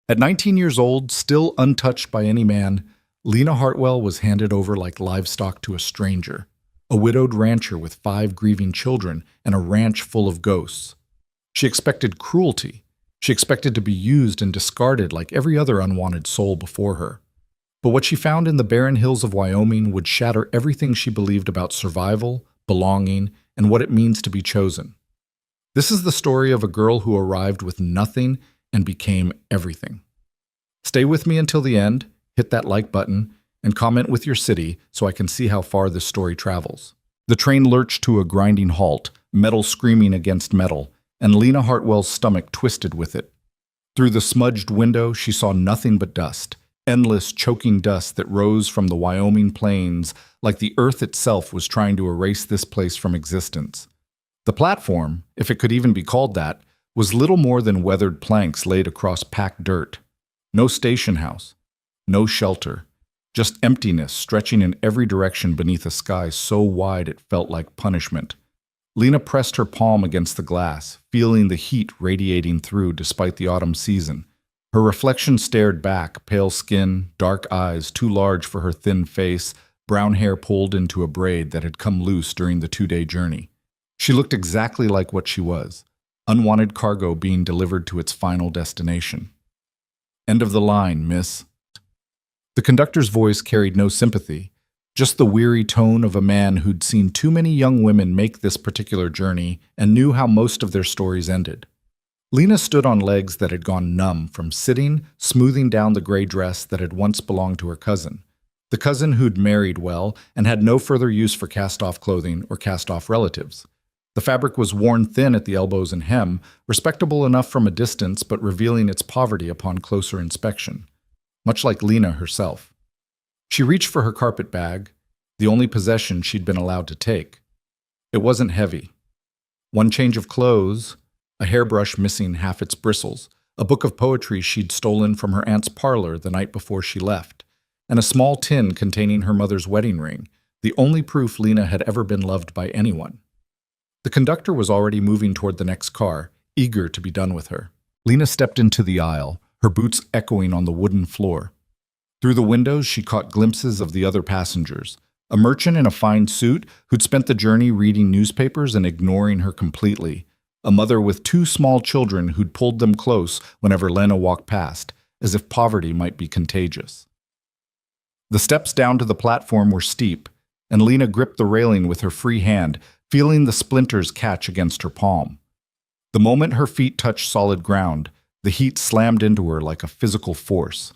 At 19 years old, still untouched by any man, Lena Hartwell was handed over like livestock to a stranger, a widowed rancher with 5 grieving children and a ranch full of ghosts. She expected cruelty. She expected to be used and discarded like every other unwanted soul before her. But what she found in the barren hills of Wyoming would shatter everything she believed about survival, belonging, and what it means to be chosen. This is the story of a girl who arrived with nothing and became everything. Stay with me until the end, hit that like button, and comment with your city so I can see how far this story travels. The train lurched to a grinding halt, metal screaming against metal, and Lena Hartwell's stomach twisted with it. Through the smudged window, she saw nothing but dust, endless choking dust that rose from the Wyoming plains like the earth itself was trying to erase this place from existence. The platform, if it could even be called that, was little more than weathered planks laid across packed dirt. No station house, no shelter, just emptiness stretching in every direction beneath a sky so wide it felt like punishment. Lena pressed her palm against the glass, feeling the heat radiating through despite the autumn season. Her reflection stared back, pale skin, dark eyes too large for her thin face, brown hair pulled into a braid that had come loose during the 2-day journey. She looked exactly like what she was, unwanted cargo being delivered to its final destination. "End of the line, miss." The conductor's voice carried no sympathy, just the weary tone of a man who'd seen too many young women make this particular journey and knew how most of their stories ended. Lena stood on legs that had gone numb from sitting, smoothing down the gray dress that had once belonged to her cousin. The cousin who'd married well and had no further use for cast-off clothing or cast-off relatives. The fabric was worn thin at the elbows and hem, respectable enough from a distance but revealing its poverty upon closer inspection. Much like Lena herself. She reached for her carpet bag, the only possession she'd been allowed to take. It wasn't heavy. One change of clothes, a hairbrush missing half its bristles, a book of poetry she'd stolen from her aunt's parlor the night before she left, and a small tin containing her mother's wedding ring, the only proof Lena had ever been loved by anyone. The conductor was already moving toward the next car, eager to be done with her. Lena stepped into the aisle, her boots echoing on the wooden floor. Through the windows, she caught glimpses of the other passengers, a merchant in a fine suit who'd spent the journey reading newspapers and ignoring her completely, a mother with 2 small children who'd pulled them close whenever Lena walked past, as if poverty might be contagious. The steps down to the platform were steep, and Lena gripped the railing with her free hand, feeling the splinters catch against her palm. The moment her feet touched solid ground, the heat slammed into her like a physical force.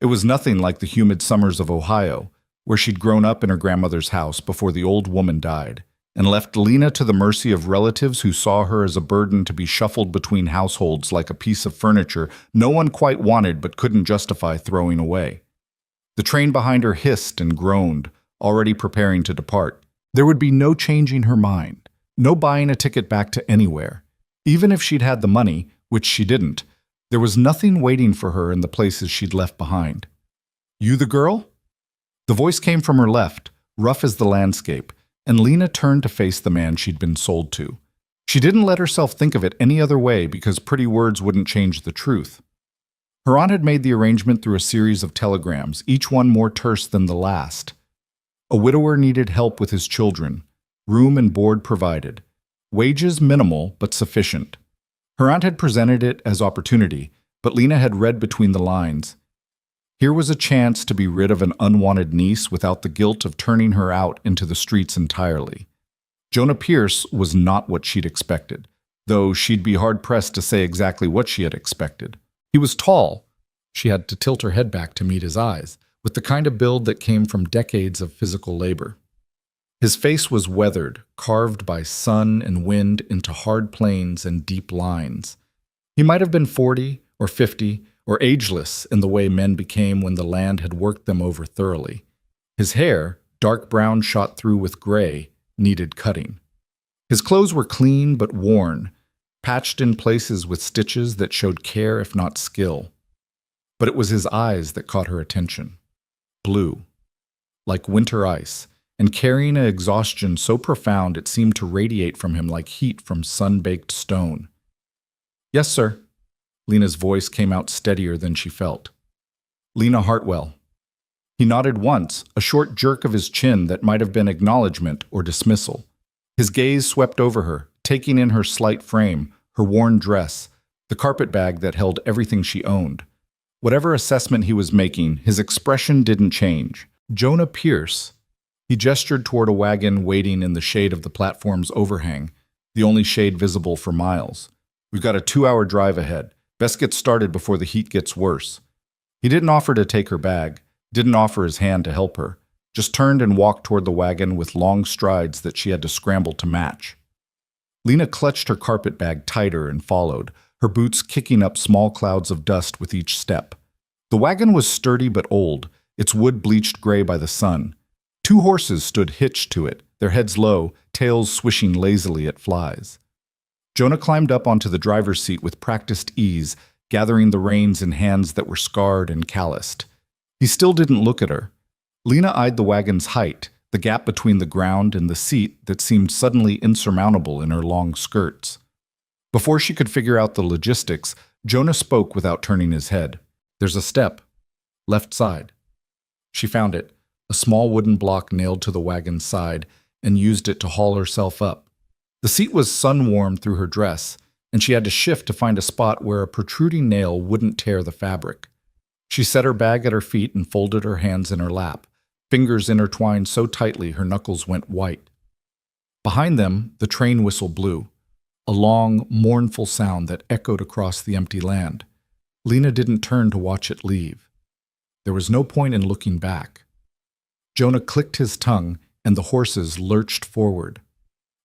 It was nothing like the humid summers of Ohio, where she'd grown up in her grandmother's house before the old woman died, and left Lena to the mercy of relatives who saw her as a burden to be shuffled between households like a piece of furniture no one quite wanted but couldn't justify throwing away. The train behind her hissed and groaned, already preparing to depart. There would be no changing her mind, no buying a ticket back to anywhere. Even if she'd had the money, which she didn't, there was nothing waiting for her in the places she'd left behind. "You the girl?" The voice came from her left, rough as the landscape, and Lena turned to face the man she'd been sold to. She didn't let herself think of it any other way because pretty words wouldn't change the truth. Her aunt had made the arrangement through a series of telegrams, each one more terse than the last. A widower needed help with his children, room and board provided, wages minimal but sufficient. Her aunt had presented it as opportunity, but Lena had read between the lines. Here was a chance to be rid of an unwanted niece without the guilt of turning her out into the streets entirely. Jonah Pierce was not what she'd expected, though she'd be hard-pressed to say exactly what she had expected. He was tall. She had to tilt her head back to meet his eyes, with the kind of build that came from decades of physical labor. His face was weathered, carved by sun and wind into hard planes and deep lines. He might have been 40 or 50 or ageless in the way men became when the land had worked them over thoroughly. His hair, dark brown shot through with gray, needed cutting. His clothes were clean but worn, patched in places with stitches that showed care if not skill. But it was his eyes that caught her attention. Blue, like winter ice, and carrying an exhaustion so profound it seemed to radiate from him like heat from sun-baked stone. "Yes, sir." Lena's voice came out steadier than she felt. Lena Hartwell. He nodded once, a short jerk of his chin that might have been acknowledgement or dismissal. His gaze swept over her, taking in her slight frame, her worn dress, the carpet bag that held everything she owned. Whatever assessment he was making, his expression didn't change. Jonah Pierce. He gestured toward a wagon waiting in the shade of the platform's overhang, the only shade visible for miles. We've got a 2-hour drive ahead. Best get started before the heat gets worse. He didn't offer to take her bag, didn't offer his hand to help her, just turned and walked toward the wagon with long strides that she had to scramble to match. Lena clutched her carpet bag tighter and followed, her boots kicking up small clouds of dust with each step. The wagon was sturdy but old, its wood bleached gray by the sun. 2 horses stood hitched to it, their heads low, tails swishing lazily at flies. Jonah climbed up onto the driver's seat with practiced ease, gathering the reins in hands that were scarred and calloused. He still didn't look at her. Lena eyed the wagon's height, the gap between the ground and the seat that seemed suddenly insurmountable in her long skirts. Before she could figure out the logistics, Jonah spoke without turning his head. There's a step. Left side. She found it, a small wooden block nailed to the wagon's side, and used it to haul herself up. The seat was sun-warmed through her dress, and she had to shift to find a spot where a protruding nail wouldn't tear the fabric. She set her bag at her feet and folded her hands in her lap, fingers intertwined so tightly her knuckles went white. Behind them, the train whistle blew, a long, mournful sound that echoed across the empty land. Lena didn't turn to watch it leave. There was no point in looking back. Jonah clicked his tongue, and the horses lurched forward.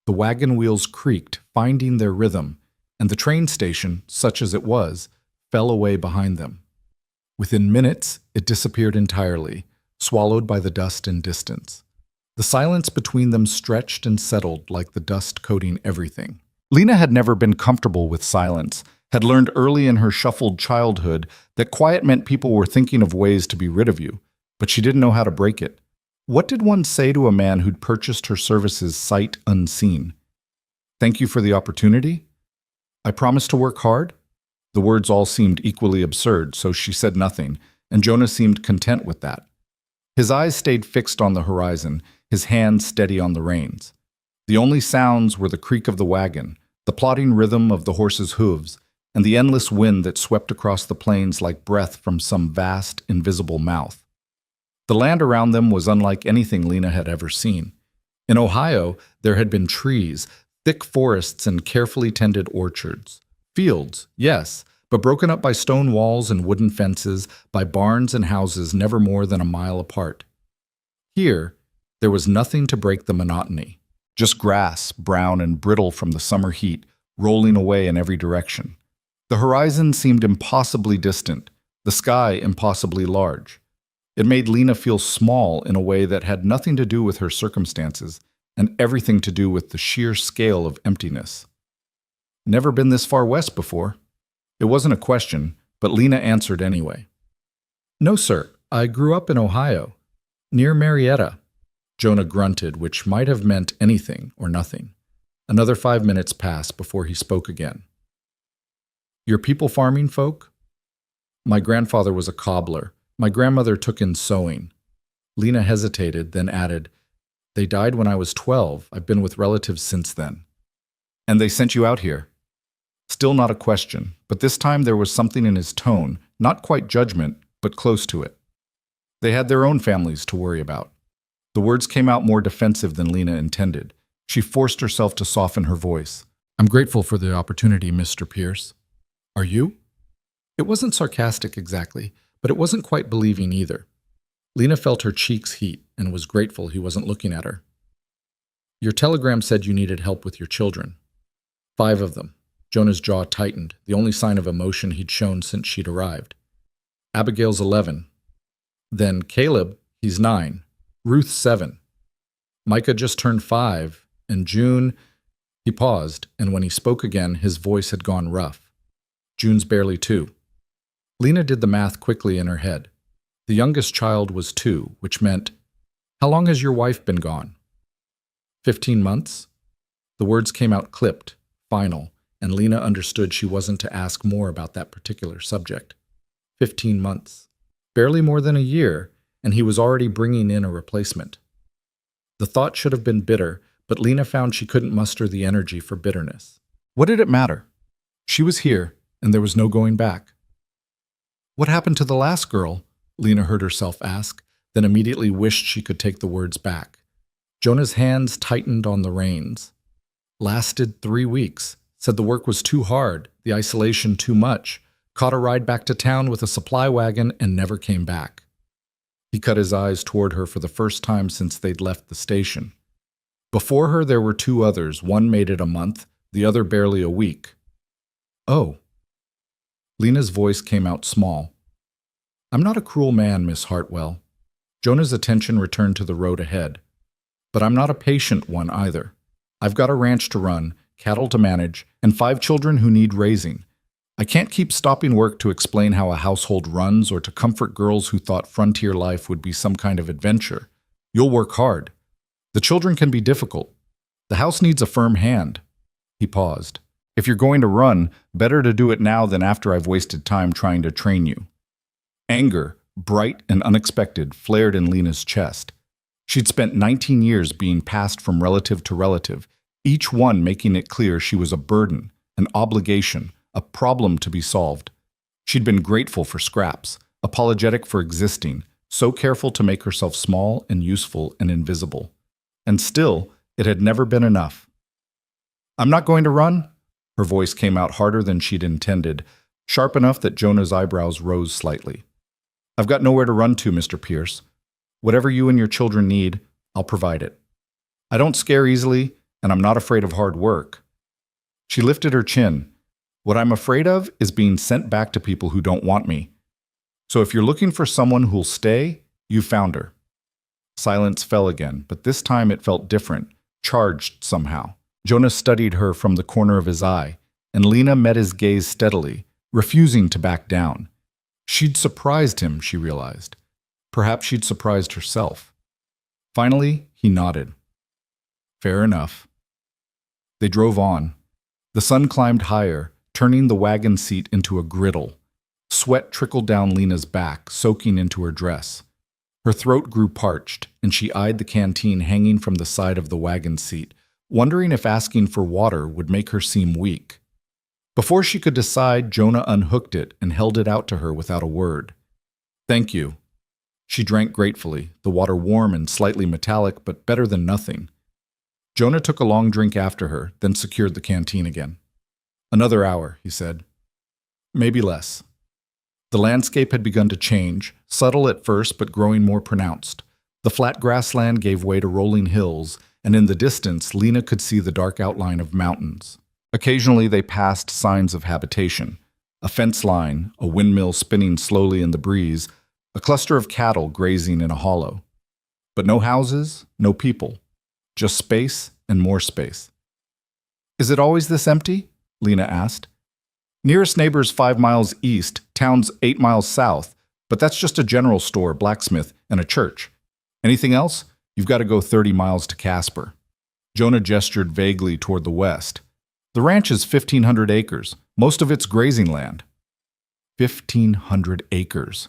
The wagon wheels creaked, finding their rhythm, and the train station, such as it was, fell away behind them. Within minutes, it disappeared entirely, swallowed by the dust and distance. The silence between them stretched and settled like the dust coating everything. Lena had never been comfortable with silence, had learned early in her shuffled childhood that quiet meant people were thinking of ways to be rid of you, but she didn't know how to break it. What did one say to a man who'd purchased her services sight unseen? Thank you for the opportunity? I promise to work hard? The words all seemed equally absurd, so she said nothing, and Jonah seemed content with that. His eyes stayed fixed on the horizon, his hands steady on the reins. The only sounds were the creak of the wagon, the plodding rhythm of the horses' hooves, and the endless wind that swept across the plains like breath from some vast, invisible mouth. The land around them was unlike anything Lena had ever seen. In Ohio, there had been trees, thick forests, and carefully tended orchards. Fields, yes, but broken up by stone walls and wooden fences, by barns and houses never more than a mile apart. Here, there was nothing to break the monotony. Just grass, brown and brittle from the summer heat, rolling away in every direction. The horizon seemed impossibly distant, the sky impossibly large. It made Lena feel small in a way that had nothing to do with her circumstances and everything to do with the sheer scale of emptiness. Never been this far west before. It wasn't a question, but Lena answered anyway. No, sir. I grew up in Ohio, near Marietta. Jonah grunted, which might have meant anything or nothing. Another 5 minutes passed before he spoke again. Your people farming folk? My grandfather was a cobbler. My grandmother took in sewing. Lena hesitated, then added, They died when I was 12. I've been with relatives since then. And they sent you out here? Still not a question, but this time there was something in his tone, not quite judgment, but close to it. They had their own families to worry about. The words came out more defensive than Lena intended. She forced herself to soften her voice. I'm grateful for the opportunity, Mr. Pierce. Are you? It wasn't sarcastic exactly, but it wasn't quite believing either. Lena felt her cheeks heat and was grateful he wasn't looking at her. Your telegram said you needed help with your children. 5 of them. Jonah's jaw tightened, the only sign of emotion he'd shown since she'd arrived. Abigail's 11. Then Caleb, he's 9. Ruth 7. Micah just turned 5, and June... He paused, and when he spoke again, his voice had gone rough. June's barely 2. Lena did the math quickly in her head. The youngest child was 2, which meant, How long has your wife been gone? 15 months? The words came out clipped, final, and Lena understood she wasn't to ask more about that particular subject. 15 months. Barely more than a year, and he was already bringing in a replacement. The thought should have been bitter, but Lena found she couldn't muster the energy for bitterness. What did it matter? She was here, and there was no going back. What happened to the last girl? Lena heard herself ask, then immediately wished she could take the words back. Jonah's hands tightened on the reins. Lasted 3 weeks. Said the work was too hard, the isolation too much. Caught a ride back to town with a supply wagon and never came back. He cut his eyes toward her for the first time since they'd left the station. Before her there were 2 others, one made it a month, the other barely a week. Oh. Lena's voice came out small. I'm not a cruel man, Miss Hartwell. Jonah's attention returned to the road ahead. But I'm not a patient one either. I've got a ranch to run, cattle to manage, and 5 children who need raising. I can't keep stopping work to explain how a household runs or to comfort girls who thought frontier life would be some kind of adventure. You'll work hard. The children can be difficult. The house needs a firm hand. He paused. If you're going to run, better to do it now than after I've wasted time trying to train you. Anger, bright and unexpected, flared in Lena's chest. She'd spent 19 years being passed from relative to relative, each one making it clear she was a burden, an obligation, a problem to be solved. She'd been grateful for scraps, apologetic for existing, so careful to make herself small and useful and invisible. And still, it had never been enough. I'm not going to run? Her voice came out harder than she'd intended, sharp enough that Jonah's eyebrows rose slightly. I've got nowhere to run to, Mr. Pierce. Whatever you and your children need, I'll provide it. I don't scare easily, and I'm not afraid of hard work. She lifted her chin. What I'm afraid of is being sent back to people who don't want me. So if you're looking for someone who'll stay, you found her. Silence fell again, but this time it felt different, charged somehow. Jonah studied her from the corner of his eye, and Lena met his gaze steadily, refusing to back down. She'd surprised him, she realized. Perhaps she'd surprised herself. Finally, he nodded. Fair enough. They drove on. The sun climbed higher, turning the wagon seat into a griddle. Sweat trickled down Lena's back, soaking into her dress. Her throat grew parched, and she eyed the canteen hanging from the side of the wagon seat, wondering if asking for water would make her seem weak. Before she could decide, Jonah unhooked it and held it out to her without a word. Thank you. She drank gratefully, the water warm and slightly metallic, but better than nothing. Jonah took a long drink after her, then secured the canteen again. Another hour, he said. Maybe less. The landscape had begun to change, subtle at first but growing more pronounced. The flat grassland gave way to rolling hills, and in the distance Lena could see the dark outline of mountains. Occasionally they passed signs of habitation. A fence line, a windmill spinning slowly in the breeze, a cluster of cattle grazing in a hollow. But no houses, no people. Just space and more space. Is it always this empty? Lena asked. Nearest neighbor's 5 miles east, town's 8 miles south, but that's just a general store, blacksmith, and a church. Anything else? You've got to go 30 miles to Casper. Jonah gestured vaguely toward the west. The ranch is 1,500 acres. Most of it's grazing land. 1,500 acres.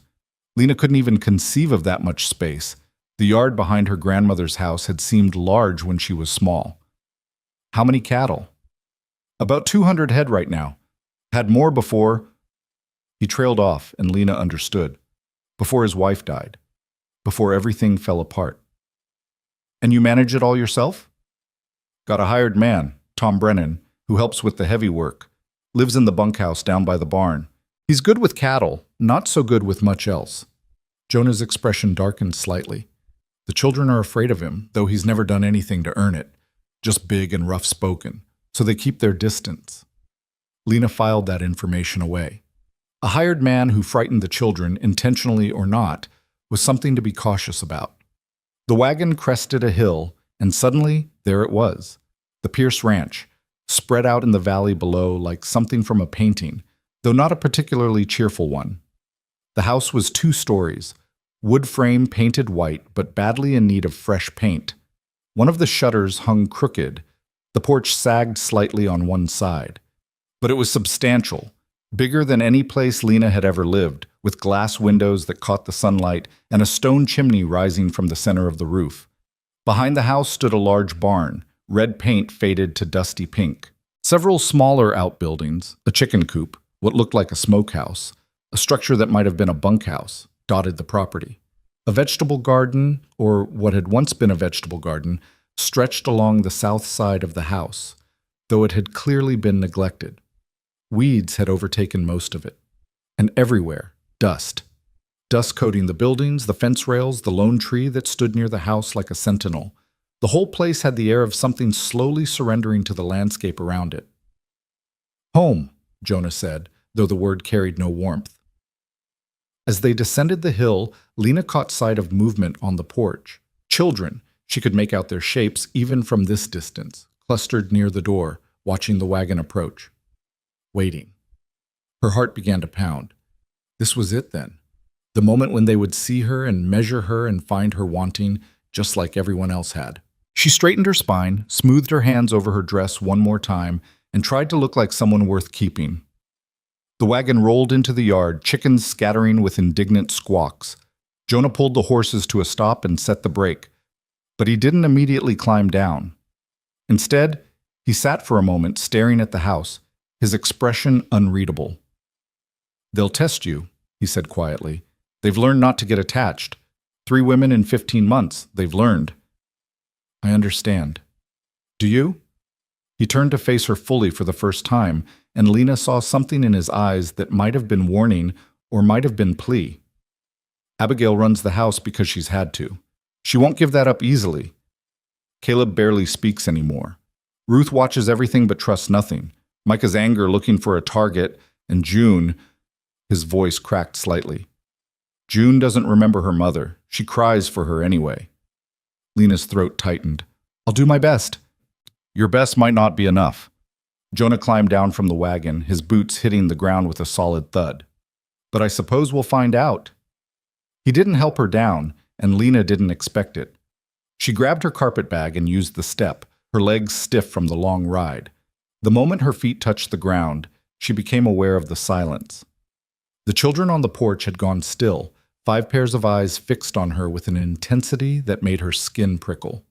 Lena couldn't even conceive of that much space. The yard behind her grandmother's house had seemed large when she was small. How many cattle? About 200 head right now. Had more before. He trailed off, and Lena understood. Before his wife died. Before everything fell apart. And you manage it all yourself? Got a hired man, Tom Brennan, who helps with the heavy work. Lives in the bunkhouse down by the barn. He's good with cattle, not so good with much else. Jonah's expression darkened slightly. The children are afraid of him, though he's never done anything to earn it. Just big and rough-spoken, so they keep their distance. Lena filed that information away. A hired man who frightened the children, intentionally or not, was something to be cautious about. The wagon crested a hill, and suddenly there it was. The Pierce Ranch, spread out in the valley below like something from a painting, though not a particularly cheerful one. The house was 2 stories, wood frame painted white but badly in need of fresh paint. One of the shutters hung crooked. The porch sagged slightly on one side. But it was substantial, bigger than any place Lena had ever lived, with glass windows that caught the sunlight and a stone chimney rising from the center of the roof. Behind the house stood a large barn, red paint faded to dusty pink. Several smaller outbuildings, a chicken coop, what looked like a smokehouse, a structure that might have been a bunkhouse, dotted the property. A vegetable garden, or what had once been a vegetable garden, stretched along the south side of the house, though it had clearly been neglected. Weeds had overtaken most of it. And everywhere, dust. Dust coating the buildings, the fence rails, the lone tree that stood near the house like a sentinel. The whole place had the air of something slowly surrendering to the landscape around it. "Home," Jonah said, though the word carried no warmth. As they descended the hill, Lena caught sight of movement on the porch. Children, she could make out their shapes even from this distance, clustered near the door, watching the wagon approach. Waiting. Her heart began to pound. This was it then. The moment when they would see her and measure her and find her wanting, just like everyone else had. She straightened her spine, smoothed her hands over her dress one more time, and tried to look like someone worth keeping. The wagon rolled into the yard, chickens scattering with indignant squawks. Jonah pulled the horses to a stop and set the brake, but he didn't immediately climb down. Instead, he sat for a moment staring at the house, his expression unreadable. "They'll test you," he said quietly. "They've learned not to get attached. 3 women in 15 months, they've learned." "I understand. Do you?" He turned to face her fully for the first time, and Lena saw something in his eyes that might have been warning or might have been plea. "Abigail runs the house because she's had to. She won't give that up easily. Caleb barely speaks anymore. Ruth watches everything but trusts nothing. Micah's anger looking for a target, and June," his voice cracked slightly. "June doesn't remember her mother. She cries for her anyway." Lena's throat tightened. "I'll do my best." "Your best might not be enough." Jonah climbed down from the wagon, his boots hitting the ground with a solid thud. "But I suppose we'll find out." He didn't help her down, and Lena didn't expect it. She grabbed her carpet bag and used the step, her legs stiff from the long ride. The moment her feet touched the ground, she became aware of the silence. The children on the porch had gone still, 5 pairs of eyes fixed on her with an intensity that made her skin prickle.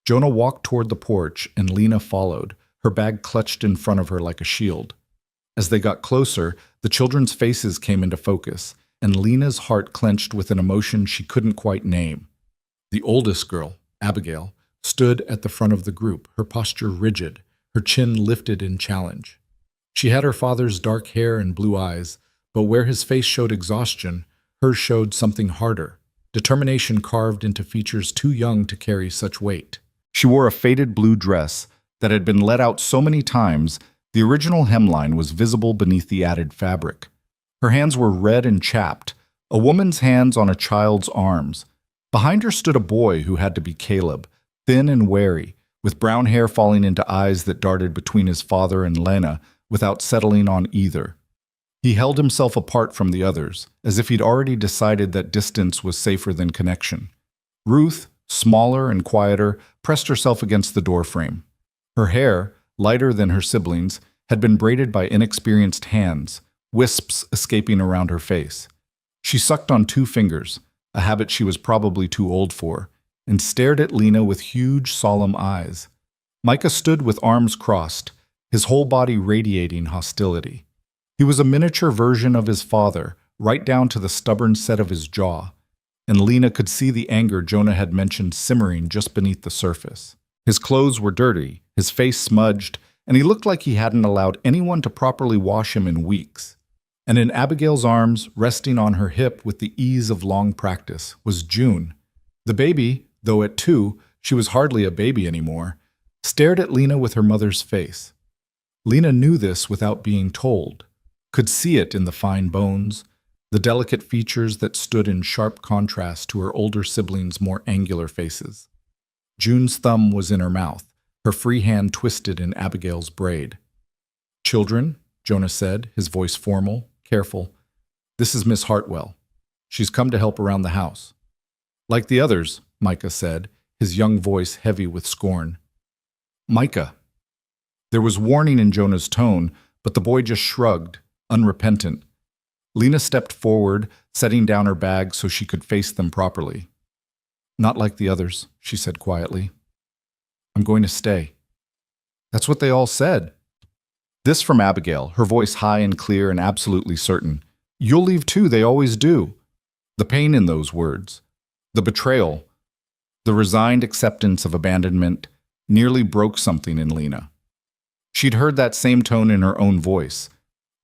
Jonah walked toward the porch, and Lena followed, her bag clutched in front of her like a shield. As they got closer, the children's faces came into focus, and Lena's heart clenched with an emotion she couldn't quite name. The oldest girl, Abigail, stood at the front of the group, her posture rigid, her chin lifted in challenge. She had her father's dark hair and blue eyes, but where his face showed exhaustion, hers showed something harder, determination carved into features too young to carry such weight. She wore a faded blue dress that had been let out so many times the original hemline was visible beneath the added fabric. Her hands were red and chapped, a woman's hands on a child's arms. Behind her stood a boy who had to be Caleb, thin and wary, with brown hair falling into eyes that darted between his father and Lena without settling on either. He held himself apart from the others, as if he'd already decided that distance was safer than connection. Ruth, smaller and quieter, pressed herself against the doorframe. Her hair, lighter than her siblings, had been braided by inexperienced hands, wisps escaping around her face. She sucked on 2 fingers, a habit she was probably too old for, and stared at Lena with huge, solemn eyes. Micah stood with arms crossed, his whole body radiating hostility. He was a miniature version of his father, right down to the stubborn set of his jaw, and Lena could see the anger Jonah had mentioned simmering just beneath the surface. His clothes were dirty, his face smudged, and he looked like he hadn't allowed anyone to properly wash him in weeks. And in Abigail's arms, resting on her hip with the ease of long practice, was June. The baby, though at 2, she was hardly a baby anymore, stared at Lena with her mother's face. Lena knew this without being told, could see it in the fine bones, the delicate features that stood in sharp contrast to her older siblings' more angular faces. June's thumb was in her mouth, her free hand twisted in Abigail's braid. "Children," Jonah said, his voice formal, careful, "this is Miss Hartwell. She's come to help around the house." "Like the others," Micah said, his young voice heavy with scorn. "Micah." There was warning in Jonah's tone, But the boy just shrugged, unrepentant. Lena stepped forward, setting down her bag so she could face them properly. "Not like the others," she said quietly. "I'm going to stay." "That's what they all said." This from Abigail, her voice high and clear and absolutely certain. "You'll leave too, they always do." The pain in those words, the betrayal, the resigned acceptance of abandonment nearly broke something in Lena. She'd heard that same tone in her own voice,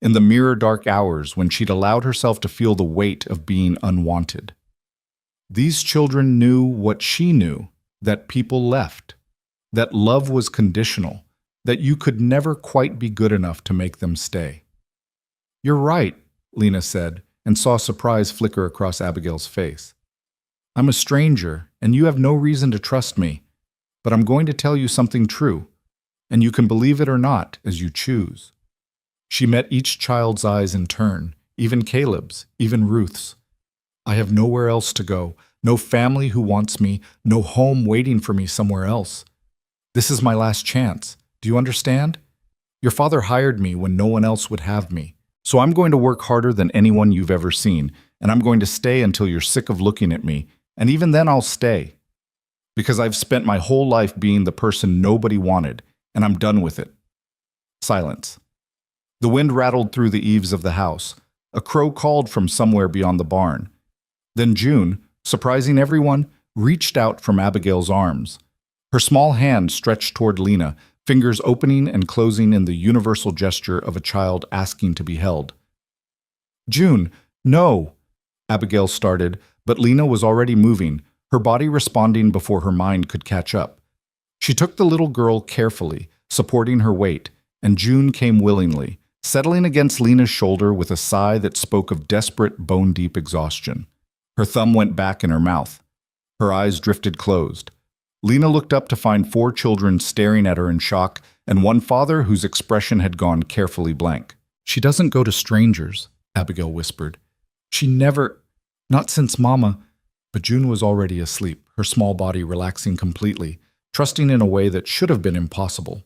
in the mirror dark hours when she'd allowed herself to feel the weight of being unwanted. These children knew what she knew, that people left, that love was conditional, that you could never quite be good enough to make them stay. "You're right," Lena said, and saw surprise flicker across Abigail's face. "I'm a stranger, and you have no reason to trust me, but I'm going to tell you something true, and you can believe it or not as you choose." She met each child's eyes in turn, even Caleb's, even Ruth's. "I have nowhere else to go, no family who wants me, no home waiting for me somewhere else. This is my last chance. Do you understand? Your father hired me when no one else would have me, so I'm going to work harder than anyone you've ever seen, and I'm going to stay until you're sick of looking at me, and even then I'll stay. Because I've spent my whole life being the person nobody wanted, and I'm done with it." Silence. The wind rattled through the eaves of the house. A crow called from somewhere beyond the barn. Then June, surprising everyone, reached out from Abigail's arms. Her small hand stretched toward Lena, fingers opening and closing in the universal gesture of a child asking to be held. "June, no!" Abigail started, but Lena was already moving, her body responding before her mind could catch up. She took the little girl carefully, supporting her weight, and June came willingly, settling against Lena's shoulder with a sigh that spoke of desperate, bone-deep exhaustion. Her thumb went back in her mouth. Her eyes drifted closed. Lena looked up to find 4 children staring at her in shock, and one father whose expression had gone carefully blank. "She doesn't go to strangers," Abigail whispered. "She never, not since Mama." But June was already asleep, her small body relaxing completely, trusting in a way that should have been impossible.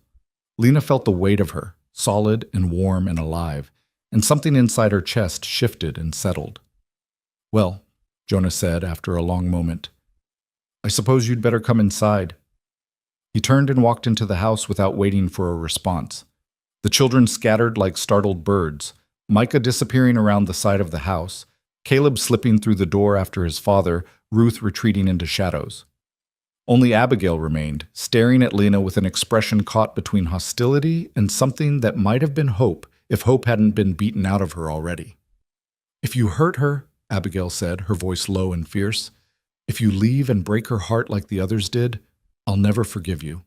Lena felt the weight of her, solid and warm and alive, and something inside her chest shifted and settled. "Well," Jonah said after a long moment, "I suppose you'd better come inside." He turned and walked into the house without waiting for a response. The children scattered like startled birds, Micah disappearing around the side of the house, Caleb slipping through the door after his father, Ruth retreating into shadows. Only Abigail remained, staring at Lena with an expression caught between hostility and something that might have been hope if hope hadn't been beaten out of her already. "If you hurt her," Abigail said, her voice low and fierce, "if you leave and break her heart like the others did, I'll never forgive you.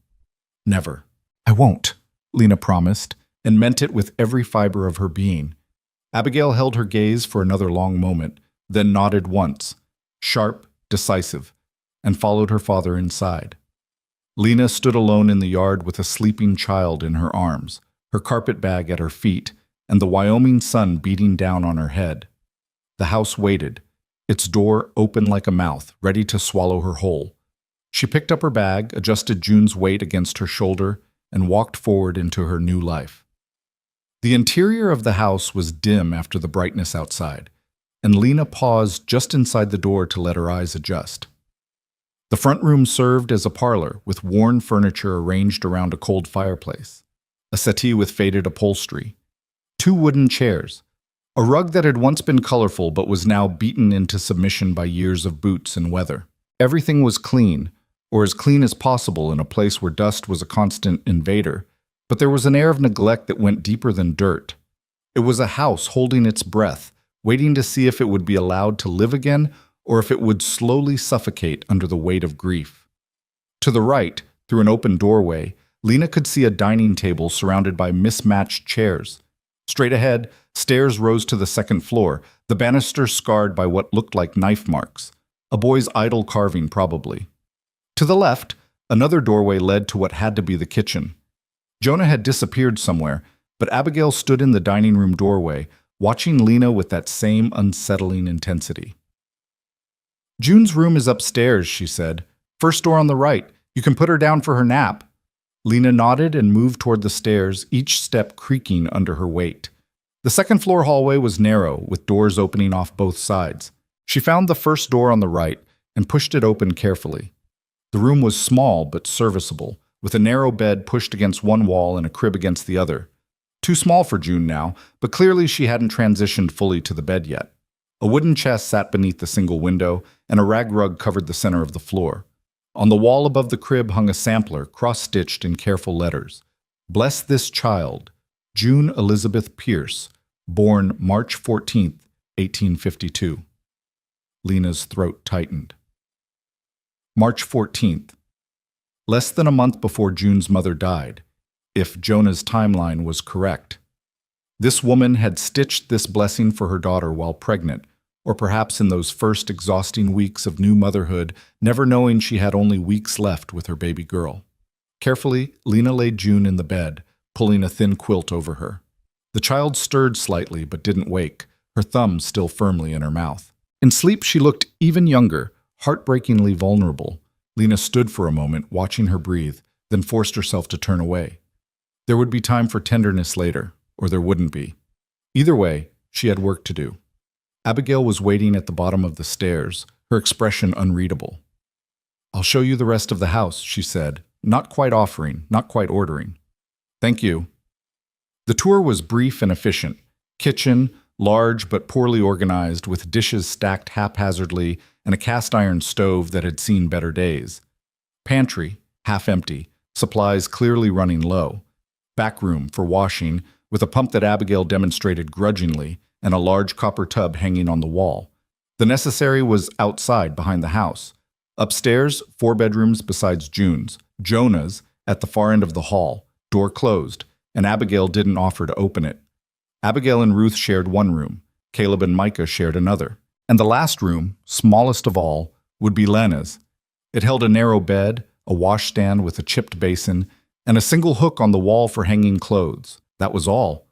Never." "I won't," Lena promised, and meant it with every fiber of her being. Abigail held her gaze for another long moment, then nodded once, sharp, decisive, and followed her father inside. Lena stood alone in the yard with a sleeping child in her arms, her carpet bag at her feet, and the Wyoming sun beating down on her head. The house waited, its door open like a mouth, ready to swallow her whole. She picked up her bag, adjusted June's weight against her shoulder, and walked forward into her new life. The interior of the house was dim after the brightness outside, and Lena paused just inside the door to let her eyes adjust. The front room served as a parlor with worn furniture arranged around a cold fireplace, a settee with faded upholstery, 2 wooden chairs, a rug that had once been colorful but was now beaten into submission by years of boots and weather. Everything was clean, or as clean as possible in a place where dust was a constant invader, but there was an air of neglect that went deeper than dirt. It was a house holding its breath, waiting to see if it would be allowed to live again or if it would slowly suffocate under the weight of grief. To the right, through an open doorway, Lena could see a dining table surrounded by mismatched chairs. Straight ahead, stairs rose to the second floor, the banister scarred by what looked like knife marks, a boy's idol carving probably. To the left, another doorway led to what had to be the kitchen. Jonah had disappeared somewhere, but Abigail stood in the dining room doorway, watching Lena with that same unsettling intensity. "June's room is upstairs," she said. "First door on the right. You can put her down for her nap." Lena nodded and moved toward the stairs, each step creaking under her weight. The second-floor hallway was narrow, with doors opening off both sides. She found the first door on the right and pushed it open carefully. The room was small but serviceable, with a narrow bed pushed against one wall and a crib against the other. Too small for June now, but clearly she hadn't transitioned fully to the bed yet. A wooden chest sat beneath the single window, and a rag rug covered the center of the floor. On the wall above the crib hung a sampler, cross-stitched in careful letters. "Bless this child, June Elizabeth Pierce, born March 14th, 1852. Lena's throat tightened. March 14th. Less than a month before June's mother died, if Jonah's timeline was correct. This woman had stitched this blessing for her daughter while pregnant, or perhaps in those first exhausting weeks of new motherhood, never knowing she had only weeks left with her baby girl. Carefully, Lena laid June in the bed, pulling a thin quilt over her. The child stirred slightly but didn't wake, her thumb still firmly in her mouth. In sleep, she looked even younger, heartbreakingly vulnerable. Lena stood for a moment, watching her breathe, then forced herself to turn away. There would be time for tenderness later, or there wouldn't be. Either way, she had work to do. Abigail was waiting at the bottom of the stairs, her expression unreadable. "I'll show you the rest of the house," she said, not quite offering, not quite ordering. "Thank you." The tour was brief and efficient. Kitchen, large but poorly organized, with dishes stacked haphazardly and a cast-iron stove that had seen better days. Pantry, half empty, supplies clearly running low. Back room for washing, with a pump that Abigail demonstrated grudgingly, and a large copper tub hanging on the wall. The necessary was outside behind the house. Upstairs, 4 bedrooms besides June's, Jonah's, at the far end of the hall, door closed, and Abigail didn't offer to open it. Abigail and Ruth shared one room, Caleb and Micah shared another, and the last room, smallest of all, would be Lena's. It held a narrow bed, a washstand with a chipped basin, and a single hook on the wall for hanging clothes. That was all.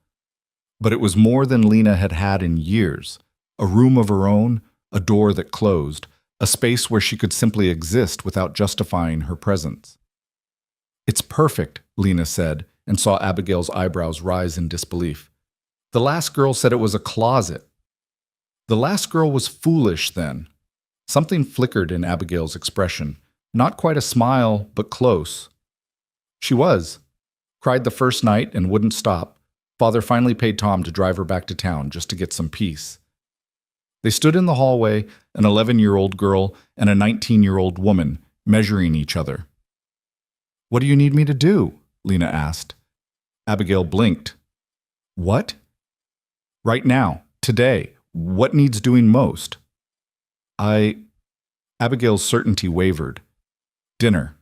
But it was more than Lena had had in years. A room of her own, a door that closed, a space where she could simply exist without justifying her presence. "It's perfect," Lena said, and saw Abigail's eyebrows rise in disbelief. "The last girl said it was a closet." The last girl was foolish then. Something flickered in Abigail's expression. Not quite a smile, but close. She was. Cried the first night and wouldn't stop. Father finally paid Tom to drive her back to town just to get some peace. They stood in the hallway, an 11-year-old girl and a 19-year-old woman, measuring each other. "What do you need me to do?" Lena asked. Abigail blinked. "What?" "Right now, today, what needs doing most?" Abigail's certainty wavered. "Dinner.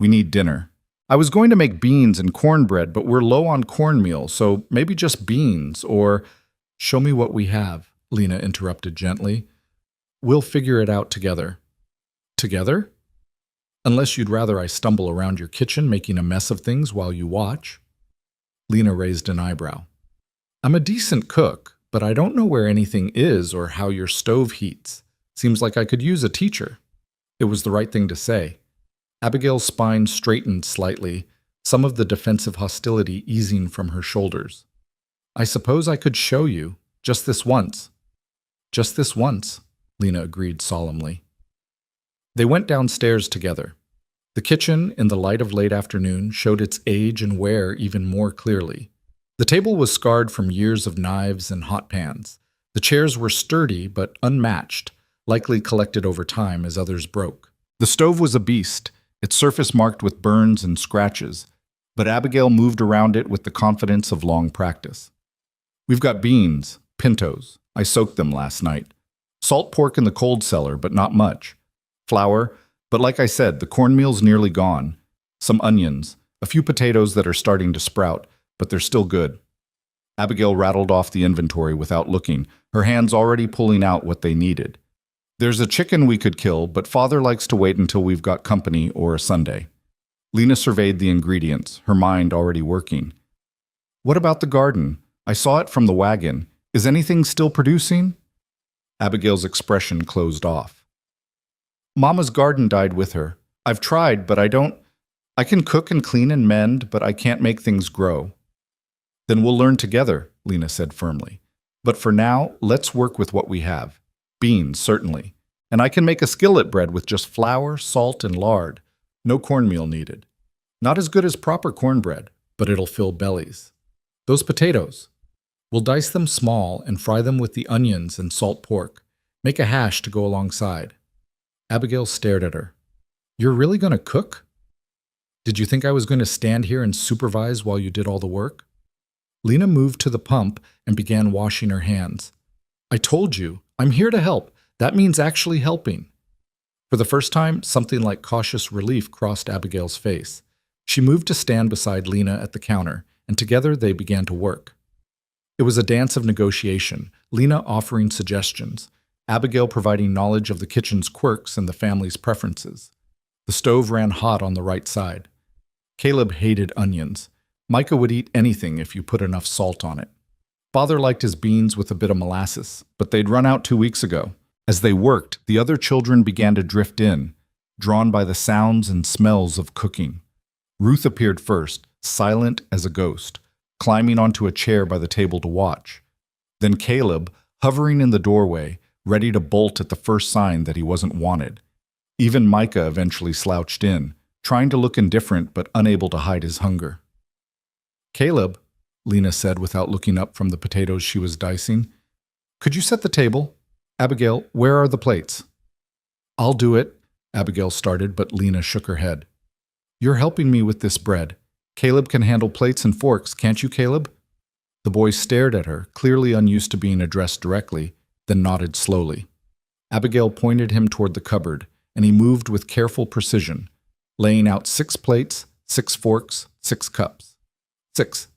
We need dinner. I was going to make beans and cornbread, but we're low on cornmeal, so maybe just beans, or—" "Show me what we have," Lena interrupted gently. "We'll figure it out together." "Together? Unless you'd rather I stumble around your kitchen making a mess of things while you watch." Lena raised an eyebrow. "I'm a decent cook, but I don't know where anything is or how your stove heats. Seems like I could use a teacher." It was the right thing to say. Abigail's spine straightened slightly, some of the defensive hostility easing from her shoulders. "I suppose I could show you, just this once." "Just this once," Lena agreed solemnly. They went downstairs together. The kitchen, in the light of late afternoon, showed its age and wear even more clearly. The table was scarred from years of knives and hot pans. The chairs were sturdy but unmatched, likely collected over time as others broke. The stove was a beast, its surface marked with burns and scratches, but Abigail moved around it with the confidence of long practice. "We've got beans, pintos. I soaked them last night. Salt pork in the cold cellar, but not much. Flour, but like I said, the cornmeal's nearly gone. Some onions, a few potatoes that are starting to sprout, but they're still good." Abigail rattled off the inventory without looking, her hands already pulling out what they needed. "There's a chicken we could kill, but Father likes to wait until we've got company or a Sunday." Lena surveyed the ingredients, her mind already working. "What about the garden? I saw it from the wagon. Is anything still producing?" Abigail's expression closed off. "Mama's garden died with her. I've tried, but I don't I can cook and clean and mend, but I can't make things grow. Then we'll learn together, Lena said firmly. But for now, let's work with what we have. Beans, certainly. And I can make a skillet bread with just flour, salt, and lard. No cornmeal needed. Not as good as proper cornbread, but it'll fill bellies. Those potatoes. We'll dice them small and fry them with the onions and salt pork. Make a hash to go alongside. Abigail stared at her. You're really going to cook? Did you think I was going to stand here and supervise while you did all the work? Lena moved to the pump and began washing her hands. I told you, I'm here to help. That means actually helping. For the first time, something like cautious relief crossed Abigail's face. She moved to stand beside Lena at the counter, and together they began to work. It was a dance of negotiation, Lena offering suggestions, Abigail providing knowledge of the kitchen's quirks and the family's preferences. The stove ran hot on the right side. Caleb hated onions. Micah would eat anything if you put enough salt on it. Father liked his beans with a bit of molasses, but they'd run out 2 weeks ago. As they worked, the other children began to drift in, drawn by the sounds and smells of cooking. Ruth appeared first, silent as a ghost, climbing onto a chair by the table to watch. Then Caleb, hovering in the doorway, ready to bolt at the first sign that he wasn't wanted. Even Micah eventually slouched in, trying to look indifferent but unable to hide his hunger. Caleb, Lena said without looking up from the potatoes she was dicing, could you set the table? Abigail, where are the plates? I'll do it, Abigail started, but Lena shook her head. You're helping me with this bread. Caleb can handle plates and forks, can't you, Caleb? The boy stared at her, clearly unused to being addressed directly, then nodded slowly. Abigail pointed him toward the cupboard, and he moved with careful precision, laying out 6 plates, 6 forks, 6 cups. 6.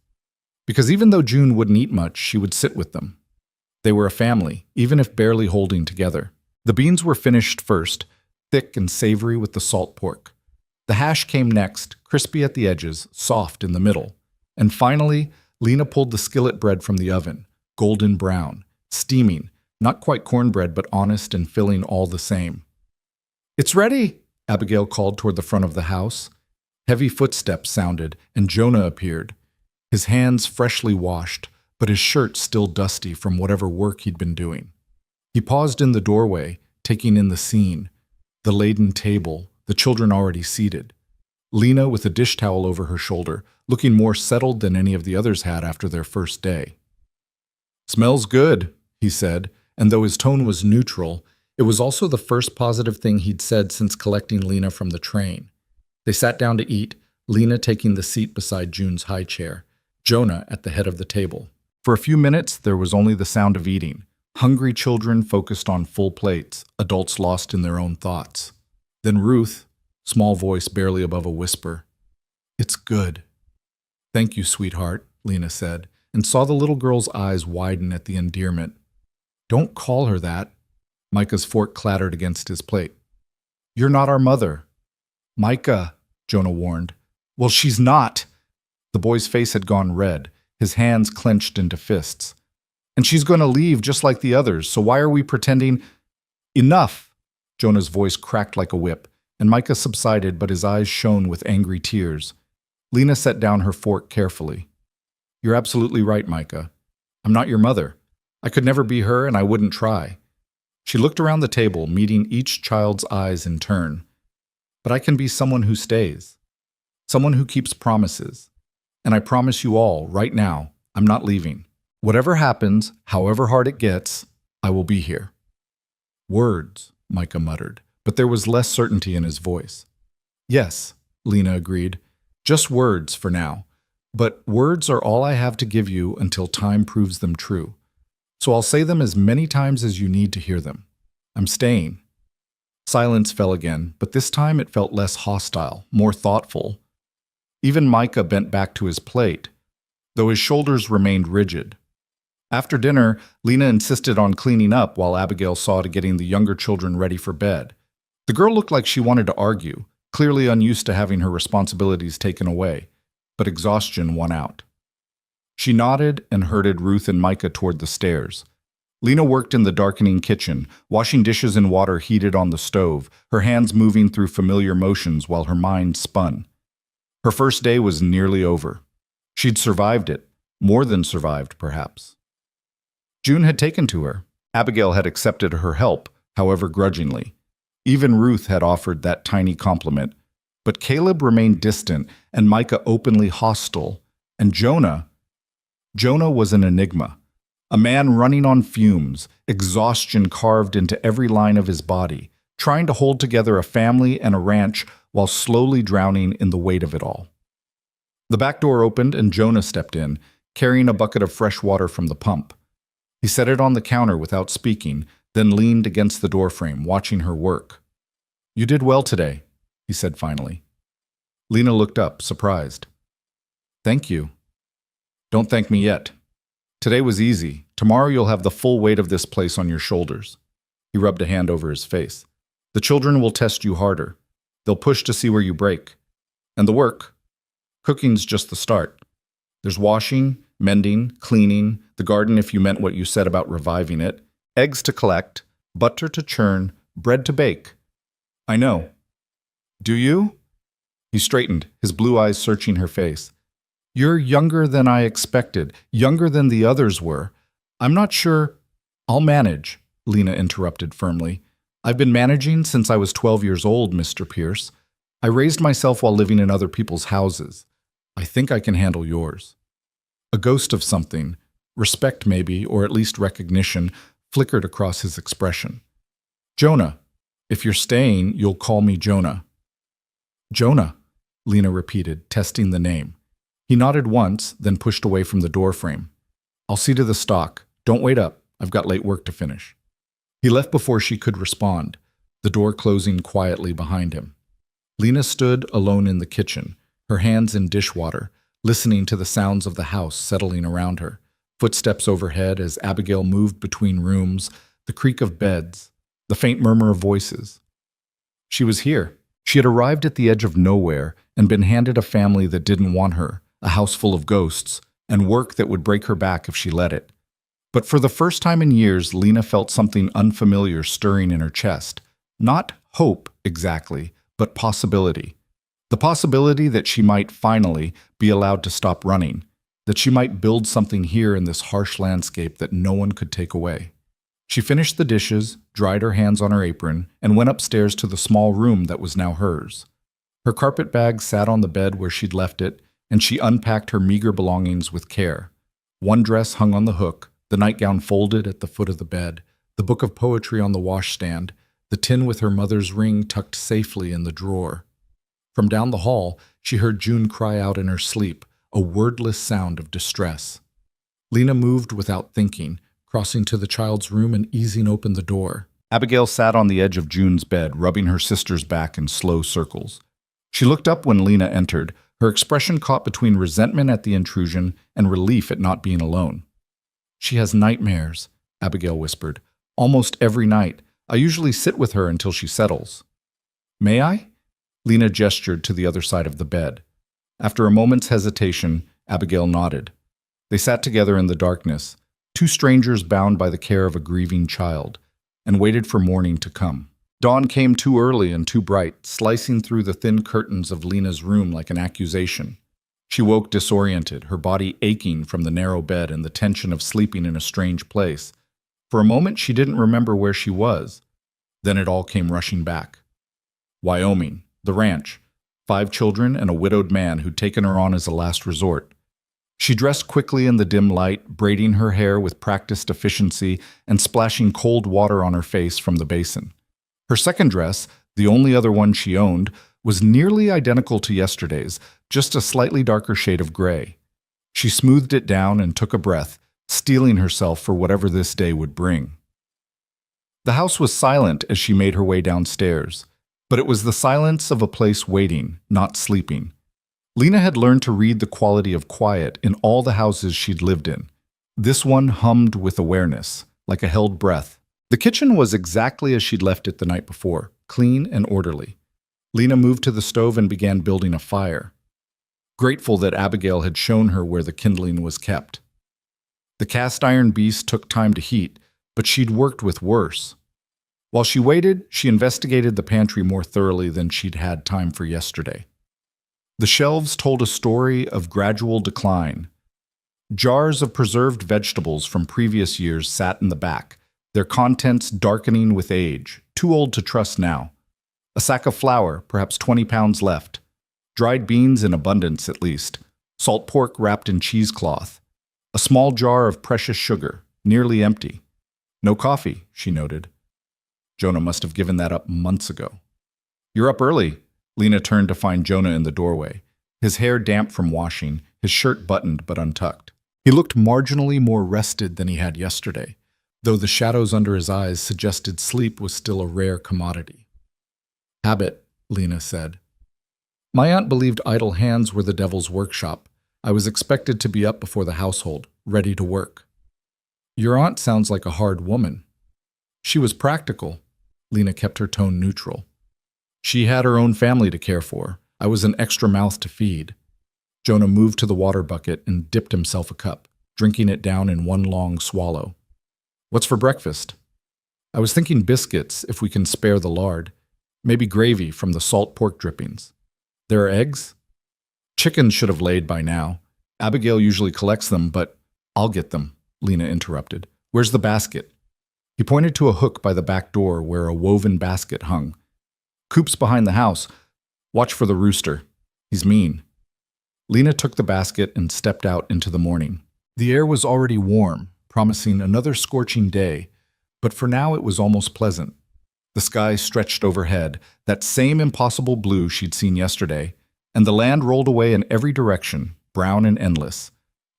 Because even though June wouldn't eat much, she would sit with them. They were a family, even if barely holding together. The beans were finished first, thick and savory with the salt pork. The hash came next, crispy at the edges, soft in the middle. And finally, Lena pulled the skillet bread from the oven, golden brown, steaming, not quite cornbread but honest and filling all the same. It's ready, Abigail called toward the front of the house. Heavy footsteps sounded, and Jonah appeared, his hands freshly washed, but his shirt still dusty from whatever work he'd been doing. He paused in the doorway, taking in the scene, the laden table, the children already seated. Lena with a dish towel over her shoulder, looking more settled than any of the others had after their first day. Smells good, he said, and though his tone was neutral, it was also the first positive thing he'd said since collecting Lena from the train. They sat down to eat, Lena taking the seat beside June's high chair, Jonah at the head of the table. For a few minutes, there was only the sound of eating. Hungry children focused on full plates, adults lost in their own thoughts. Then Ruth, small voice barely above a whisper, "It's good." "Thank you, sweetheart," Lena said, and saw the little girl's eyes widen at the endearment. "Don't call her that." Micah's fork clattered against his plate. "You're not our mother." "Micah," Jonah warned. "Well, she's not." The boy's face had gone red, his hands clenched into fists. "And she's going to leave just like the others, so why are we pretending—" "Enough!" Jonah's voice cracked like a whip, and Micah subsided, but his eyes shone with angry tears. Lena set down her fork carefully. "You're absolutely right, Micah. I'm not your mother. I could never be her, and I wouldn't try." She looked around the table, meeting each child's eyes in turn. "But I can be someone who stays. Someone who keeps promises. And I promise you all, right now, I'm not leaving. Whatever happens, however hard it gets, I will be here." "Words," Micah muttered, but there was less certainty in his voice. "Yes," Lena agreed. "Just words for now. But words are all I have to give you until time proves them true. So I'll say them as many times as you need to hear them. I'm staying." Silence fell again, but this time it felt less hostile, more thoughtful. Even Micah bent back to his plate, though his shoulders remained rigid. After dinner, Lena insisted on cleaning up while Abigail saw to getting the younger children ready for bed. The girl looked like she wanted to argue, clearly unused to having her responsibilities taken away, but exhaustion won out. She nodded and herded Ruth and Micah toward the stairs. Lena worked in the darkening kitchen, washing dishes in water heated on the stove, her hands moving through familiar motions while her mind spun. Her first day was nearly over. She'd survived it, more than survived, perhaps. June had taken to her. Abigail had accepted her help, however grudgingly. Even Ruth had offered that tiny compliment. But Caleb remained distant and Micah openly hostile. And Jonah was an enigma. A man running on fumes, exhaustion carved into every line of his body, trying to hold together a family and a ranch while slowly drowning in the weight of it all. The back door opened and Jonah stepped in, carrying a bucket of fresh water from the pump. He set it on the counter without speaking, then leaned against the doorframe, watching her work. "You did well today," he said finally. Lena looked up, surprised. "Thank you." "Don't thank me yet. Today was easy. Tomorrow you'll have the full weight of this place on your shoulders." He rubbed a hand over his face. "The children will test you harder. They'll push to see where you break. And the work? Cooking's just the start. There's washing, mending, cleaning, the garden if you meant what you said about reviving it, eggs to collect, butter to churn, bread to bake." "I know." "Do you?" He straightened, his blue eyes searching her face. "You're younger than I expected, younger than the others were. I'm not sure—" "I'll manage," Lena interrupted firmly. "I've been managing since I was 12 years old, Mr. Pierce. I raised myself while living in other people's houses. I think I can handle yours." A ghost of something, respect maybe, or at least recognition, flickered across his expression. "Jonah. If you're staying, you'll call me Jonah." "Jonah," Lena repeated, testing the name. He nodded once, then pushed away from the doorframe. "I'll see to the stock. Don't wait up. I've got late work to finish." He left before she could respond, the door closing quietly behind him. Lena stood alone in the kitchen, her hands in dishwater, listening to the sounds of the house settling around her, footsteps overhead as Abigail moved between rooms, the creak of beds, the faint murmur of voices. She was here. She had arrived at the edge of nowhere and been handed a family that didn't want her, a house full of ghosts, and work that would break her back if she let it. But for the first time in years, Lena felt something unfamiliar stirring in her chest. Not hope, exactly, but possibility. The possibility that she might finally be allowed to stop running, that she might build something here in this harsh landscape that no one could take away. She finished the dishes, dried her hands on her apron, and went upstairs to the small room that was now hers. Her carpet bag sat on the bed where she'd left it, and she unpacked her meager belongings with care. One dress hung on the hook, the nightgown folded at the foot of the bed, the book of poetry on the washstand, the tin with her mother's ring tucked safely in the drawer. From down the hall, she heard June cry out in her sleep, a wordless sound of distress. Lena moved without thinking, crossing to the child's room and easing open the door. Abigail sat on the edge of June's bed, rubbing her sister's back in slow circles. She looked up when Lena entered, her expression caught between resentment at the intrusion and relief at not being alone. "She has nightmares," Abigail whispered. "Almost every night. I usually sit with her until she settles." "May I?" Lena gestured to the other side of the bed. After a moment's hesitation, Abigail nodded. They sat together in the darkness, two strangers bound by the care of a grieving child, and waited for morning to come. Dawn came too early and too bright, slicing through the thin curtains of Lena's room like an accusation. She woke disoriented, her body aching from the narrow bed and the tension of sleeping in a strange place. For a moment she didn't remember where she was. Then it all came rushing back. Wyoming, the ranch, 5 children and a widowed man who'd taken her on as a last resort. She dressed quickly in the dim light, braiding her hair with practiced efficiency and splashing cold water on her face from the basin. Her second dress, the only other one she owned, was nearly identical to yesterday's, just a slightly darker shade of gray. She smoothed it down and took a breath, steeling herself for whatever this day would bring. The house was silent as she made her way downstairs, but it was the silence of a place waiting, not sleeping. Lena had learned to read the quality of quiet in all the houses she'd lived in. This one hummed with awareness, like a held breath. The kitchen was exactly as she'd left it the night before, clean and orderly. Lena moved to the stove and began building a fire, grateful that Abigail had shown her where the kindling was kept. The cast-iron beast took time to heat, but she'd worked with worse. While she waited, she investigated the pantry more thoroughly than she'd had time for yesterday. The shelves told a story of gradual decline. Jars of preserved vegetables from previous years sat in the back, their contents darkening with age, too old to trust now. A sack of flour, perhaps 20 pounds left. Dried beans in abundance, at least. Salt pork wrapped in cheesecloth. A small jar of precious sugar, nearly empty. No coffee, she noted. Jonah must have given that up months ago. You're up early. Lena turned to find Jonah in the doorway, his hair damp from washing, his shirt buttoned but untucked. He looked marginally more rested than he had yesterday, though the shadows under his eyes suggested sleep was still a rare commodity. Habit, Lena said. My aunt believed idle hands were the devil's workshop. I was expected to be up before the household, ready to work. Your aunt sounds like a hard woman. She was practical. Lena kept her tone neutral. She had her own family to care for. I was an extra mouth to feed. Jonah moved to the water bucket and dipped himself a cup, drinking it down in one long swallow. What's for breakfast? I was thinking biscuits, if we can spare the lard. Maybe gravy from the salt pork drippings. There are eggs? Chickens should have laid by now. Abigail usually collects them, but I'll get them, Lena interrupted. Where's the basket? He pointed to a hook by the back door where a woven basket hung. Coop's behind the house. Watch for the rooster. He's mean. Lena took the basket and stepped out into the morning. The air was already warm, promising another scorching day, but for now it was almost pleasant. The sky stretched overhead, that same impossible blue she'd seen yesterday, and the land rolled away in every direction, brown and endless.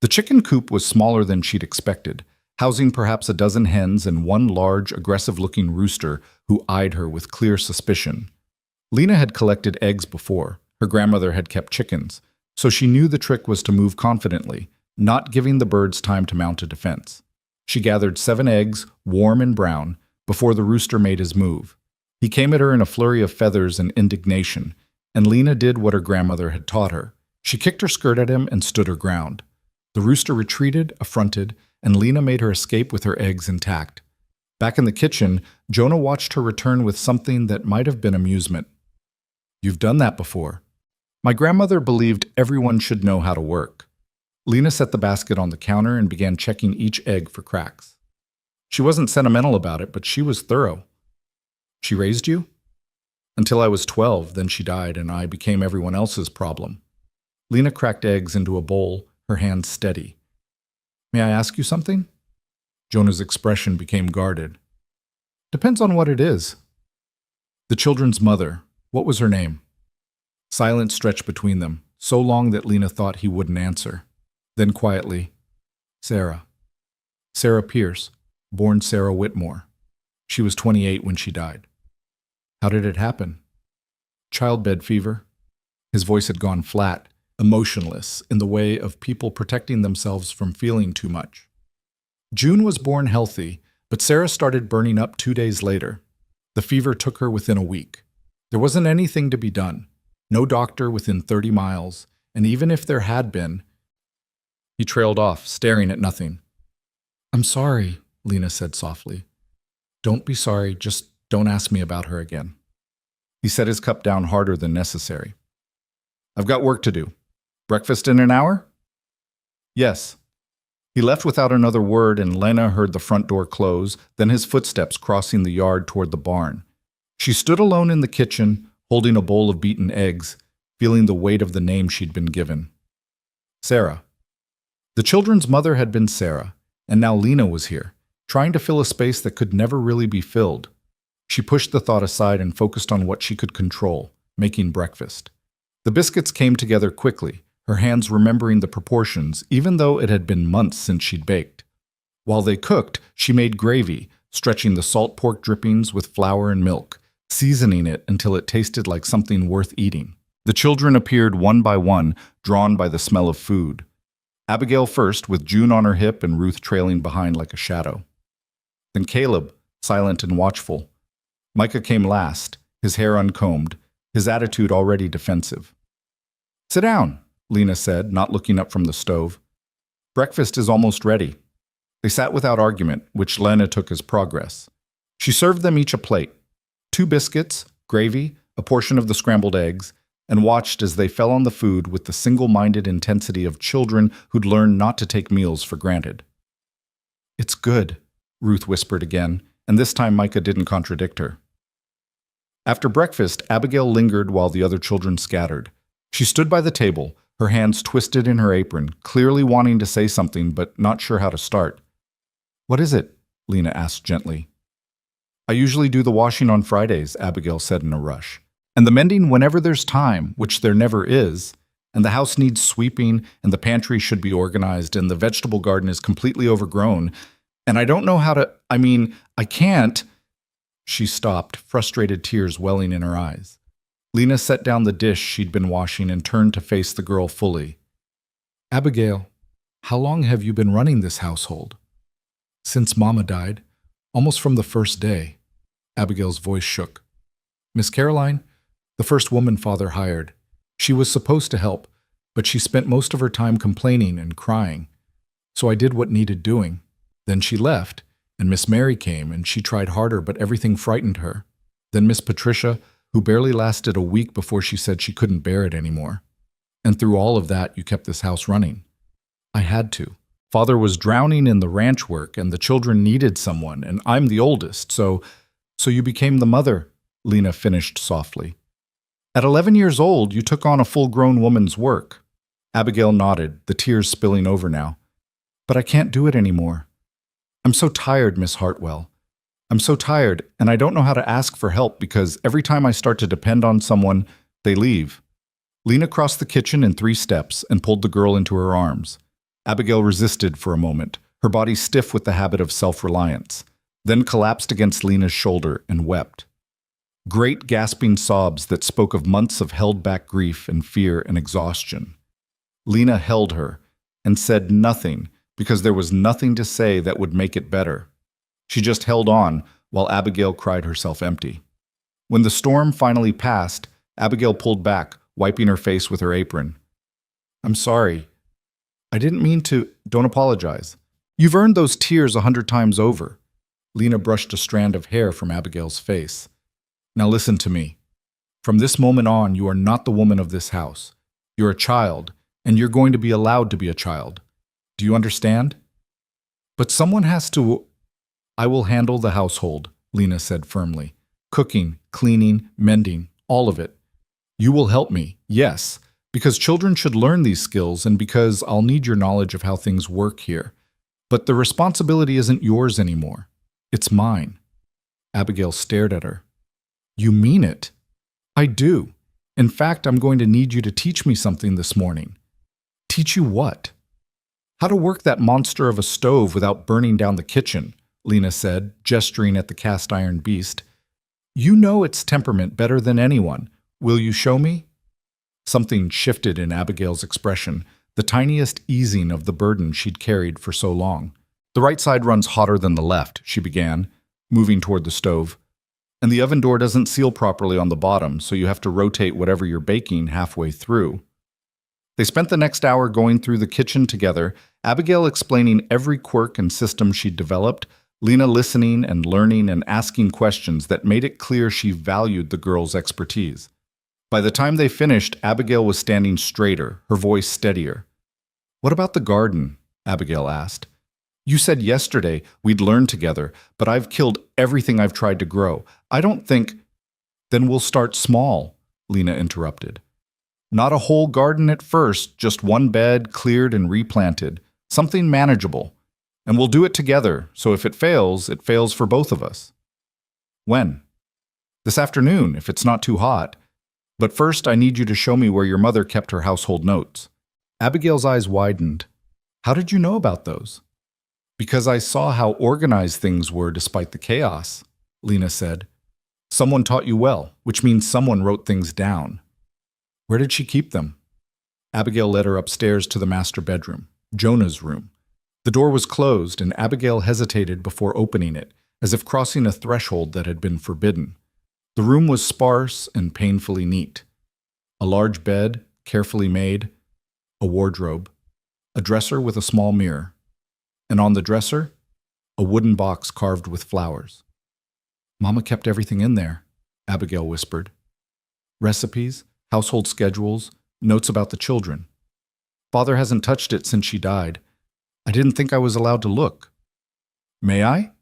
The chicken coop was smaller than she'd expected, housing perhaps a dozen hens and one large, aggressive-looking rooster who eyed her with clear suspicion. Lena had collected eggs before. Her grandmother had kept chickens, so she knew the trick was to move confidently, not giving the birds time to mount a defense. She gathered 7 eggs, warm and brown, before the rooster made his move. He came at her in a flurry of feathers and indignation, and Lena did what her grandmother had taught her. She kicked her skirt at him and stood her ground. The rooster retreated, affronted, and Lena made her escape with her eggs intact. Back in the kitchen, Jonah watched her return with something that might have been amusement. You've done that before. My grandmother believed everyone should know how to work. Lena set the basket on the counter and began checking each egg for cracks. She wasn't sentimental about it, but she was thorough. She raised you? Until I was 12, then she died, and I became everyone else's problem. Lena cracked eggs into a bowl, her hands steady. May I ask you something? Jonah's expression became guarded. Depends on what it is. The children's mother, what was her name? Silence stretched between them, so long that Lena thought he wouldn't answer. Then quietly, Sarah. Sarah Pierce, born Sarah Whitmore. She was 28 when she died. How did it happen? Childbed fever. His voice had gone flat, emotionless, in the way of people protecting themselves from feeling too much. June was born healthy, but Sarah started burning up 2 days later. The fever took her within a week. There wasn't anything to be done. No doctor within 30 miles, and even if there had been... He trailed off, staring at nothing. I'm sorry, Lena said softly. Don't be sorry, just don't ask me about her again. He set his cup down harder than necessary. I've got work to do. Breakfast in an hour? Yes. He left without another word, and Lena heard the front door close, then his footsteps crossing the yard toward the barn. She stood alone in the kitchen, holding a bowl of beaten eggs, feeling the weight of the name she'd been given. Sarah. The children's mother had been Sarah, and now Lena was here, trying to fill a space that could never really be filled. She pushed the thought aside and focused on what she could control, making breakfast. The biscuits came together quickly, her hands remembering the proportions, even though it had been months since she'd baked. While they cooked, she made gravy, stretching the salt pork drippings with flour and milk, seasoning it until it tasted like something worth eating. The children appeared one by one, drawn by the smell of food. Abigail first, with June on her hip and Ruth trailing behind like a shadow. Then Caleb, silent and watchful. Micah came last, his hair uncombed, his attitude already defensive. Sit down, Lena said, not looking up from the stove. Breakfast is almost ready. They sat without argument, which Lena took as progress. She served them each a plate. 2 biscuits, gravy, a portion of the scrambled eggs, and watched as they fell on the food with the single-minded intensity of children who'd learned not to take meals for granted. "It's good," Ruth whispered again, and this time Micah didn't contradict her. After breakfast, Abigail lingered while the other children scattered. She stood by the table, her hands twisted in her apron, clearly wanting to say something but not sure how to start. "What is it?" Lena asked gently. "I usually do the washing on Fridays," Abigail said in a rush. "And the mending whenever there's time, which there never is. And the house needs sweeping, and the pantry should be organized, and the vegetable garden is completely overgrown. And I don't know how to, I can't." She stopped, frustrated tears welling in her eyes. Lena set down the dish she'd been washing and turned to face the girl fully. "Abigail, how long have you been running this household?" "Since Mama died, almost from the first day." Abigail's voice shook. "Miss Caroline, the first woman Father hired. She was supposed to help, but she spent most of her time complaining and crying. So I did what needed doing. Then she left, and Miss Mary came, and she tried harder, but everything frightened her. Then Miss Patricia, who barely lasted a week before she said she couldn't bear it anymore. And through all of that, you kept this house running." "I had to. Father was drowning in the ranch work, and the children needed someone, and I'm the oldest, so you became the mother," Lena finished softly. "At 11 years old, you took on a full-grown woman's work." Abigail nodded, the tears spilling over now. "But I can't do it anymore. I'm so tired, Miss Hartwell. I'm so tired, and I don't know how to ask for help because every time I start to depend on someone, they leave." Lena crossed the kitchen in 3 steps and pulled the girl into her arms. Abigail resisted for a moment, her body stiff with the habit of self-reliance, then collapsed against Lena's shoulder and wept. Great gasping sobs that spoke of months of held-back grief and fear and exhaustion. Lena held her and said nothing because there was nothing to say that would make it better. She just held on while Abigail cried herself empty. When the storm finally passed, Abigail pulled back, wiping her face with her apron. "I'm sorry. I didn't mean to. Don't apologize. You've earned those tears 100 times over." Lena brushed a strand of hair from Abigail's face. "Now listen to me. From this moment on, you are not the woman of this house. You're a child, and you're going to be allowed to be a child. Do you understand? But someone has to—" "I will handle the household," Lena said firmly. "Cooking, cleaning, mending, all of it. You will help me, yes, because children should learn these skills and because I'll need your knowledge of how things work here. But the responsibility isn't yours anymore. It's mine." Abigail stared at her. "You mean it?" "I do. In fact, I'm going to need you to teach me something this morning." "Teach you what?" "How to work that monster of a stove without burning down the kitchen," Lena said, gesturing at the cast-iron beast. "You know its temperament better than anyone. Will you show me?" Something shifted in Abigail's expression, the tiniest easing of the burden she'd carried for so long. "The right side runs hotter than the left," she began, moving toward the stove. "And the oven door doesn't seal properly on the bottom, so you have to rotate whatever you're baking halfway through." They spent the next hour going through the kitchen together, Abigail explaining every quirk and system she'd developed, Lena listening and learning and asking questions that made it clear she valued the girl's expertise. By the time they finished, Abigail was standing straighter, her voice steadier. "What about the garden?" Abigail asked. "You said yesterday we'd learn together, but I've killed everything I've tried to grow. I don't think—" "Then we'll start small," Lena interrupted. "Not a whole garden at first, just one bed cleared and replanted, something manageable. And we'll do it together, so if it fails for both of us." "When?" "This afternoon, if it's not too hot. But first I need you to show me where your mother kept her household notes." Abigail's eyes widened. "How did you know about those?" "Because I saw how organized things were despite the chaos," Lena said. "Someone taught you well, which means someone wrote things down." "Where did she keep them?" Abigail led her upstairs to the master bedroom, Jonah's room. The door was closed, and Abigail hesitated before opening it, as if crossing a threshold that had been forbidden. The room was sparse and painfully neat. A large bed, carefully made, a wardrobe, a dresser with a small mirror, and on the dresser, a wooden box carved with flowers. "Mama kept everything in there," Abigail whispered. "Recipes, household schedules, notes about the children. Father hasn't touched it since she died. I didn't think I was allowed to look. May I?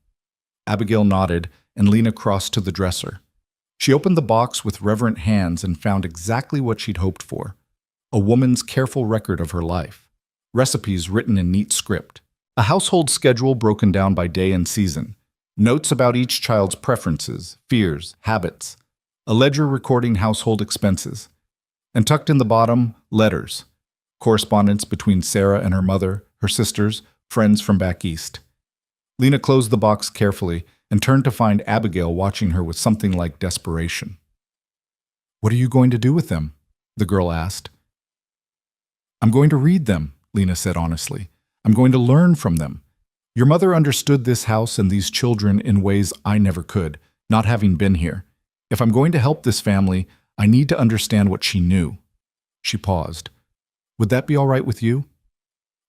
Abigail nodded, and Lena crossed to the dresser. She opened the box with reverent hands and found exactly what she'd hoped for: a woman's careful record of her life, recipes written in neat script, a household schedule broken down by day and season, notes about each child's preferences, fears, habits, a ledger recording household expenses, and tucked in the bottom, letters, correspondence between Sarah and her mother, her sisters, friends from back east. Lena closed the box carefully and turned to find Abigail watching her with something like desperation. "What are you going to do with them?" the girl asked. "I'm going to read them," Lena said honestly. "I'm going to learn from them. Your mother understood this house and these children in ways I never could, not having been here. If I'm going to help this family, I need to understand what she knew." She paused. "Would that be all right with you?"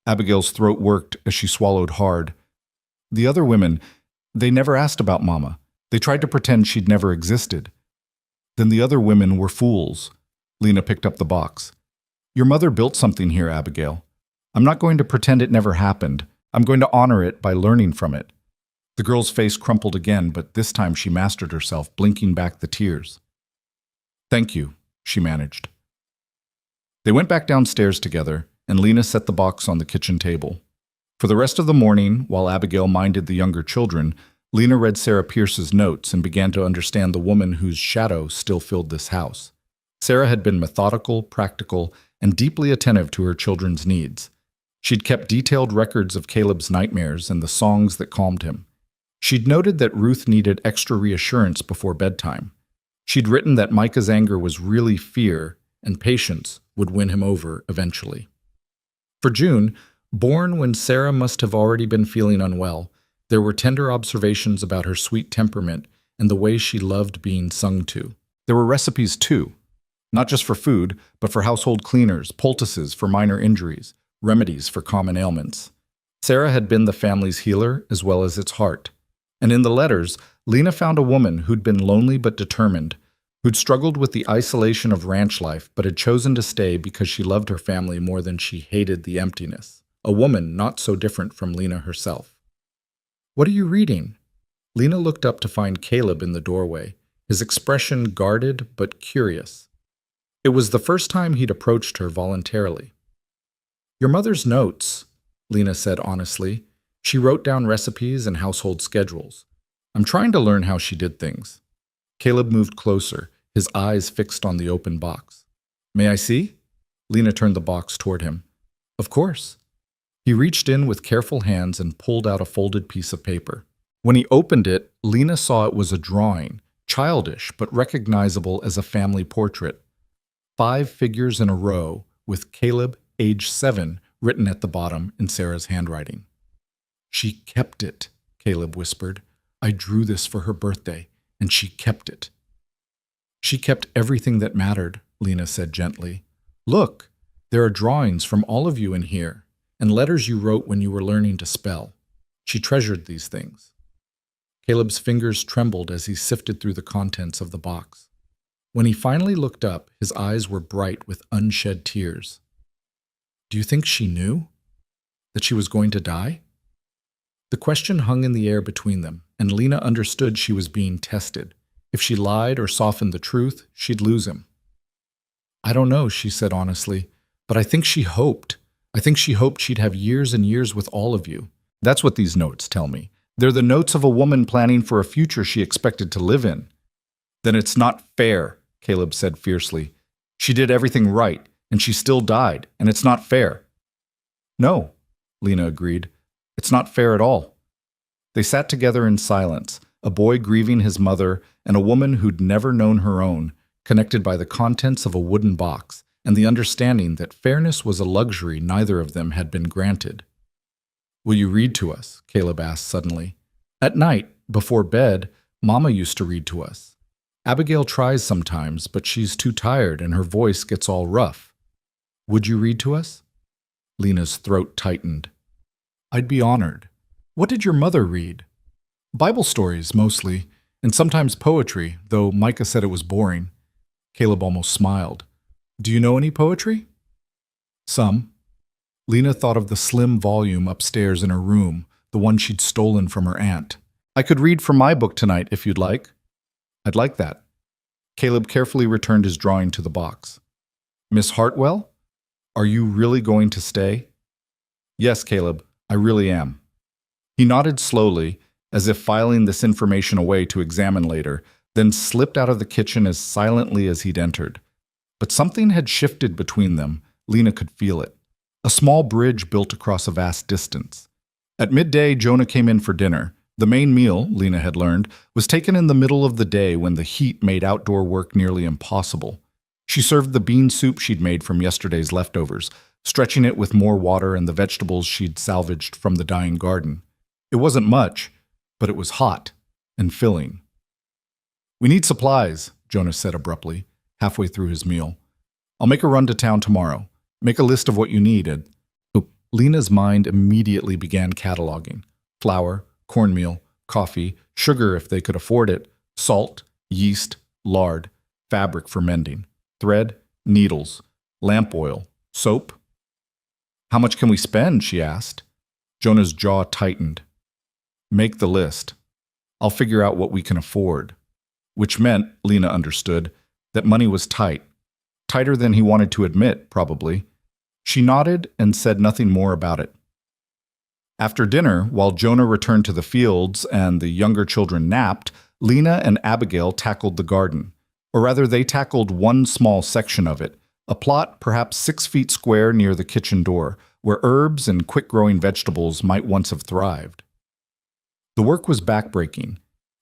Abigail's throat worked as she swallowed hard. The other women, they never asked about Mama. They tried to pretend she'd never existed. Then the other women were fools. Lena picked up the box. "Your mother built something here, Abigail. I'm not going to pretend it never happened. I'm going to honor it by learning from it." The girl's face crumpled again, but this time she mastered herself, blinking back the tears. "Thank you," she managed. They went back downstairs together, and Lena set the box on the kitchen table. For the rest of the morning, while Abigail minded the younger children, Lena read Sarah Pierce's notes and began to understand the woman whose shadow still filled this house. Sarah had been methodical, practical, and deeply attentive to her children's needs. She'd kept detailed records of Caleb's nightmares and the songs that calmed him. She'd noted that Ruth needed extra reassurance before bedtime. She'd written that Micah's anger was really fear, and patience would win him over eventually. For June, born when Sarah must have already been feeling unwell, there were tender observations about her sweet temperament and the way she loved being sung to. There were recipes too, not just for food, but for household cleaners, poultices for minor injuries, remedies for common ailments. Sarah had been the family's healer as well as its heart. And in the letters, Lena found a woman who'd been lonely but determined, who'd struggled with the isolation of ranch life but had chosen to stay because she loved her family more than she hated the emptiness. A woman not so different from Lena herself. "What are you reading?" Lena looked up to find Caleb in the doorway, his expression guarded but curious. It was the first time he'd approached her voluntarily. "Your mother's notes," Lena said honestly. "She wrote down recipes and household schedules. I'm trying to learn how she did things." Caleb moved closer, his eyes fixed on the open box. "May I see?" Lena turned the box toward him. "Of course." He reached in with careful hands and pulled out a folded piece of paper. When he opened it, Lena saw it was a drawing, childish but recognizable as a family portrait. 5 figures in a row, with Caleb, age 7, written at the bottom in Sarah's handwriting. "She kept it," Caleb whispered. "I drew this for her birthday, and she kept it." "She kept everything that mattered," Lena said gently. "Look, there are drawings from all of you in here, and letters you wrote when you were learning to spell. She treasured these things." Caleb's fingers trembled as he sifted through the contents of the box. When he finally looked up, his eyes were bright with unshed tears. "Do you think she knew? That she was going to die?" The question hung in the air between them, and Lena understood she was being tested. If she lied or softened the truth, she'd lose him. "I don't know," she said honestly, "but I think she hoped. I think she hoped she'd have years and years with all of you. That's what these notes tell me. They're the notes of a woman planning for a future she expected to live in." "Then it's not fair," Caleb said fiercely. "She did everything right, and she still died, and it's not fair." "No," Lena agreed. "It's not fair at all." They sat together in silence, a boy grieving his mother and a woman who'd never known her own, connected by the contents of a wooden box and the understanding that fairness was a luxury neither of them had been granted. "Will you read to us?" Caleb asked suddenly. "At night, before bed, Mama used to read to us. Abigail tries sometimes, but she's too tired and her voice gets all rough. Would you read to us?" Lena's throat tightened. "I'd be honored. What did your mother read?" "Bible stories, mostly, and sometimes poetry, though Micah said it was boring." Caleb almost smiled. Do you know any poetry? Some. Lena thought of the slim volume upstairs in her room, the one she'd stolen from her aunt. I could read from my book tonight if you'd like. I'd like that. Caleb carefully returned his drawing to the box. Miss Hartwell? Are you really going to stay? Yes, Caleb, I really am. He nodded slowly, as if filing this information away to examine later, then slipped out of the kitchen as silently as he'd entered. But something had shifted between them. Lena could feel it. A small bridge built across a vast distance. At midday, Jonah came in for dinner. The main meal, Lena had learned, was taken in the middle of the day when the heat made outdoor work nearly impossible. She served the bean soup she'd made from yesterday's leftovers, stretching it with more water and the vegetables she'd salvaged from the dying garden. It wasn't much, but it was hot and filling. We need supplies, Jonah said abruptly, halfway through his meal. I'll make a run to town tomorrow. Make a list of what you need. Lena's mind immediately began cataloging. Flour, cornmeal, coffee, sugar if they could afford it, salt, yeast, lard, fabric for mending, thread, needles, lamp oil, soap. How much can we spend? She asked. Jonah's jaw tightened. Make the list. I'll figure out what we can afford. Which meant, Lena understood, that money was tight. Tighter than he wanted to admit, probably. She nodded and said nothing more about it. After dinner, while Jonah returned to the fields and the younger children napped, Lena and Abigail tackled the garden. Or rather, they tackled one small section of it, a plot perhaps 6 feet square near the kitchen door, where herbs and quick-growing vegetables might once have thrived. The work was backbreaking.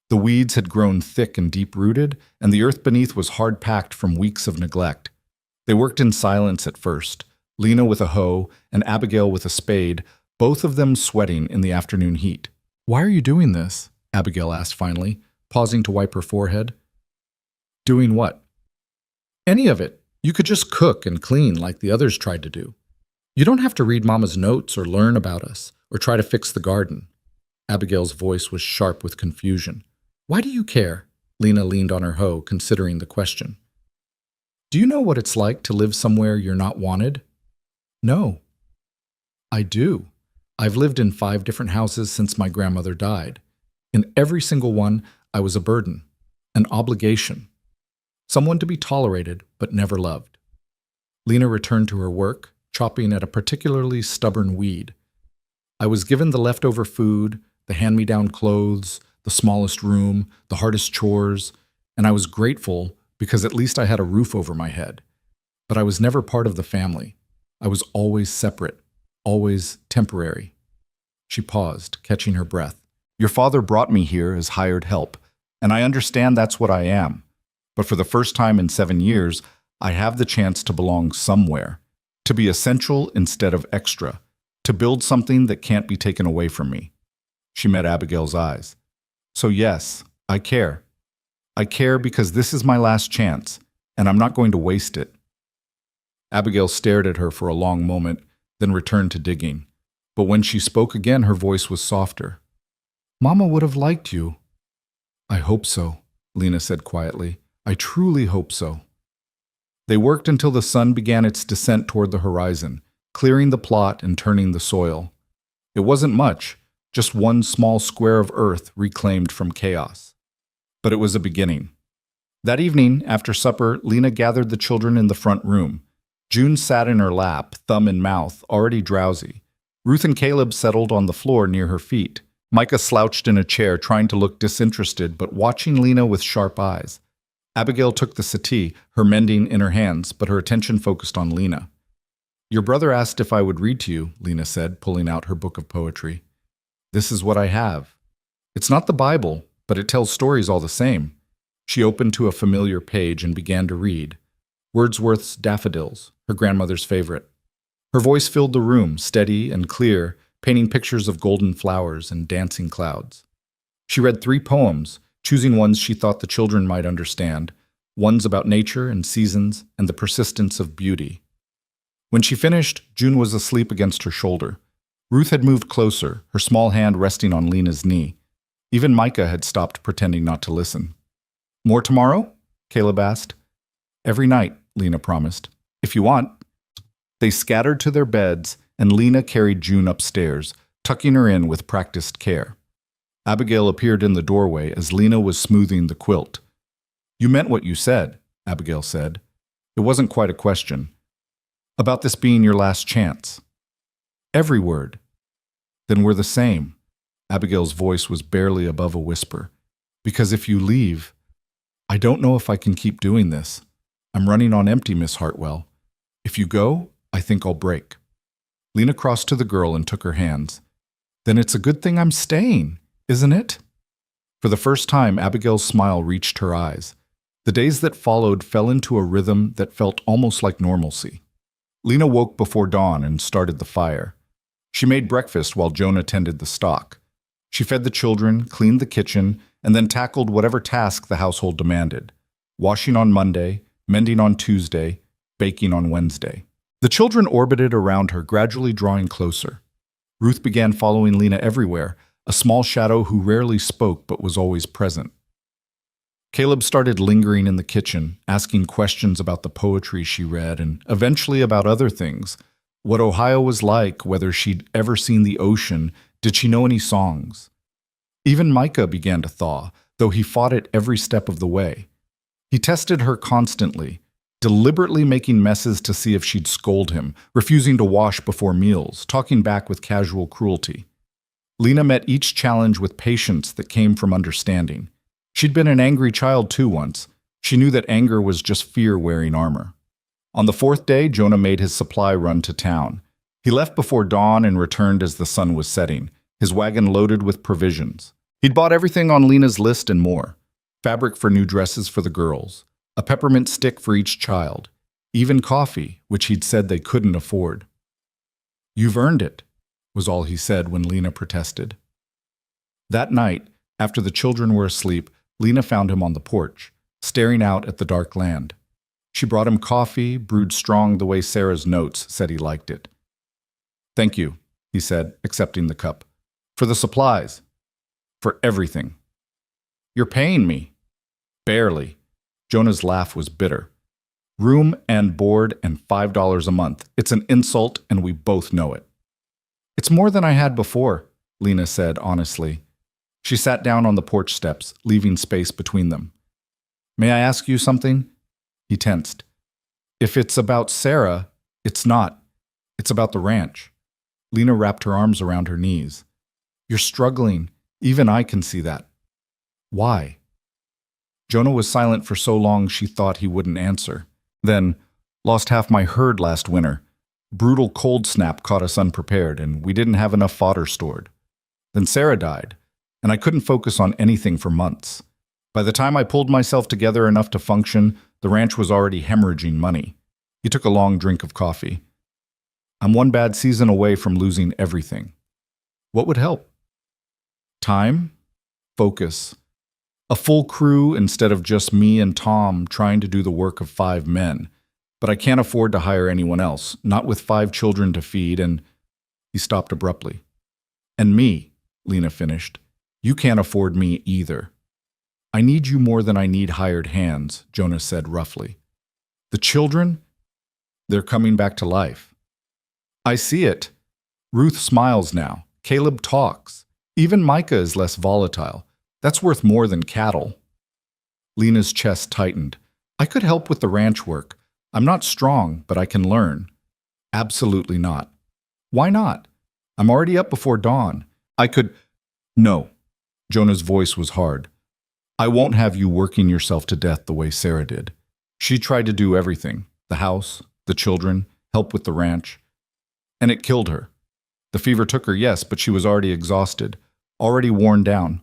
The weeds had grown thick and deep-rooted, and the earth beneath was hard-packed from weeks of neglect. They worked in silence at first, Lena with a hoe and Abigail with a spade, both of them sweating in the afternoon heat. Why are you doing this? Abigail asked finally, pausing to wipe her forehead. Doing what? Any of it. You could just cook and clean like the others tried to do. You don't have to read Mama's notes or learn about us or try to fix the garden. Abigail's voice was sharp with confusion. Why do you care? Lena leaned on her hoe, considering the question. Do you know what it's like to live somewhere you're not wanted? No. I do. I've lived in 5 different houses since my grandmother died. In every single one, I was a burden, an obligation, someone to be tolerated but never loved. Lena returned to her work, chopping at a particularly stubborn weed. I was given the leftover food, the hand-me-down clothes, the smallest room, the hardest chores, and I was grateful because at least I had a roof over my head. But I was never part of the family. I was always separate, always temporary. She paused, catching her breath. Your father brought me here as hired help, and I understand that's what I am. But for the first time in 7 years, I have the chance to belong somewhere, to be essential instead of extra, to build something that can't be taken away from me. She met Abigail's eyes. So yes, I care. I care because this is my last chance, and I'm not going to waste it. Abigail stared at her for a long moment, then returned to digging. But when she spoke again, her voice was softer. Mama would have liked you. I hope so, Lena said quietly. I truly hope so. They worked until the sun began its descent toward the horizon, clearing the plot and turning the soil. It wasn't much, just one small square of earth reclaimed from chaos. But it was a beginning. That evening, after supper, Lena gathered the children in the front room. June sat in her lap, thumb in mouth, already drowsy. Ruth and Caleb settled on the floor near her feet. Micah slouched in a chair, trying to look disinterested, but watching Lena with sharp eyes. Abigail took the settee, her mending in her hands, but her attention focused on Lena. Your brother asked if I would read to you, Lena said, pulling out her book of poetry. This is what I have. It's not the Bible, but it tells stories all the same. She opened to a familiar page and began to read. Wordsworth's Daffodils, her grandmother's favorite. Her voice filled the room, steady and clear, painting pictures of golden flowers and dancing clouds. She read 3 poems, choosing ones she thought the children might understand, ones about nature and seasons and the persistence of beauty. When she finished, June was asleep against her shoulder. Ruth had moved closer, her small hand resting on Lena's knee. Even Micah had stopped pretending not to listen. More tomorrow? Caleb asked. Every night, Lena promised. If you want. They scattered to their beds, and Lena carried June upstairs, tucking her in with practiced care. Abigail appeared in the doorway as Lena was smoothing the quilt. You meant what you said, Abigail said. It wasn't quite a question. About this being your last chance. Every word. Then we're the same. Abigail's voice was barely above a whisper. Because if you leave, I don't know if I can keep doing this. I'm running on empty, Miss Hartwell. If you go, I think I'll break. Lena crossed to the girl and took her hands. Then it's a good thing I'm staying, isn't it? For the first time, Abigail's smile reached her eyes. The days that followed fell into a rhythm that felt almost like normalcy. Lena woke before dawn and started the fire. She made breakfast while Jonah tended the stock. She fed the children, cleaned the kitchen, and then tackled whatever task the household demanded. Washing on Monday, mending on Tuesday, baking on Wednesday. The children orbited around her, gradually drawing closer. Ruth began following Lena everywhere, a small shadow who rarely spoke but was always present. Caleb started lingering in the kitchen, asking questions about the poetry she read and eventually about other things. What Ohio was like, whether she'd ever seen the ocean, did she know any songs? Even Micah began to thaw, though he fought it every step of the way. He tested her constantly, deliberately making messes to see if she'd scold him, refusing to wash before meals, talking back with casual cruelty. Lena met each challenge with patience that came from understanding. She'd been an angry child too once. She knew that anger was just fear wearing armor. On the fourth day, Jonah made his supply run to town. He left before dawn and returned as the sun was setting, his wagon loaded with provisions. He'd bought everything on Lena's list and more. Fabric for new dresses for the girls, a peppermint stick for each child, even coffee, which he'd said they couldn't afford. You've earned it, was all he said when Lena protested. That night, after the children were asleep, Lena found him on the porch, staring out at the dark land. She brought him coffee, brewed strong the way Sarah's notes said he liked it. Thank you, he said, accepting the cup. For the supplies. For everything. You're paying me. Barely. Jonah's laugh was bitter. Room and board and $5 a month. It's an insult, and we both know it. It's more than I had before, Lena said honestly. She sat down on the porch steps, leaving space between them. May I ask you something? He tensed. If it's about Sarah, it's not. It's about the ranch. Lena wrapped her arms around her knees. You're struggling. Even I can see that. Why? Jonah was silent for so long she thought he wouldn't answer. Then, lost half my herd last winter. Brutal cold snap caught us unprepared, and we didn't have enough fodder stored. Then Sarah died, and I couldn't focus on anything for months. By the time I pulled myself together enough to function, the ranch was already hemorrhaging money. He took a long drink of coffee. I'm one bad season away from losing everything. What would help? Time? Focus. A full crew instead of just me and Tom trying to do the work of 5 men. But I can't afford to hire anyone else, not with 5 children to feed, and... He stopped abruptly. And me, Lena finished. You can't afford me either. I need you more than I need hired hands, Jonah said roughly. The children? They're coming back to life. I see it. Ruth smiles now. Caleb talks. Even Micah is less volatile. That's worth more than cattle. Lena's chest tightened. I could help with the ranch work. I'm not strong, but I can learn. Absolutely not. Why not? I'm already up before dawn. I could... No. Jonah's voice was hard. I won't have you working yourself to death the way Sarah did. She tried to do everything. The house, the children, help with the ranch. And it killed her. The fever took her, yes, but she was already exhausted, already worn down.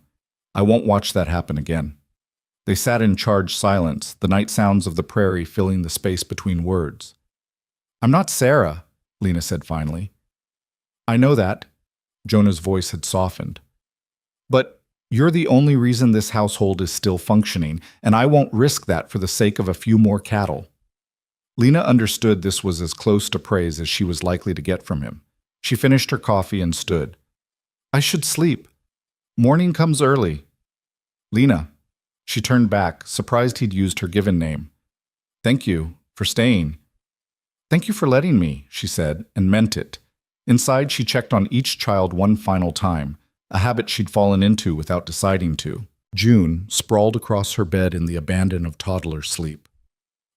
I won't watch that happen again. They sat in charged silence, the night sounds of the prairie filling the space between words. I'm not Sarah, Lena said finally. I know that. Jonah's voice had softened. But you're the only reason this household is still functioning, and I won't risk that for the sake of a few more cattle. Lena understood this was as close to praise as she was likely to get from him. She finished her coffee and stood. I should sleep. Morning comes early. Lena. She turned back, surprised he'd used her given name. Thank you for staying. "Thank you for letting me," she said, and meant it. Inside, she checked on each child one final time, a habit she'd fallen into without deciding to. June sprawled across her bed in the abandon of toddler sleep.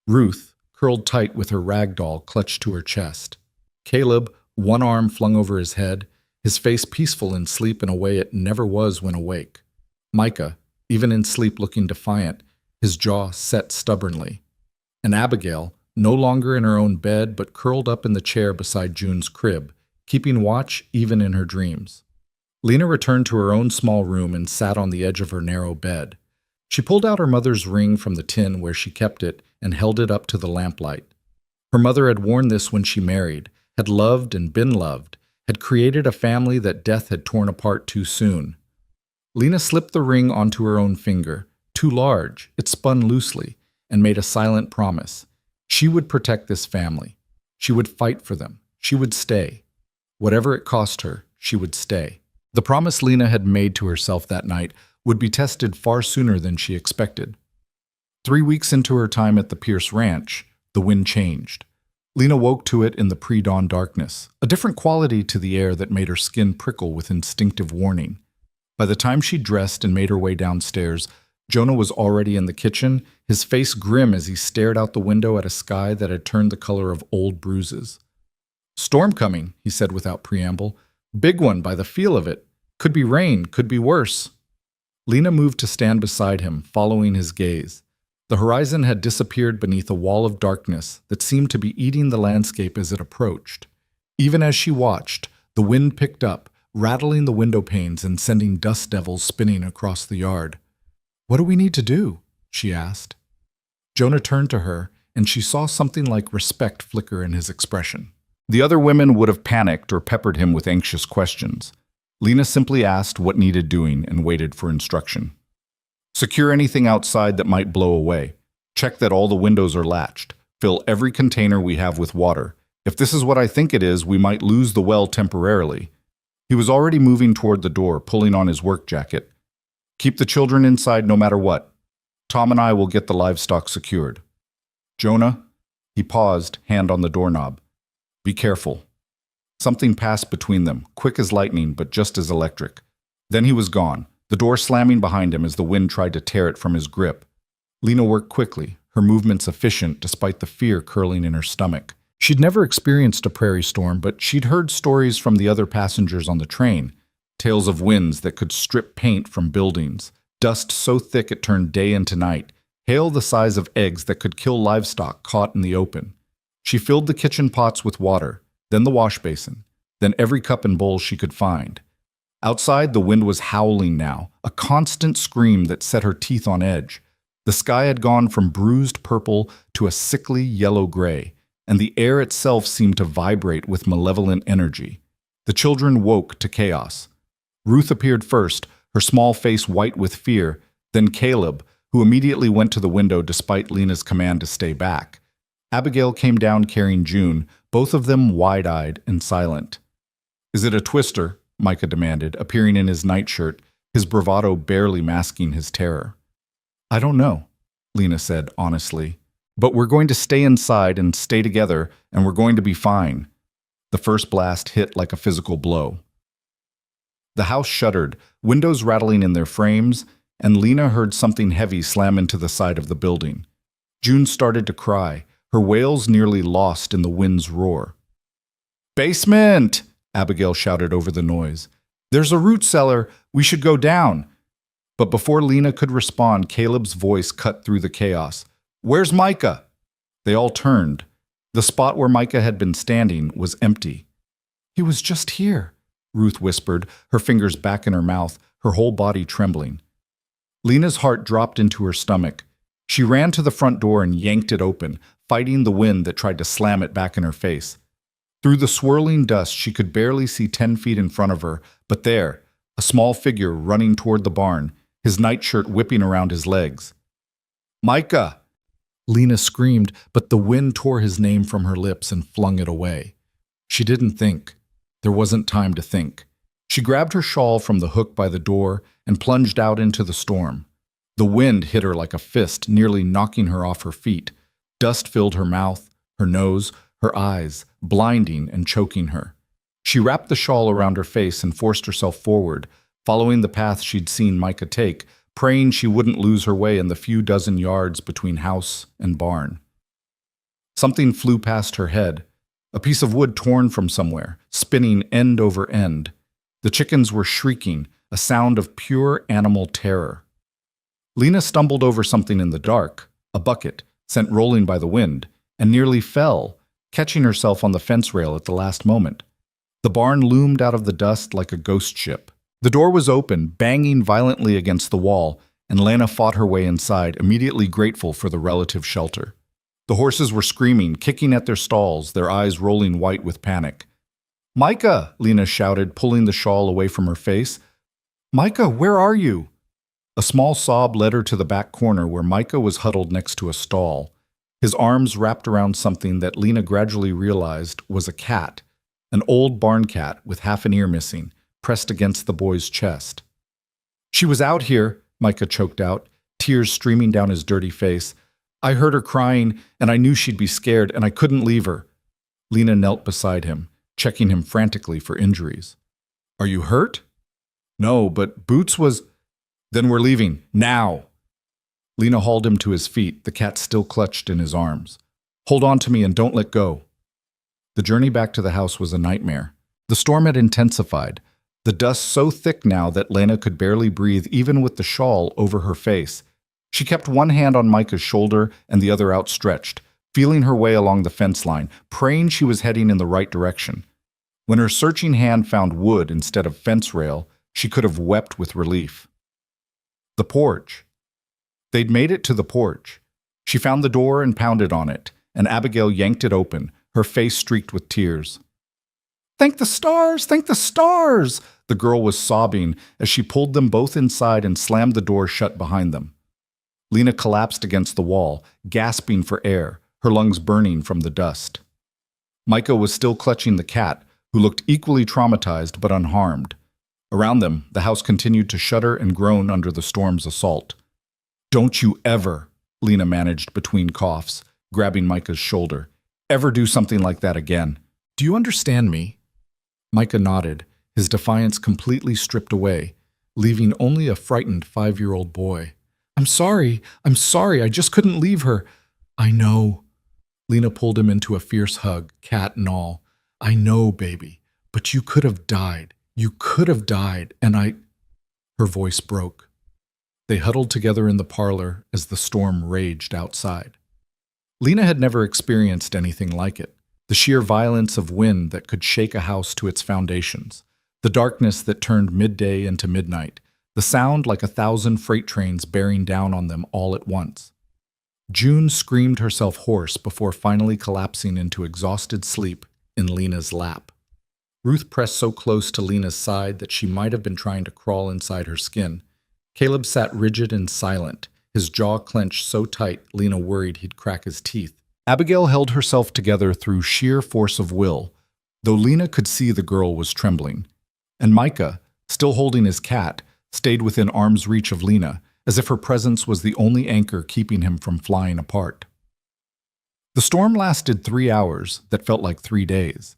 Ruth, curled tight with her rag doll clutched to her chest. Caleb, one arm flung over his head, his face peaceful in sleep in a way it never was when awake. Micah, even in sleep looking defiant, his jaw set stubbornly. And Abigail, no longer in her own bed but curled up in the chair beside June's crib, keeping watch even in her dreams. Lena returned to her own small room and sat on the edge of her narrow bed. She pulled out her mother's ring from the tin where she kept it and held it up to the lamplight. Her mother had worn this when she married, had loved and been loved, had created a family that death had torn apart too soon. Lena slipped the ring onto her own finger. Too large, it spun loosely, and made a silent promise. She would protect this family. She would fight for them. She would stay. Whatever it cost her, she would stay. The promise Lena had made to herself that night would be tested far sooner than she expected. 3 weeks into her time at the Pierce Ranch, the wind changed. Lena woke to it in the pre-dawn darkness, a different quality to the air that made her skin prickle with instinctive warning. By the time she dressed and made her way downstairs, Jonah was already in the kitchen, his face grim as he stared out the window at a sky that had turned the color of old bruises. "Storm coming," he said without preamble. "Big one by the feel of it. Could be rain, could be worse." Lena moved to stand beside him, following his gaze. The horizon had disappeared beneath a wall of darkness that seemed to be eating the landscape as it approached. Even as she watched, the wind picked up, rattling the window panes and sending dust devils spinning across the yard. "What do we need to do?" she asked. Jonah turned to her, and she saw something like respect flicker in his expression. The other women would have panicked or peppered him with anxious questions. Lena simply asked what needed doing and waited for instruction. "Secure anything outside that might blow away. Check that all the windows are latched. Fill every container we have with water. If this is what I think it is, we might lose the well temporarily." He was already moving toward the door, pulling on his work jacket. "Keep the children inside no matter what. Tom and I will get the livestock secured." "Jonah?" He paused, hand on the doorknob. "Be careful." Something passed between them, quick as lightning but just as electric. Then he was gone, the door slamming behind him as the wind tried to tear it from his grip. Lena worked quickly, her movements efficient despite the fear curling in her stomach. She'd never experienced a prairie storm, but she'd heard stories from the other passengers on the train. Tales of winds that could strip paint from buildings, dust so thick it turned day into night, hail the size of eggs that could kill livestock caught in the open. She filled the kitchen pots with water, then the wash basin, then every cup and bowl she could find. Outside, the wind was howling now, a constant scream that set her teeth on edge. The sky had gone from bruised purple to a sickly yellow-gray, and the air itself seemed to vibrate with malevolent energy. The children woke to chaos. Ruth appeared first, her small face white with fear, then Caleb, who immediately went to the window despite Lena's command to stay back. Abigail came down carrying June, both of them wide-eyed and silent. "Is it a twister?" Micah demanded, appearing in his nightshirt, his bravado barely masking his terror. "I don't know," Lena said honestly. "But we're going to stay inside and stay together, and we're going to be fine." The first blast hit like a physical blow. The house shuddered, windows rattling in their frames, and Lena heard something heavy slam into the side of the building. June started to cry, her wails nearly lost in the wind's roar. "Basement!" Abigail shouted over the noise. "There's a root cellar. We should go down." But before Lena could respond, Caleb's voice cut through the chaos. "Where's Micah?" They all turned. The spot where Micah had been standing was empty. "He was just here," Ruth whispered, her fingers back in her mouth, her whole body trembling. Lena's heart dropped into her stomach. She ran to the front door and yanked it open, fighting the wind that tried to slam it back in her face. Through the swirling dust, she could barely see 10 feet in front of her, but there, a small figure running toward the barn, his nightshirt whipping around his legs. "Micah!" Lena screamed, but the wind tore his name from her lips and flung it away. She didn't think. There wasn't time to think. She grabbed her shawl from the hook by the door and plunged out into the storm. The wind hit her like a fist, nearly knocking her off her feet. Dust filled her mouth, her nose, her eyes blinding and choking her. She wrapped the shawl around her face and forced herself forward, following the path she'd seen Micah take, praying she wouldn't lose her way in the few dozen yards between house and barn. Something flew past her head, a piece of wood torn from somewhere, spinning end over end. The chickens were shrieking, a sound of pure animal terror. Lena stumbled over something in the dark, a bucket, sent rolling by the wind, and nearly fell, catching herself on the fence rail at the last moment. The barn loomed out of the dust like a ghost ship. The door was open, banging violently against the wall, and Lena fought her way inside, immediately grateful for the relative shelter. The horses were screaming, kicking at their stalls, their eyes rolling white with panic. "Micah!" Lena shouted, pulling the shawl away from her face. "Micah, where are you?" A small sob led her to the back corner where Micah was huddled next to a stall, his arms wrapped around something that Lena gradually realized was a cat, an old barn cat with half an ear missing, pressed against the boy's chest. "She was out here," Micah choked out, tears streaming down his dirty face. "I heard her crying, and I knew she'd be scared, and I couldn't leave her." Lena knelt beside him, checking him frantically for injuries. "Are you hurt?" "No, but Boots was—" "Then we're leaving, now!" Lena hauled him to his feet, the cat still clutched in his arms. "Hold on to me and don't let go." The journey back to the house was a nightmare. The storm had intensified, the dust so thick now that Lena could barely breathe even with the shawl over her face. She kept one hand on Micah's shoulder and the other outstretched, feeling her way along the fence line, praying she was heading in the right direction. When her searching hand found wood instead of fence rail, she could have wept with relief. The porch. They'd made it to the porch. She found the door and pounded on it, and Abigail yanked it open, her face streaked with tears. "Thank the stars! Thank the stars!" The girl was sobbing as she pulled them both inside and slammed the door shut behind them. Lena collapsed against the wall, gasping for air, her lungs burning from the dust. Micah was still clutching the cat, who looked equally traumatized but unharmed. Around them, the house continued to shudder and groan under the storm's assault. "Don't you ever," Lena managed between coughs, grabbing Micah's shoulder, "ever do something like that again. Do you understand me?" Micah nodded, his defiance completely stripped away, leaving only a frightened 5-year-old boy. I'm sorry, I just couldn't leave her." "I know." Lena pulled him into a fierce hug, cat and all. "I know, baby, but you could have died. You could have died, and I—" Her voice broke. They huddled together in the parlor as the storm raged outside. Lena had never experienced anything like it. The sheer violence of wind that could shake a house to its foundations, the darkness that turned midday into midnight, the sound like 1,000 freight trains bearing down on them all at once. June screamed herself hoarse before finally collapsing into exhausted sleep in Lena's lap. Ruth pressed so close to Lena's side that she might have been trying to crawl inside her skin. Caleb sat rigid and silent, his jaw clenched so tight Lena worried he'd crack his teeth. Abigail held herself together through sheer force of will, though Lena could see the girl was trembling. And Micah, still holding his cat, stayed within arm's reach of Lena, as if her presence was the only anchor keeping him from flying apart. The storm lasted 3 hours that felt like 3 days.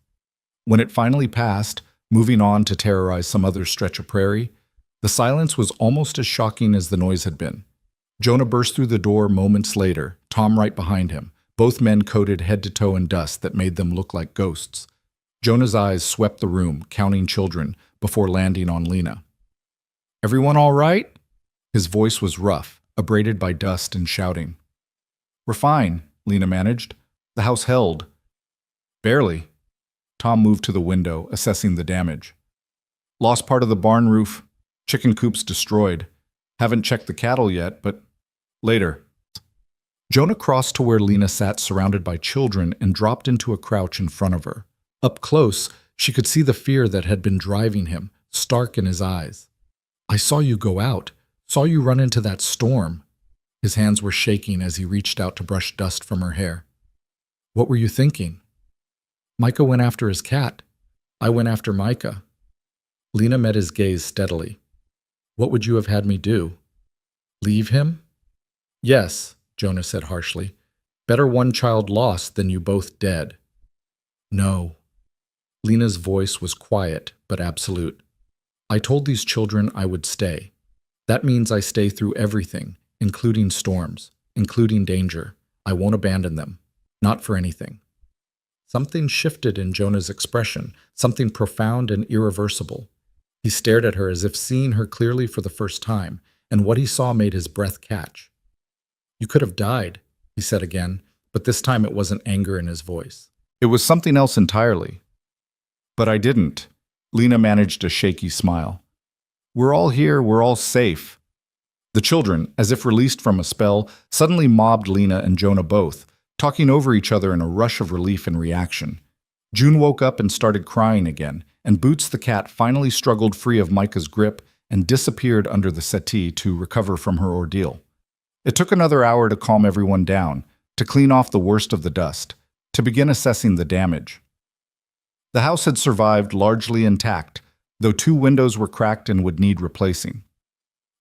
When it finally passed, moving on to terrorize some other stretch of prairie, the silence was almost as shocking as the noise had been. Jonah burst through the door moments later, Tom right behind him, both men coated head to toe in dust that made them look like ghosts. Jonah's eyes swept the room, counting children, before landing on Lena. "Everyone all right?" His voice was rough, abraded by dust and shouting. "We're fine," Lena managed. "The house held." "Barely." Tom moved to the window, assessing the damage. "Lost part of the barn roof. Chicken coops destroyed. Haven't checked the cattle yet, but later." Jonah crossed to where Lena sat surrounded by children and dropped into a crouch in front of her. Up close, she could see the fear that had been driving him, stark in his eyes. "I saw you go out, saw you run into that storm." His hands were shaking as he reached out to brush dust from her hair. "What were you thinking?" "Micah went after his cat. I went after Micah." Lena met his gaze steadily. "What would you have had me do? Leave him?" "Yes," Jonah said harshly. "Better one child lost than you both dead." No. Lena's voice was quiet but absolute. I told these children I would stay. That means I stay through everything, including storms, including danger. I won't abandon them. Not for anything. Something shifted in Jonah's expression, something profound and irreversible. He stared at her as if seeing her clearly for the first time, and what he saw made his breath catch. You could have died, he said again, but this time it wasn't anger in his voice. It was something else entirely. But I didn't. Lena managed a shaky smile. We're all here, we're all safe. The children, as if released from a spell, suddenly mobbed Lena and Jonah both, talking over each other in a rush of relief and reaction. June woke up and started crying again, and Boots the cat finally struggled free of Micah's grip and disappeared under the settee to recover from her ordeal. It took another hour to calm everyone down, to clean off the worst of the dust, to begin assessing the damage. The house had survived largely intact, though 2 windows were cracked and would need replacing.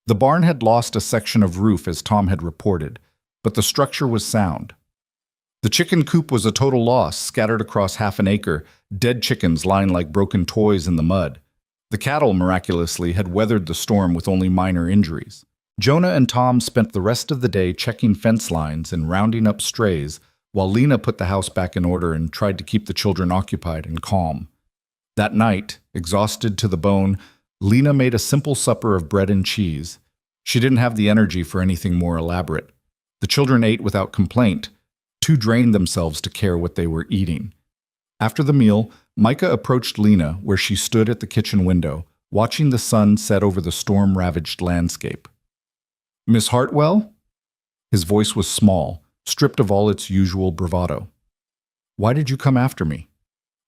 The barn had lost a section of roof as Tom had reported, but the structure was sound. The chicken coop was a total loss, scattered across half an acre, dead chickens lying like broken toys in the mud. The cattle, miraculously, had weathered the storm with only minor injuries. Jonah and Tom spent the rest of the day checking fence lines and rounding up strays, while Lena put the house back in order and tried to keep the children occupied and calm. That night, exhausted to the bone, Lena made a simple supper of bread and cheese. She didn't have the energy for anything more elaborate. The children ate without complaint, too drained themselves to care what they were eating. After the meal, Micah approached Lena where she stood at the kitchen window, watching the sun set over the storm-ravaged landscape. Miss Hartwell? His voice was small, stripped of all its usual bravado. Why did you come after me?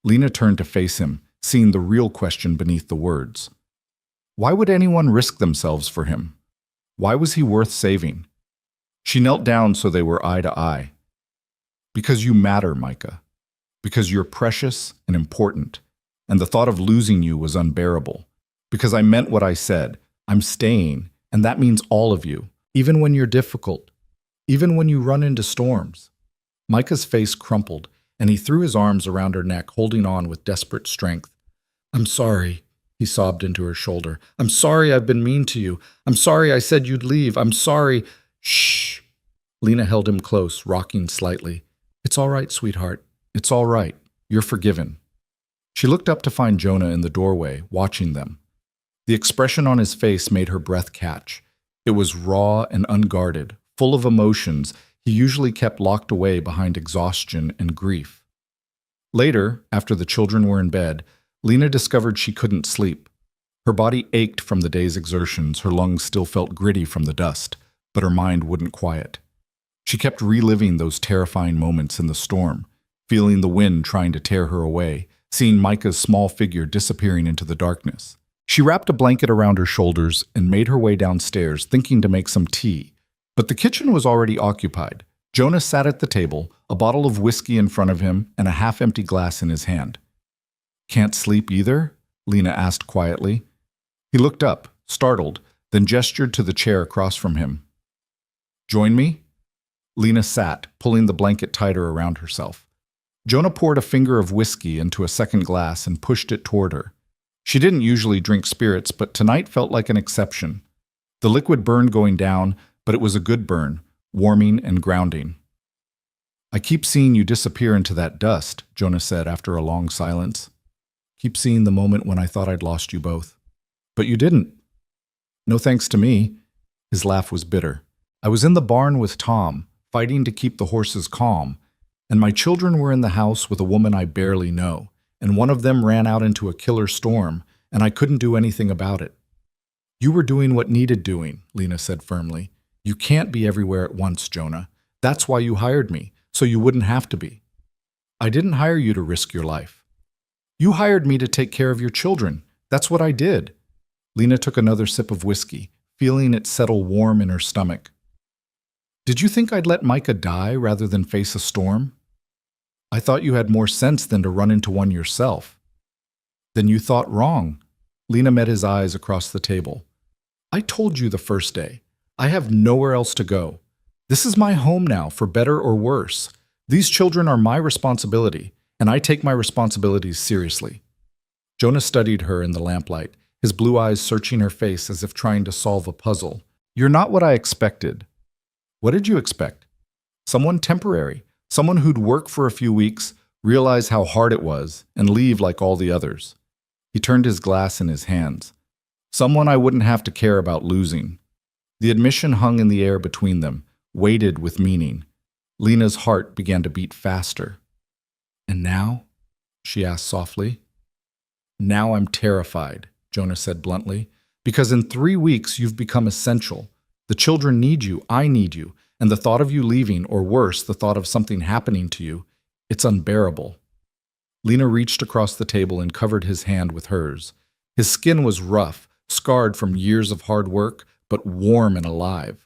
Lena turned to face him, seeing the real question beneath the words. Why would anyone risk themselves for him? Why was he worth saving? She knelt down so they were eye to eye. Because you matter, Micah. Because you're precious and important, and the thought of losing you was unbearable. Because I meant what I said. I'm staying, and that means all of you, even when you're difficult, even when you run into storms. Micah's face crumpled, and he threw his arms around her neck, holding on with desperate strength. I'm sorry, he sobbed into her shoulder. I'm sorry I've been mean to you. I'm sorry I said you'd leave. I'm sorry. Shh. Lena held him close, rocking slightly. It's all right, sweetheart. It's all right. You're forgiven. She looked up to find Jonah in the doorway, watching them. The expression on his face made her breath catch. It was raw and unguarded, full of emotions he usually kept locked away behind exhaustion and grief. Later, after the children were in bed, Lena discovered she couldn't sleep. Her body ached from the day's exertions, her lungs still felt gritty from the dust, but her mind wouldn't quiet. She kept reliving those terrifying moments in the storm, feeling the wind trying to tear her away, seeing Micah's small figure disappearing into the darkness. She wrapped a blanket around her shoulders and made her way downstairs, thinking to make some tea. But the kitchen was already occupied. Jonah sat at the table, a bottle of whiskey in front of him and a half-empty glass in his hand. Can't sleep either? Lena asked quietly. He looked up, startled, then gestured to the chair across from him. Join me? Lena sat, pulling the blanket tighter around herself. Jonah poured a finger of whiskey into a second glass and pushed it toward her. She didn't usually drink spirits, but tonight felt like an exception. The liquid burned going down, but it was a good burn, warming and grounding. I keep seeing you disappear into that dust, Jonah said after a long silence. Keep seeing the moment when I thought I'd lost you both. But you didn't. No thanks to me. His laugh was bitter. I was in the barn with Tom, fighting to keep the horses calm, and my children were in the house with a woman I barely know, and one of them ran out into a killer storm, and I couldn't do anything about it. You were doing what needed doing, Lena said firmly. You can't be everywhere at once, Jonah. That's why you hired me, so you wouldn't have to be. I didn't hire you to risk your life. You hired me to take care of your children. That's what I did. Lena took another sip of whiskey, feeling it settle warm in her stomach. Did you think I'd let Micah die rather than face a storm? I thought you had more sense than to run into one yourself. Then you thought wrong. Lena met his eyes across the table. I told you the first day. I have nowhere else to go. This is my home now, for better or worse. These children are my responsibility, and I take my responsibilities seriously." Jonah studied her in the lamplight, his blue eyes searching her face as if trying to solve a puzzle. "You're not what I expected." "What did you expect?" "Someone temporary, someone who'd work for a few weeks, realize how hard it was, and leave like all the others." He turned his glass in his hands. "Someone I wouldn't have to care about losing." The admission hung in the air between them, weighted with meaning. Lena's heart began to beat faster. "And now?" she asked softly. "Now I'm terrified," Jonah said bluntly, "because in 3 weeks you've become essential. The children need you, I need you, and the thought of you leaving, or worse, the thought of something happening to you, it's unbearable." Lena reached across the table and covered his hand with hers. His skin was rough, scarred from years of hard work, but warm and alive.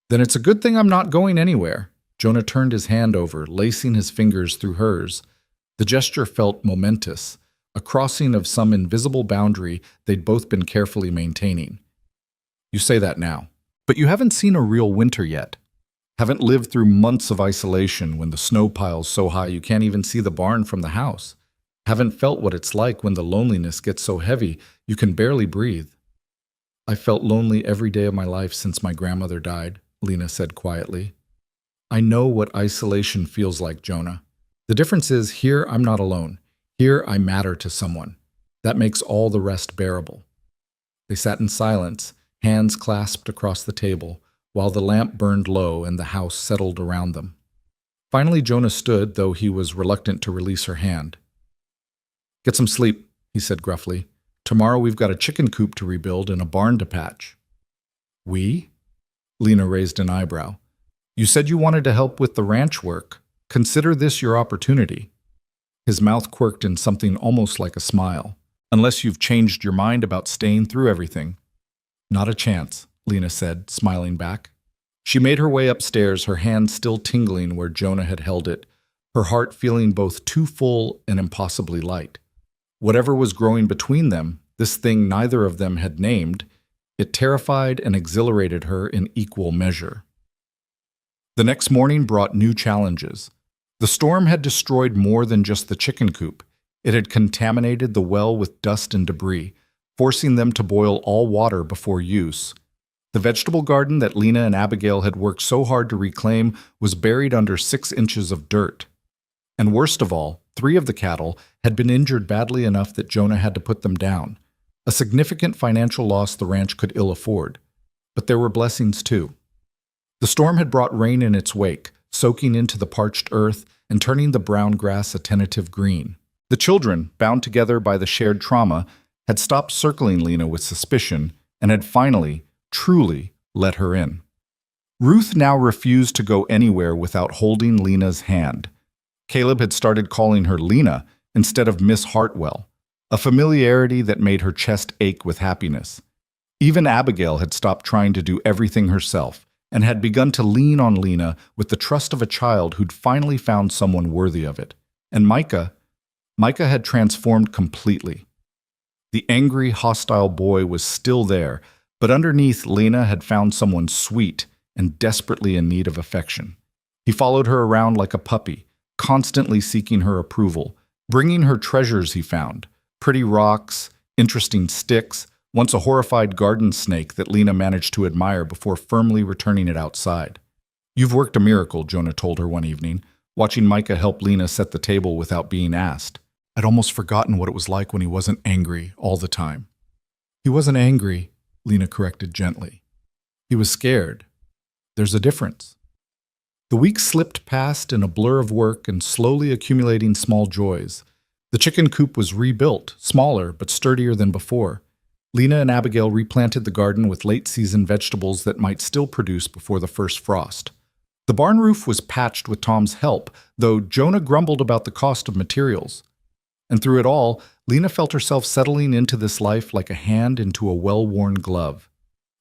"Then it's a good thing I'm not going anywhere." Jonah turned his hand over, lacing his fingers through hers. The gesture felt momentous, a crossing of some invisible boundary they'd both been carefully maintaining. "You say that now, but you haven't seen a real winter yet. Haven't lived through months of isolation when the snow piles so high you can't even see the barn from the house. Haven't felt what it's like when the loneliness gets so heavy you can barely breathe." "I felt lonely every day of my life since my grandmother died," Lena said quietly. "I know what isolation feels like, Jonah. The difference is, here I'm not alone. Here I matter to someone. That makes all the rest bearable." They sat in silence, hands clasped across the table, while the lamp burned low and the house settled around them. Finally, Jonah stood, though he was reluctant to release her hand. "Get some sleep," he said gruffly. "Tomorrow we've got a chicken coop to rebuild and a barn to patch." "We?" Lena raised an eyebrow. "You said you wanted to help with the ranch work. Consider this your opportunity." His mouth quirked in something almost like a smile. "Unless you've changed your mind about staying through everything." "Not a chance," Lena said, smiling back. She made her way upstairs, her hand still tingling where Jonah had held it, her heart feeling both too full and impossibly light. Whatever was growing between them, this thing neither of them had named, it terrified and exhilarated her in equal measure. The next morning brought new challenges. The storm had destroyed more than just the chicken coop. It had contaminated the well with dust and debris, forcing them to boil all water before use. The vegetable garden that Lena and Abigail had worked so hard to reclaim was buried under 6 inches of dirt. And worst of all, 3 of the cattle had been injured badly enough that Jonah had to put them down, a significant financial loss the ranch could ill afford. But there were blessings too. The storm had brought rain in its wake, soaking into the parched earth and turning the brown grass a tentative green. The children, bound together by the shared trauma, had stopped circling Lena with suspicion and had finally, truly, let her in. Ruth now refused to go anywhere without holding Lena's hand. Caleb had started calling her Lena instead of Miss Hartwell, a familiarity that made her chest ache with happiness. Even Abigail had stopped trying to do everything herself and had begun to lean on Lena with the trust of a child who'd finally found someone worthy of it. And Micah had transformed completely. The angry, hostile boy was still there, but underneath, Lena had found someone sweet and desperately in need of affection. He followed her around like a puppy, constantly seeking her approval, bringing her treasures he found, pretty rocks, interesting sticks, once a horrified garden snake that Lena managed to admire before firmly returning it outside. "You've worked a miracle," Jonah told her one evening, watching Micah help Lena set the table without being asked. "I'd almost forgotten what it was like when he wasn't angry all the time." "He wasn't angry," Lena corrected gently. "He was scared. There's a difference." The weeks slipped past in a blur of work and slowly accumulating small joys. The chicken coop was rebuilt, smaller but sturdier than before. Lena and Abigail replanted the garden with late-season vegetables that might still produce before the first frost. The barn roof was patched with Tom's help, though Jonah grumbled about the cost of materials. And through it all, Lena felt herself settling into this life like a hand into a well-worn glove.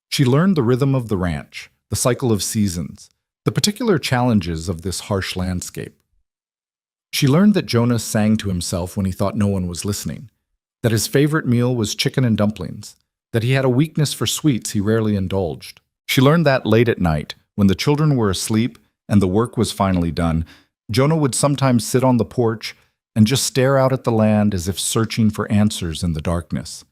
She learned the rhythm of the ranch, the cycle of seasons, the particular challenges of this harsh landscape. She learned that Jonah sang to himself when he thought no one was listening, that his favorite meal was chicken and dumplings, that he had a weakness for sweets he rarely indulged. She learned that late at night, when the children were asleep and the work was finally done, Jonah would sometimes sit on the porch, and just stare out at the land as if searching for answers in the darkness.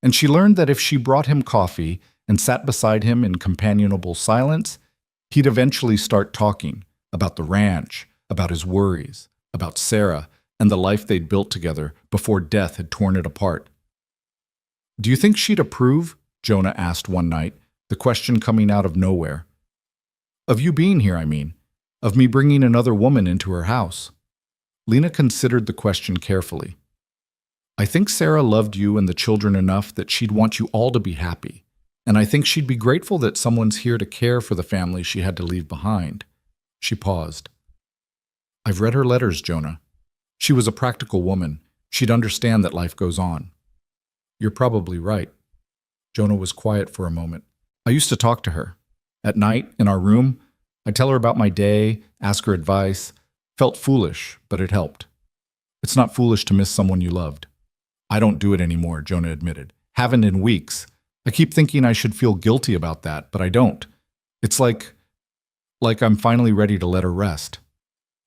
And she learned that if she brought him coffee and sat beside him in companionable silence, he'd eventually start talking about the ranch, about his worries, about Sarah, and the life they'd built together before death had torn it apart. "Do you think she'd approve?" Jonah asked one night, the question coming out of nowhere. "Of you being here, I mean. Of me bringing another woman into her house." Lena considered the question carefully. "I think Sarah loved you and the children enough that she'd want you all to be happy. And I think she'd be grateful that someone's here to care for the family she had to leave behind." She paused. "I've read her letters, Jonah. She was a practical woman. She'd understand that life goes on." "You're probably right." Jonah was quiet for a moment. "I used to talk to her. At night, in our room, I'd tell her about my day, ask her advice. Felt foolish, but it helped. It's not foolish to miss someone you loved." "I don't do it anymore," Jonah admitted. "Haven't in weeks. I keep thinking I should feel guilty about that, but I don't. It's like I'm finally ready to let her rest."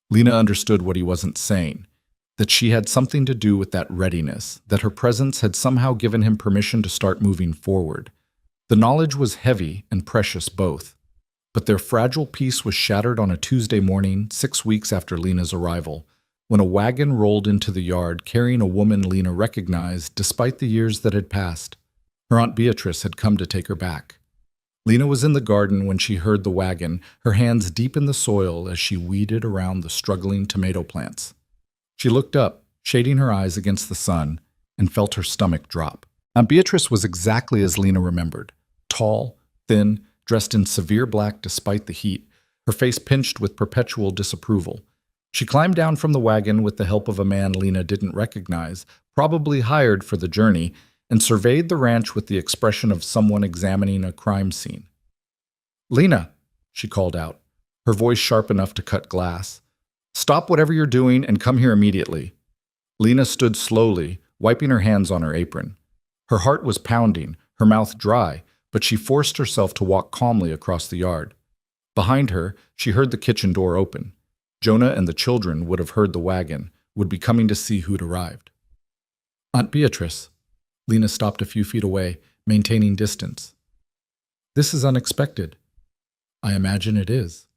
Lena understood what he wasn't saying, that she had something to do with that readiness, that her presence had somehow given him permission to start moving forward. The knowledge was heavy and precious both, but their fragile peace was shattered on a Tuesday morning 6 weeks after Lena's arrival, when a wagon rolled into the yard carrying a woman Lena recognized despite the years that had passed. Her Aunt Beatrice had come to take her back. Lena was in the garden when she heard the wagon, her hands deep in the soil as she weeded around the struggling tomato plants. She looked up, shading her eyes against the sun, and felt her stomach drop. Aunt Beatrice was exactly as Lena remembered. Tall, thin, dressed in severe black despite the heat, her face pinched with perpetual disapproval. She climbed down from the wagon with the help of a man Lena didn't recognize, probably hired for the journey, and surveyed the ranch with the expression of someone examining a crime scene. "Lena," she called out, her voice sharp enough to cut glass. "Stop whatever you're doing and come here immediately." Lena stood slowly, wiping her hands on her apron. Her heart was pounding, her mouth dry, but she forced herself to walk calmly across the yard. Behind her, she heard the kitchen door open. Jonah and the children would have heard the wagon, would be coming to see who'd arrived. "Aunt Beatrice." Lena stopped a few feet away, maintaining distance. "This is unexpected." "I imagine it is."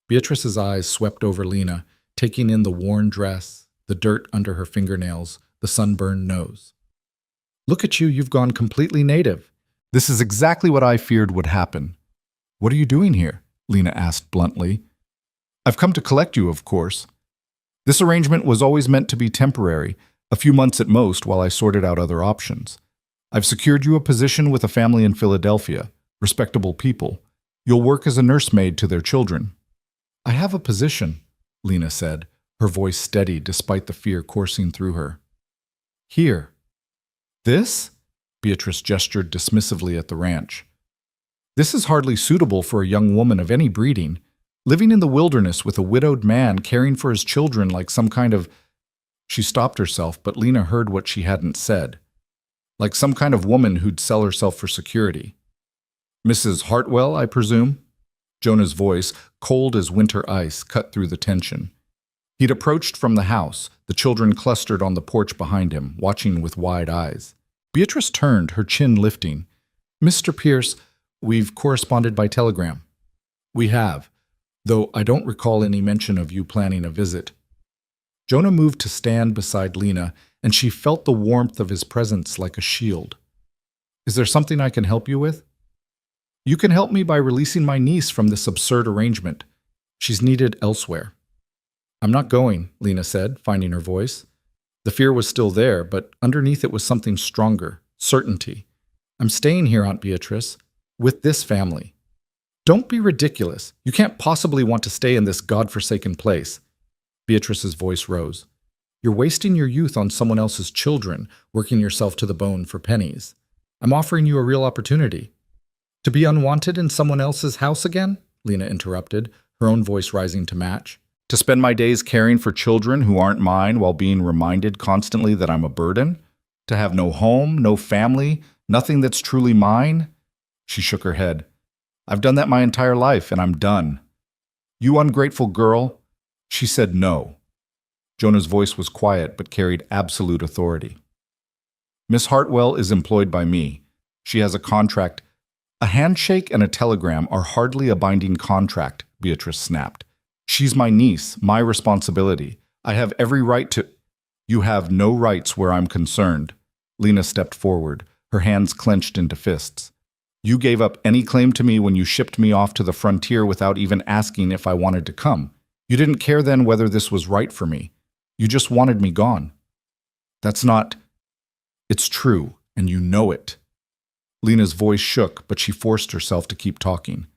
Beatrice's eyes swept over Lena, taking in the worn dress, the dirt under her fingernails, the sunburned nose. "Look at you, you've gone completely native." "This is exactly what I feared would happen." "What are you doing here?" Lena asked bluntly. "I've come to collect you, of course. This arrangement was always meant to be temporary, a few months at most while I sorted out other options. I've secured you a position with a family in Philadelphia, respectable people. You'll work as a nursemaid to their children." "I have a position," Lena said, her voice steady despite the fear coursing through her. "Here." "This?" Beatrice gestured dismissively at the ranch. "This is hardly suitable for a young woman of any breeding. Living in the wilderness with a widowed man caring for his children like some kind of—" She stopped herself, but Lena heard what she hadn't said. "Like some kind of woman who'd sell herself for security." "Mrs. Hartwell, I presume?" Jonah's voice, cold as winter ice, cut through the tension. He'd approached from the house, the children clustered on the porch behind him, watching with wide eyes. Beatrice turned, her chin lifting. "Mr. Pierce, we've corresponded by telegram." "We have, though I don't recall any mention of you planning a visit." Jonah moved to stand beside Lena, and she felt the warmth of his presence like a shield. "Is there something I can help you with?" "You can help me by releasing my niece from this absurd arrangement. She's needed elsewhere." "I'm not going," Lena said, finding her voice. The fear was still there, but underneath it was something stronger, certainty. "I'm staying here, Aunt Beatrice, with this family." "Don't be ridiculous. You can't possibly want to stay in this godforsaken place." Beatrice's voice rose. "You're wasting your youth on someone else's children, working yourself to the bone for pennies. I'm offering you a real opportunity." "To be unwanted in someone else's house again?" Lena interrupted, her own voice rising to match. "To spend my days caring for children who aren't mine while being reminded constantly that I'm a burden? To have no home, no family, nothing that's truly mine?" She shook her head. "I've done that my entire life, and I'm done." "You ungrateful girl." She said no. Jonah's voice was quiet but carried absolute authority. Miss Hartwell is employed by me. She has a contract. A handshake and a telegram are hardly a binding contract, Beatrice snapped. She's my niece, my responsibility. I have every right to— You have no rights where I'm concerned. Lena stepped forward, her hands clenched into fists. You gave up any claim to me when you shipped me off to the frontier without even asking if I wanted to come. You didn't care then whether this was right for me. You just wanted me gone. That's not— It's true, and you know it. Lena's voice shook, but she forced herself to keep talking.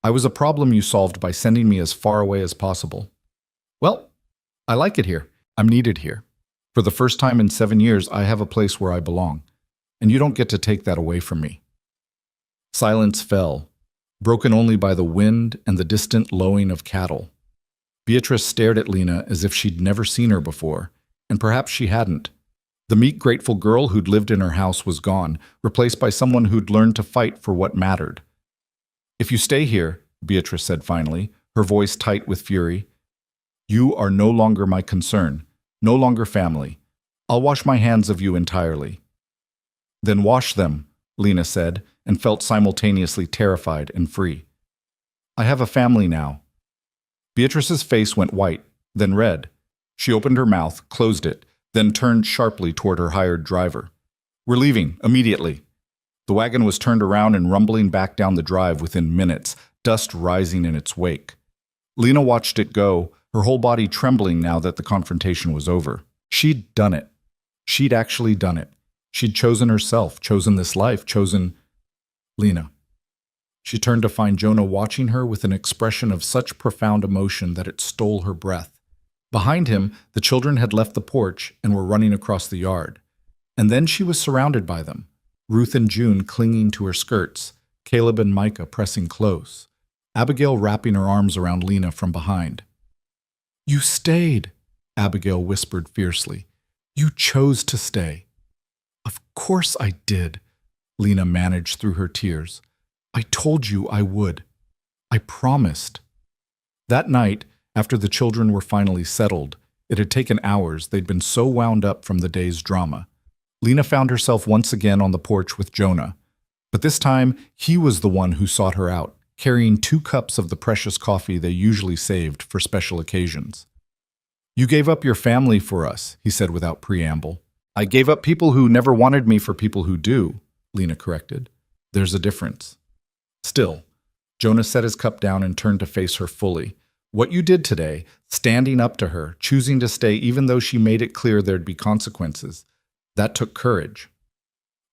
I was a problem you solved by sending me as far away as possible. Well, I like it here. I'm needed here. For the first time in 7 years, I have a place where I belong, and you don't get to take that away from me. Silence fell, broken only by the wind and the distant lowing of cattle. Beatrice stared at Lena as if she'd never seen her before, and perhaps she hadn't. The meek, grateful girl who'd lived in her house was gone, replaced by someone who'd learned to fight for what mattered. If you stay here, Beatrice said finally, her voice tight with fury, you are no longer my concern, no longer family. I'll wash my hands of you entirely. Then wash them, Lena said, and felt simultaneously terrified and free. I have a family now. Beatrice's face went white, then red. She opened her mouth, closed it, then turned sharply toward her hired driver. We're leaving, immediately. The wagon was turned around and rumbling back down the drive within minutes, dust rising in its wake. Lena watched it go, her whole body trembling now that the confrontation was over. She'd done it. She'd actually done it. She'd chosen herself, chosen this life, chosen Lena. She turned to find Jonah watching her with an expression of such profound emotion that it stole her breath. Behind him, the children had left the porch and were running across the yard. And then she was surrounded by them, Ruth and June clinging to her skirts, Caleb and Micah pressing close, Abigail wrapping her arms around Lena from behind. You stayed, Abigail whispered fiercely. You chose to stay. Of course I did, Lena managed through her tears. I told you I would. I promised. That night, after the children were finally settled, it had taken hours, they'd been so wound up from the day's drama. Lena found herself once again on the porch with Jonah. But this time, he was the one who sought her out, carrying 2 cups of the precious coffee they usually saved for special occasions. You gave up your family for us, he said without preamble. I gave up people who never wanted me for people who do, Lena corrected. There's a difference. Still, Jonah set his cup down and turned to face her fully. What you did today, standing up to her, choosing to stay even though she made it clear there'd be consequences, that took courage.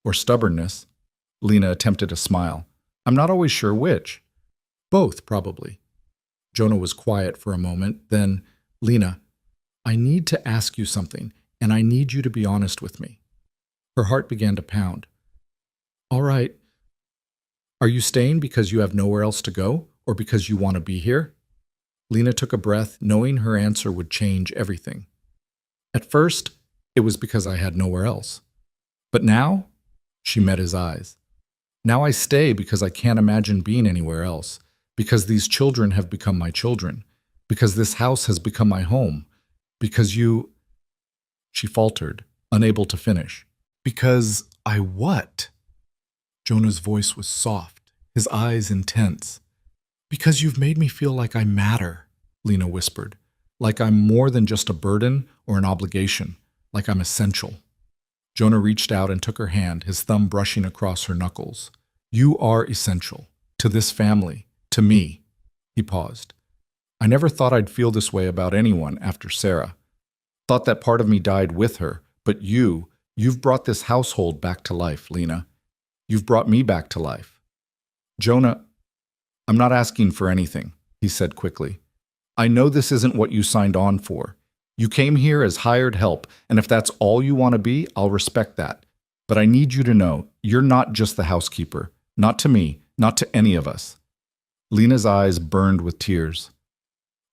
Or stubbornness. Lena attempted a smile. I'm not always sure which. Both, probably. Jonah was quiet for a moment, then, Lena, I need to ask you something, and I need you to be honest with me. Her heart began to pound. All right. Are you staying because you have nowhere else to go, or because you want to be here? Lena took a breath, knowing her answer would change everything. At first, it was because I had nowhere else. But now, she met his eyes. Now I stay because I can't imagine being anywhere else, because these children have become my children, because this house has become my home, because you— She faltered, unable to finish. Because I what? Jonah's voice was soft, his eyes intense. Because you've made me feel like I matter, Lena whispered, like I'm more than just a burden or an obligation, like I'm essential. Jonah reached out and took her hand, his thumb brushing across her knuckles. You are essential, to this family, to me. He paused. I never thought I'd feel this way about anyone after Sarah. Thought that part of me died with her, but you've brought this household back to life, Lena. You've brought me back to life. Jonah, I'm not asking for anything, he said quickly. I know this isn't what you signed on for. You came here as hired help, and if that's all you want to be, I'll respect that. But I need you to know, you're not just the housekeeper. Not to me, not to any of us. Lena's eyes burned with tears.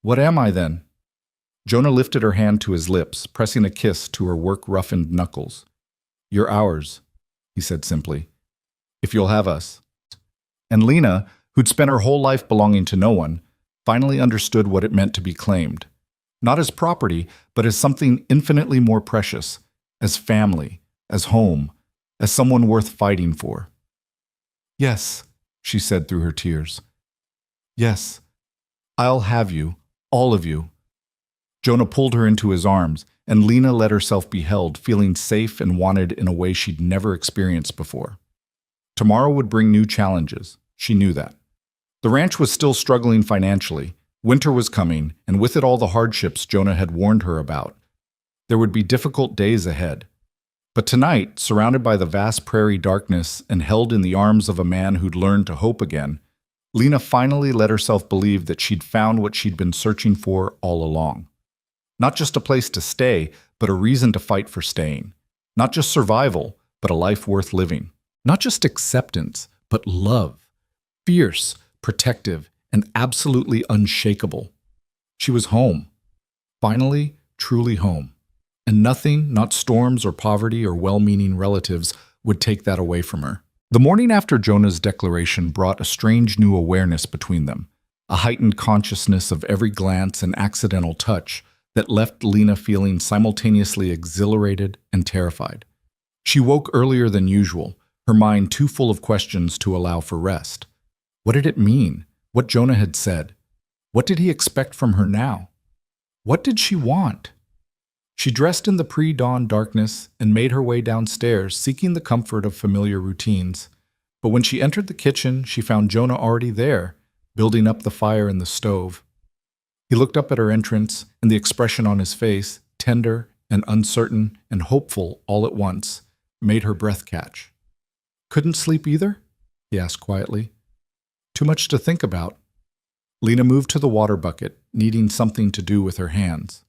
What am I then? Jonah lifted her hand to his lips, pressing a kiss to her work-roughened knuckles. You're ours, he said simply. If you'll have us. And Lena, who'd spent her whole life belonging to no one, finally understood what it meant to be claimed. Not as property, but as something infinitely more precious, as family, as home, as someone worth fighting for. Yes, she said through her tears. Yes, I'll have you, all of you. Jonah pulled her into his arms, and Lena let herself be held, feeling safe and wanted in a way she'd never experienced before. Tomorrow would bring new challenges. She knew that. The ranch was still struggling financially. Winter was coming, and with it all the hardships Jonah had warned her about. There would be difficult days ahead. But tonight, surrounded by the vast prairie darkness and held in the arms of a man who'd learned to hope again, Lena finally let herself believe that she'd found what she'd been searching for all along. Not just a place to stay, but a reason to fight for staying. Not just survival, but a life worth living. Not just acceptance, but love. Fierce, protective, and absolutely unshakable. She was home. Finally, truly home. And nothing, not storms or poverty or well-meaning relatives, would take that away from her. The morning after Jonah's declaration brought a strange new awareness between them, a heightened consciousness of every glance and accidental touch that left Lena feeling simultaneously exhilarated and terrified. She woke earlier than usual, her mind too full of questions to allow for rest. What did it mean? What Jonah had said? What did he expect from her now? What did she want? She dressed in the pre-dawn darkness and made her way downstairs, seeking the comfort of familiar routines. But when she entered the kitchen, she found Jonah already there, building up the fire in the stove. He looked up at her entrance, and the expression on his face, tender and uncertain and hopeful all at once, made her breath catch. "Couldn't sleep either?" he asked quietly. "Too much to think about." Lena moved to the water bucket, needing something to do with her hands.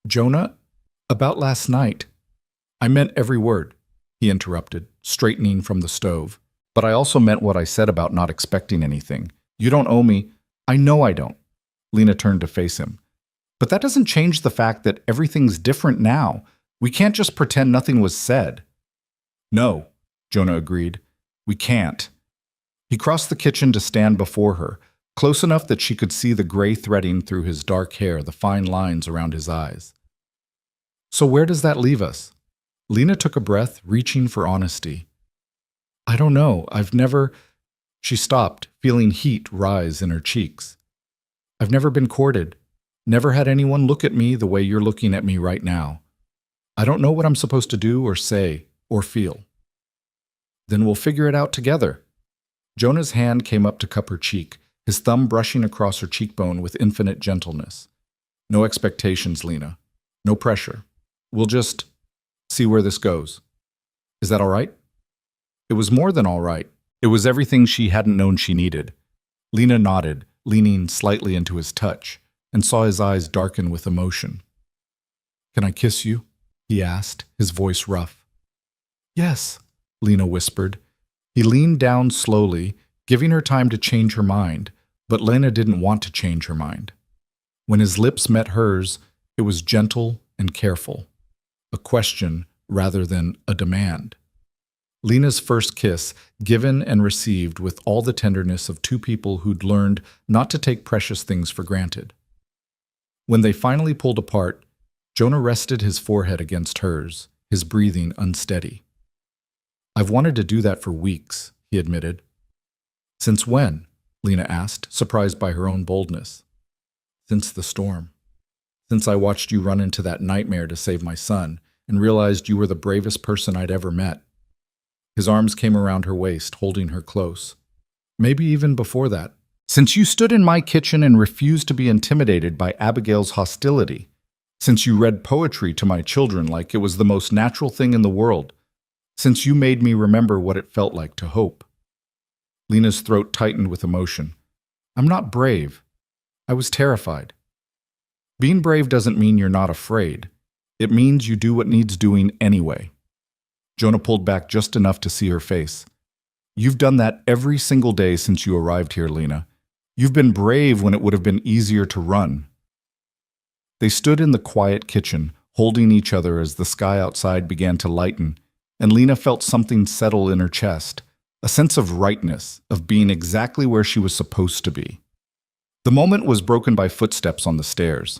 "Jonah, about last night." "I meant every word," he interrupted, straightening from the stove. "But I also meant what I said about not expecting anything. You don't owe me." "I know I don't." Lena turned to face him. "But that doesn't change the fact that everything's different now. We can't just pretend nothing was said." "No," Jonah agreed. "We can't." He crossed the kitchen to stand before her, close enough that she could see the gray threading through his dark hair, the fine lines around his eyes. "So where does that leave us?" Lena took a breath, reaching for honesty. "I don't know. I've never—" She stopped, feeling heat rise in her cheeks. "I've never been courted. Never had anyone look at me the way you're looking at me right now. I don't know what I'm supposed to do or say or feel." "Then we'll figure it out together." Jonah's hand came up to cup her cheek, his thumb brushing across her cheekbone with infinite gentleness. "No expectations, Lena. No pressure. We'll just see where this goes. Is that all right?" It was more than all right. It was everything she hadn't known she needed. Lena nodded, leaning slightly into his touch, and saw his eyes darken with emotion. "Can I kiss you?" he asked, his voice rough. "Yes," Lena whispered. He leaned down slowly, giving her time to change her mind, but Lena didn't want to change her mind. When his lips met hers, it was gentle and careful, a question rather than a demand. Lena's first kiss, given and received with all the tenderness of two people who'd learned not to take precious things for granted. When they finally pulled apart, Jonah rested his forehead against hers, his breathing unsteady. "I've wanted to do that for weeks," he admitted. "Since when?" Lena asked, surprised by her own boldness. "Since the storm. Since I watched you run into that nightmare to save my son and realized you were the bravest person I'd ever met." His arms came around her waist, holding her close. "Maybe even before that. Since you stood in my kitchen and refused to be intimidated by Abigail's hostility. Since you read poetry to my children like it was the most natural thing in the world. Since you made me remember what it felt like to hope." Lena's throat tightened with emotion. "I'm not brave. I was terrified." "Being brave doesn't mean you're not afraid. It means you do what needs doing anyway." Jonah pulled back just enough to see her face. "You've done that every single day since you arrived here, Lena. You've been brave when it would have been easier to run." They stood in the quiet kitchen, holding each other as the sky outside began to lighten, and Lena felt something settle in her chest, a sense of rightness, of being exactly where she was supposed to be. The moment was broken by footsteps on the stairs.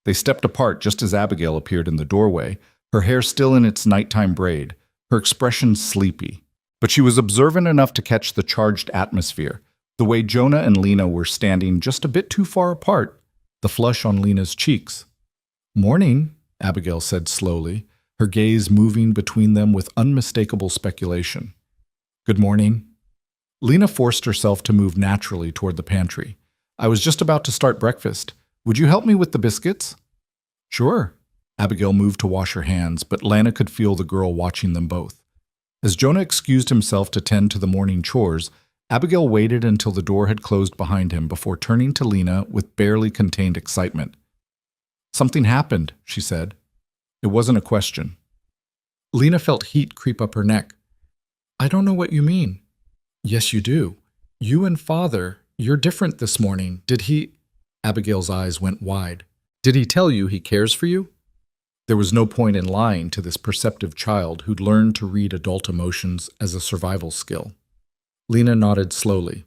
They stepped apart just as Abigail appeared in the doorway, her hair still in its nighttime braid, her expression sleepy. But she was observant enough to catch the charged atmosphere, the way Jonah and Lena were standing just a bit too far apart, the flush on Lena's cheeks. "Morning," Abigail said slowly, her gaze moving between them with unmistakable speculation. "Good morning." Lena forced herself to move naturally toward the pantry. "I was just about to start breakfast. Would you help me with the biscuits?" "Sure." Abigail moved to wash her hands, but Lana could feel the girl watching them both. As Jonah excused himself to tend to the morning chores, Abigail waited until the door had closed behind him before turning to Lena with barely contained excitement. "Something happened," she said. It wasn't a question. Lena felt heat creep up her neck. "I don't know what you mean." "Yes, you do. You and Father, you're different this morning. Did he—" Abigail's eyes went wide. "Did he tell you he cares for you?" There was no point in lying to this perceptive child who'd learned to read adult emotions as a survival skill. Lena nodded slowly.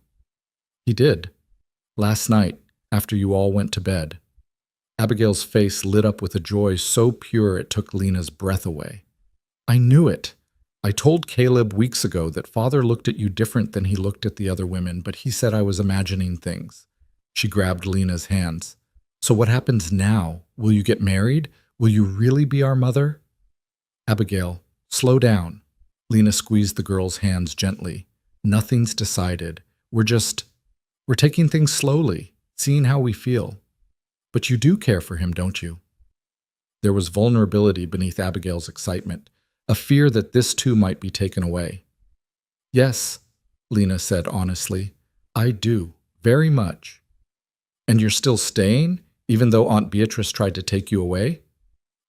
"He did. Last night, after you all went to bed." Abigail's face lit up with a joy so pure it took Lena's breath away. "I knew it. I told Caleb weeks ago that Father looked at you different than he looked at the other women, but he said I was imagining things." She grabbed Lena's hands. "So what happens now? Will you get married? Will you really be our mother?" "Abigail, slow down." Lena squeezed the girl's hands gently. "Nothing's decided. We're taking things slowly, seeing how we feel. But you do care for him, don't you?" There was vulnerability beneath Abigail's excitement, a fear that this too might be taken away. "Yes," Lena said honestly. "I do, very much." "And you're still staying, even though Aunt Beatrice tried to take you away?"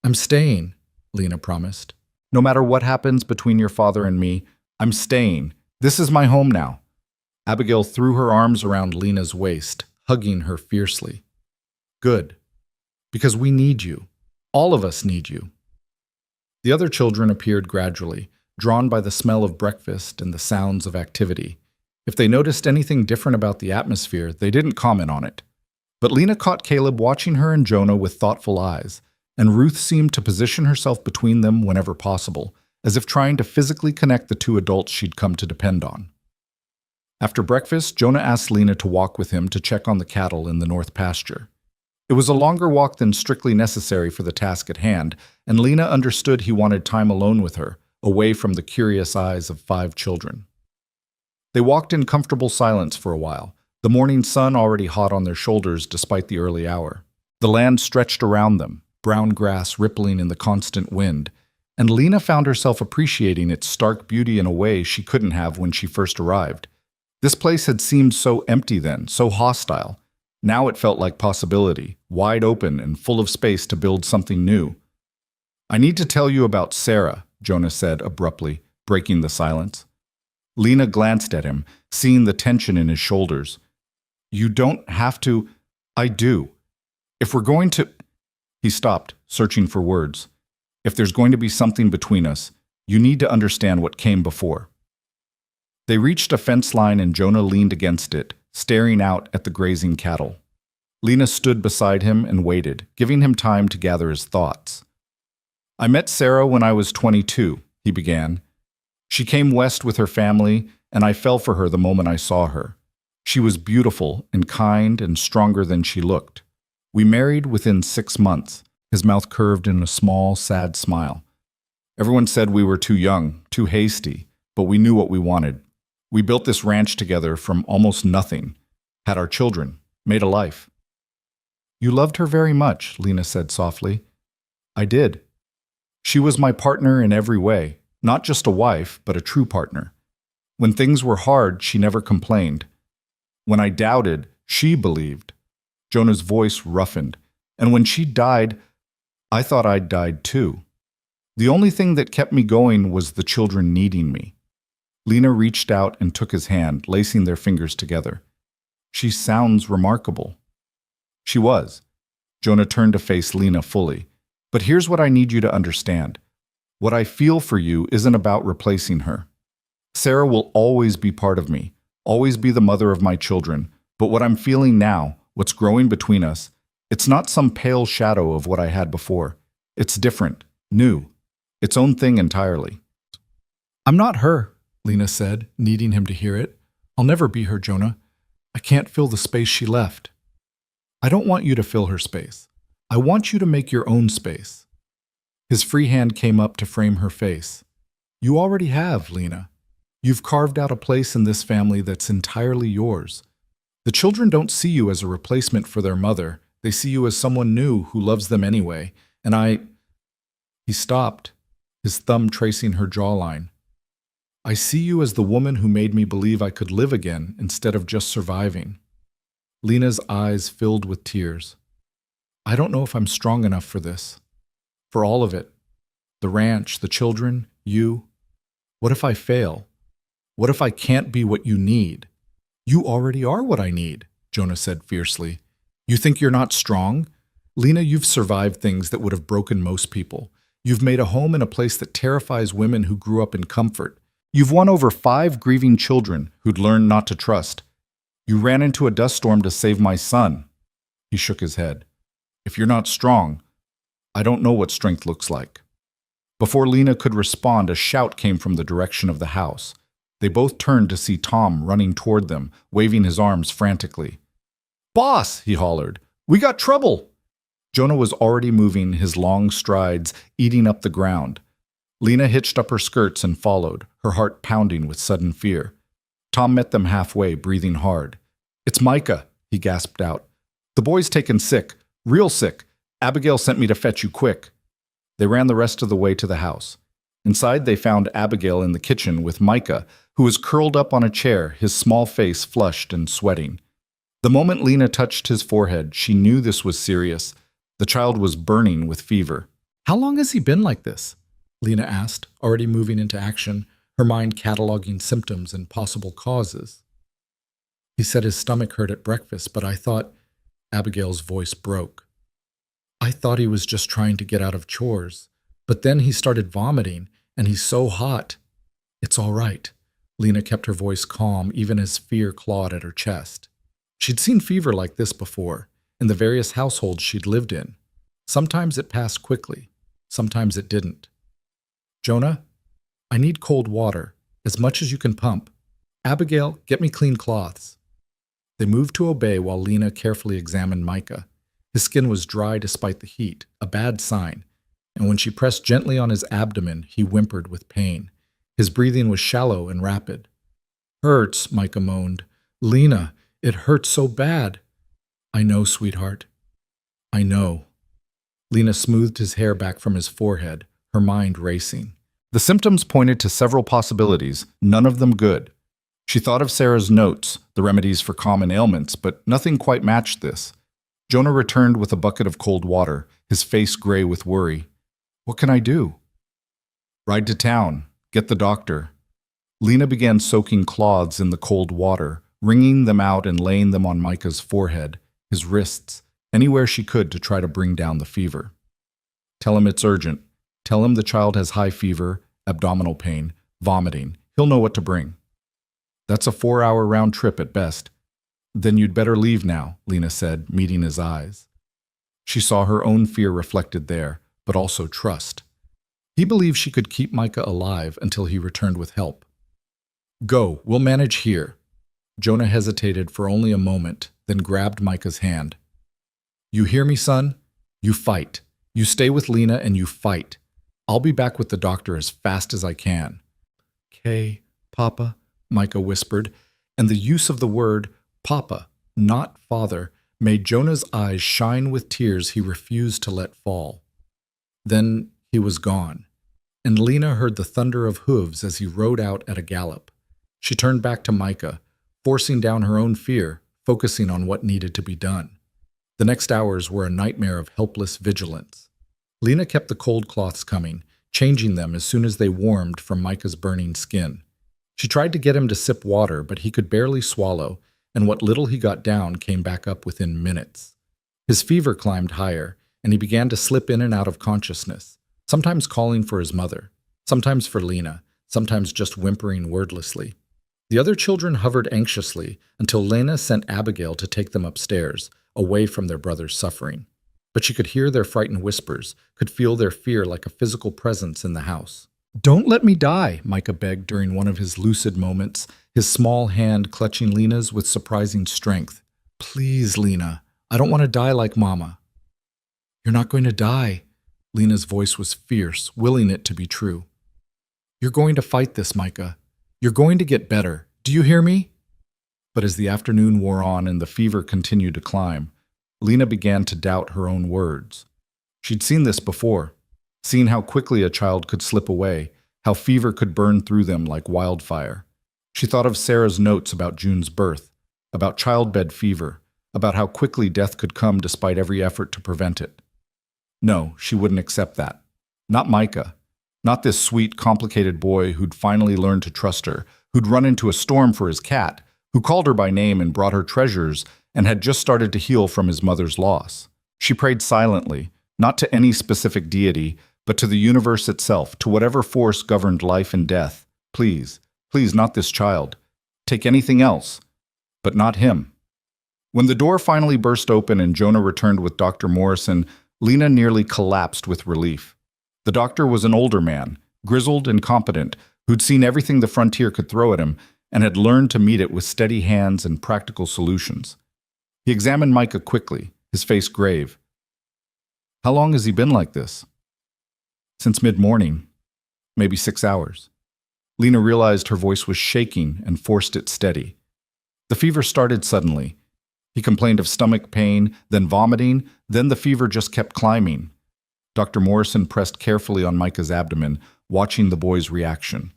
"I'm staying," Lena promised. "No matter what happens between your father and me, I'm staying. This is my home now." Abigail threw her arms around Lena's waist, hugging her fiercely. "Good. Because we need you. All of us need you." The other children appeared gradually, drawn by the smell of breakfast and the sounds of activity. If they noticed anything different about the atmosphere, they didn't comment on it. But Lena caught Caleb watching her and Jonah with thoughtful eyes, and Ruth seemed to position herself between them whenever possible, as if trying to physically connect the two adults she'd come to depend on. After breakfast, Jonah asked Lena to walk with him to check on the cattle in the north pasture. It was a longer walk than strictly necessary for the task at hand, and Lena understood he wanted time alone with her, away from the curious eyes of 5 children. They walked in comfortable silence for a while, the morning sun already hot on their shoulders despite the early hour. The land stretched around them, brown grass rippling in the constant wind, and Lena found herself appreciating its stark beauty in a way she couldn't have when she first arrived. This place had seemed so empty then, so hostile. Now it felt like possibility, wide open and full of space to build something new. "I need to tell you about Sarah," Jonah said abruptly, breaking the silence. Lena glanced at him, seeing the tension in his shoulders. "You don't have to—" "I do. If we're going to—" He stopped, searching for words. "If there's going to be something between us, you need to understand what came before." They reached a fence line and Jonah leaned against it, staring out at the grazing cattle. Lena stood beside him and waited, giving him time to gather his thoughts. "I met Sarah when I was 22, he began. "She came west with her family, and I fell for her the moment I saw her. She was beautiful and kind and stronger than she looked. We married within 6 months." His mouth curved in a small, sad smile. "Everyone said we were too young, too hasty, but we knew what we wanted. We built this ranch together from almost nothing, had our children, made a life." "You loved her very much," Lena said softly. "I did. She was my partner in every way, not just a wife, but a true partner. When things were hard, she never complained. When I doubted, she believed." Jonah's voice roughened. "And when she died, I thought I'd died too. The only thing that kept me going was the children needing me." Lena reached out and took his hand, lacing their fingers together. "She sounds remarkable." She was. Jonah turned to face Lena fully. "But here's what I need you to understand. What I feel for you isn't about replacing her. Sarah will always be part of me, always be the mother of my children, but what I'm feeling now, what's growing between us, It's not some pale shadow of what I had before. It's different, new, its own thing entirely. I'm not her, Lena said, needing him to hear it. I'll never be her, Jonah. I can't fill the space she left. I don't want you to fill her space. I want you to make your own space. His free hand came up to frame her face. You already have, Lena. You've carved out a place in this family that's entirely yours. The children don't see you as a replacement for their mother. They see you as someone new who loves them anyway. And He stopped, his thumb tracing her jawline. I see you as the woman who made me believe I could live again instead of just surviving. Lena's eyes filled with tears. I don't know if I'm strong enough for this. For all of it. The ranch, the children, you. What if I fail? What if I can't be what you need? You already are what I need, Jonah said fiercely. You think you're not strong? Lena, you've survived things that would have broken most people. You've made a home in a place that terrifies women who grew up in comfort. You've won over 5 grieving children who'd learned not to trust. You ran into a dust storm to save my son. He shook his head. If you're not strong, I don't know what strength looks like. Before Lena could respond, a shout came from the direction of the house. They both turned to see Tom running toward them, waving his arms frantically. Boss, he hollered. We got trouble. Jonah was already moving, his long strides eating up the ground. Lena hitched up her skirts and followed, her heart pounding with sudden fear. Tom met them halfway, breathing hard. It's Micah, he gasped out. The boy's taken sick, real sick. Abigail sent me to fetch you quick. They ran the rest of the way to the house. Inside, they found Abigail in the kitchen with Micah, who was curled up on a chair, his small face flushed and sweating. The moment Lena touched his forehead, she knew this was serious. The child was burning with fever. How long has he been like this? Lena asked, already moving into action, her mind cataloging symptoms and possible causes. He said his stomach hurt at breakfast, but I thought... Abigail's voice broke. I thought he was just trying to get out of chores, but then he started vomiting, and he's so hot. It's all right. Lena kept her voice calm, even as fear clawed at her chest. She'd seen fever like this before, in the various households she'd lived in. Sometimes it passed quickly, sometimes it didn't. Jonah, I need cold water, as much as you can pump. Abigail, get me clean cloths. They moved to obey while Lena carefully examined Micah. His skin was dry despite the heat, a bad sign, and when she pressed gently on his abdomen, he whimpered with pain. His breathing was shallow and rapid. Hurts, Micah moaned. Lena, it hurts so bad. I know, sweetheart. I know. Lena smoothed his hair back from his forehead, her mind racing. The symptoms pointed to several possibilities, none of them good. She thought of Sarah's notes, the remedies for common ailments, but nothing quite matched this. Jonah returned with a bucket of cold water, his face gray with worry. What can I do? Ride to town. Get the doctor. Lena began soaking cloths in the cold water, wringing them out and laying them on Micah's forehead, his wrists, anywhere she could to try to bring down the fever. Tell him it's urgent. Tell him the child has high fever, abdominal pain, vomiting. He'll know what to bring. That's a 4-hour round trip at best. Then you'd better leave now, Lena said, meeting his eyes. She saw her own fear reflected there, but also trust. He believed she could keep Micah alive until he returned with help. Go, we'll manage here. Jonah hesitated for only a moment, then grabbed Micah's hand. You hear me, son? You fight. You stay with Lena and you fight. I'll be back with the doctor as fast as I can. Okay, Papa, Micah whispered, and the use of the word Papa, not father, made Jonah's eyes shine with tears he refused to let fall. Then he was gone, and Lena heard the thunder of hooves as he rode out at a gallop. She turned back to Micah, forcing down her own fear, focusing on what needed to be done. The next hours were a nightmare of helpless vigilance. Lena kept the cold cloths coming, changing them as soon as they warmed from Micah's burning skin. She tried to get him to sip water, but he could barely swallow, and what little he got down came back up within minutes. His fever climbed higher, and he began to slip in and out of consciousness, sometimes calling for his mother, sometimes for Lena, sometimes just whimpering wordlessly. The other children hovered anxiously until Lena sent Abigail to take them upstairs, away from their brother's suffering. But she could hear their frightened whispers, could feel their fear like a physical presence in the house. "Don't let me die," Micah begged during one of his lucid moments, his small hand clutching Lena's with surprising strength. "Please, Lena, I don't want to die like Mama." "You're not going to die." Lena's voice was fierce, willing it to be true. "You're going to fight this, Micah. You're going to get better. Do you hear me?" But as the afternoon wore on and the fever continued to climb, Lena began to doubt her own words. She'd seen this before, seen how quickly a child could slip away, how fever could burn through them like wildfire. She thought of Sarah's notes about June's birth, about childbed fever, about how quickly death could come despite every effort to prevent it. No, she wouldn't accept that. Not Micah. Not this sweet, complicated boy who'd finally learned to trust her, who'd run into a storm for his cat, who called her by name and brought her treasures, and had just started to heal from his mother's loss. She prayed silently, not to any specific deity, but to the universe itself, to whatever force governed life and death. Please, please, not this child. Take anything else, but not him. When the door finally burst open and Jonah returned with Dr. Morrison, Lena nearly collapsed with relief. The doctor was an older man, grizzled and competent, who'd seen everything the frontier could throw at him and had learned to meet it with steady hands and practical solutions. He examined Micah quickly, his face grave. "How long has he been like this?" "Since mid-morning, maybe 6 hours." Lena realized her voice was shaking and forced it steady. The fever started suddenly. He complained of stomach pain, then vomiting, then the fever just kept climbing. Dr. Morrison pressed carefully on Micah's abdomen, watching the boy's reaction.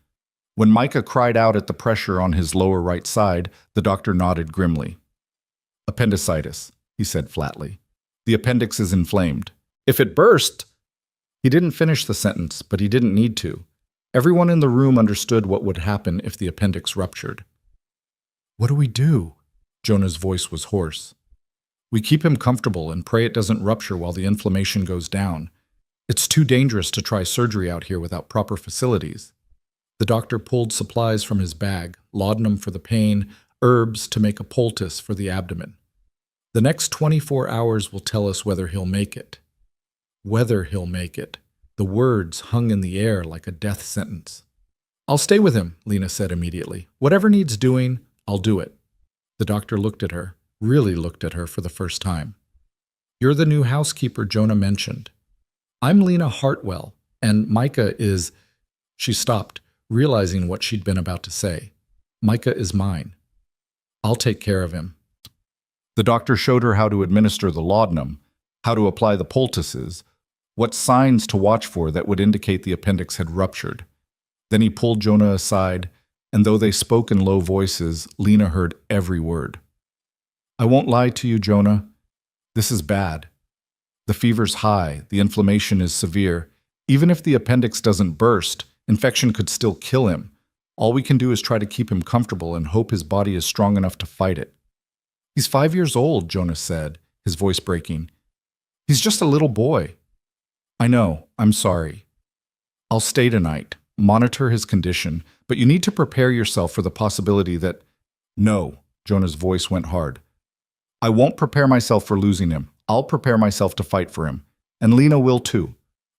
When Micah cried out at the pressure on his lower right side, the doctor nodded grimly. "Appendicitis," he said flatly. "The appendix is inflamed. If it burst—" He didn't finish the sentence, but he didn't need to. Everyone in the room understood what would happen if the appendix ruptured. "What do we do?" Jonah's voice was hoarse. "We keep him comfortable and pray it doesn't rupture while the inflammation goes down. It's too dangerous to try surgery out here without proper facilities." The doctor pulled supplies from his bag, laudanum for the pain, herbs to make a poultice for the abdomen. "The next 24 hours will tell us whether he'll make it." Whether he'll make it. The words hung in the air like a death sentence. "I'll stay with him," Lena said immediately. "Whatever needs doing, I'll do it." The doctor looked at her, really looked at her for the first time. "You're the new housekeeper Jonah mentioned. I'm Lena Hartwell, and Micah is—" She stopped, realizing what she'd been about to say. "Micah is mine. I'll take care of him." The doctor showed her how to administer the laudanum, how to apply the poultices, what signs to watch for that would indicate the appendix had ruptured. Then he pulled Jonah aside, and though they spoke in low voices, Lena heard every word. "I won't lie to you, Jonah. This is bad. The fever's high, the inflammation is severe. Even if the appendix doesn't burst, infection could still kill him. All we can do is try to keep him comfortable and hope his body is strong enough to fight it." "He's 5 years old," Jonah said, his voice breaking. "He's just a little boy." "I know, I'm sorry. I'll stay tonight, monitor his condition, but you need to prepare yourself for the possibility that—" "No," Jonah's voice went hard. "I won't prepare myself for losing him. I'll prepare myself to fight for him. And Lena will too.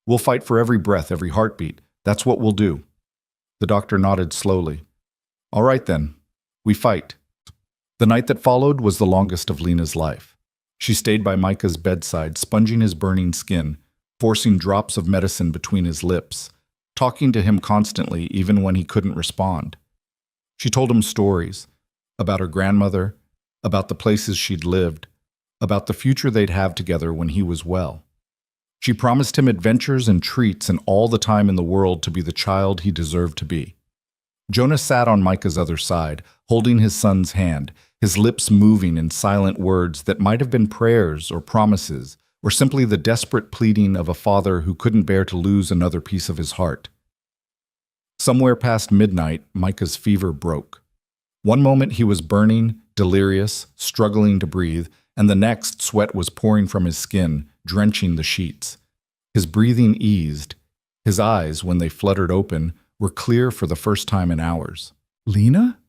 We'll fight for every breath, every heartbeat. That's what we'll do." The doctor nodded slowly. "All right then, we fight." The night that followed was the longest of Lena's life. She stayed by Micah's bedside, sponging his burning skin, forcing drops of medicine between his lips, talking to him constantly even when he couldn't respond. She told him stories about her grandmother, about the places she'd lived, about the future they'd have together when he was well. She promised him adventures and treats and all the time in the world to be the child he deserved to be. Jonah sat on Micah's other side, holding his son's hand, his lips moving in silent words that might have been prayers or promises, or simply the desperate pleading of a father who couldn't bear to lose another piece of his heart. Somewhere past midnight, Micah's fever broke. One moment he was burning, delirious, struggling to breathe, and the next sweat was pouring from his skin, drenching the sheets. His breathing eased. His eyes, when they fluttered open, were clear for the first time in hours. "Lena?"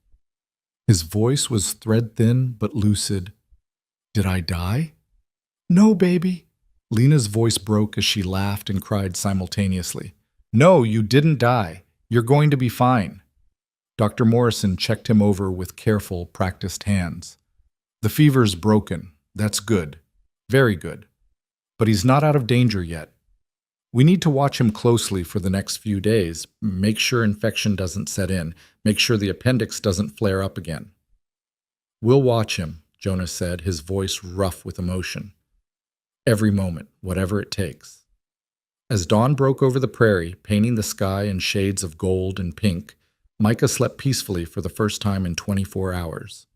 His voice was thread-thin but lucid. "Did I die?" No, baby. Lena's voice broke as she laughed and cried simultaneously. No, you didn't die. You're going to be fine. Dr. Morrison checked him over with careful, practiced hands. The fever's broken. That's good. Very good. But he's not out of danger yet. We need to watch him closely for the next few days, make sure infection doesn't set in, make sure the appendix doesn't flare up again. We'll watch him, Jonas said, his voice rough with emotion. Every moment, whatever it takes. As dawn broke over the prairie, painting the sky in shades of gold and pink, Micah slept peacefully for the first time in 24 hours.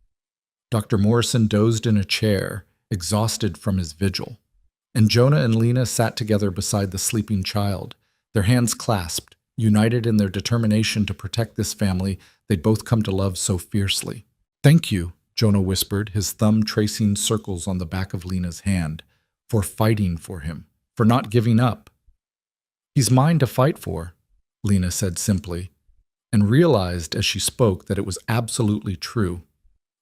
Dr. Morrison dozed in a chair, exhausted from his vigil, and Jonah and Lena sat together beside the sleeping child, their hands clasped, united in their determination to protect this family they'd both come to love so fiercely. Thank you, Jonah whispered, his thumb tracing circles on the back of Lena's hand, for fighting for him, for not giving up. He's mine to fight for, Lena said simply, and realized as she spoke that it was absolutely true.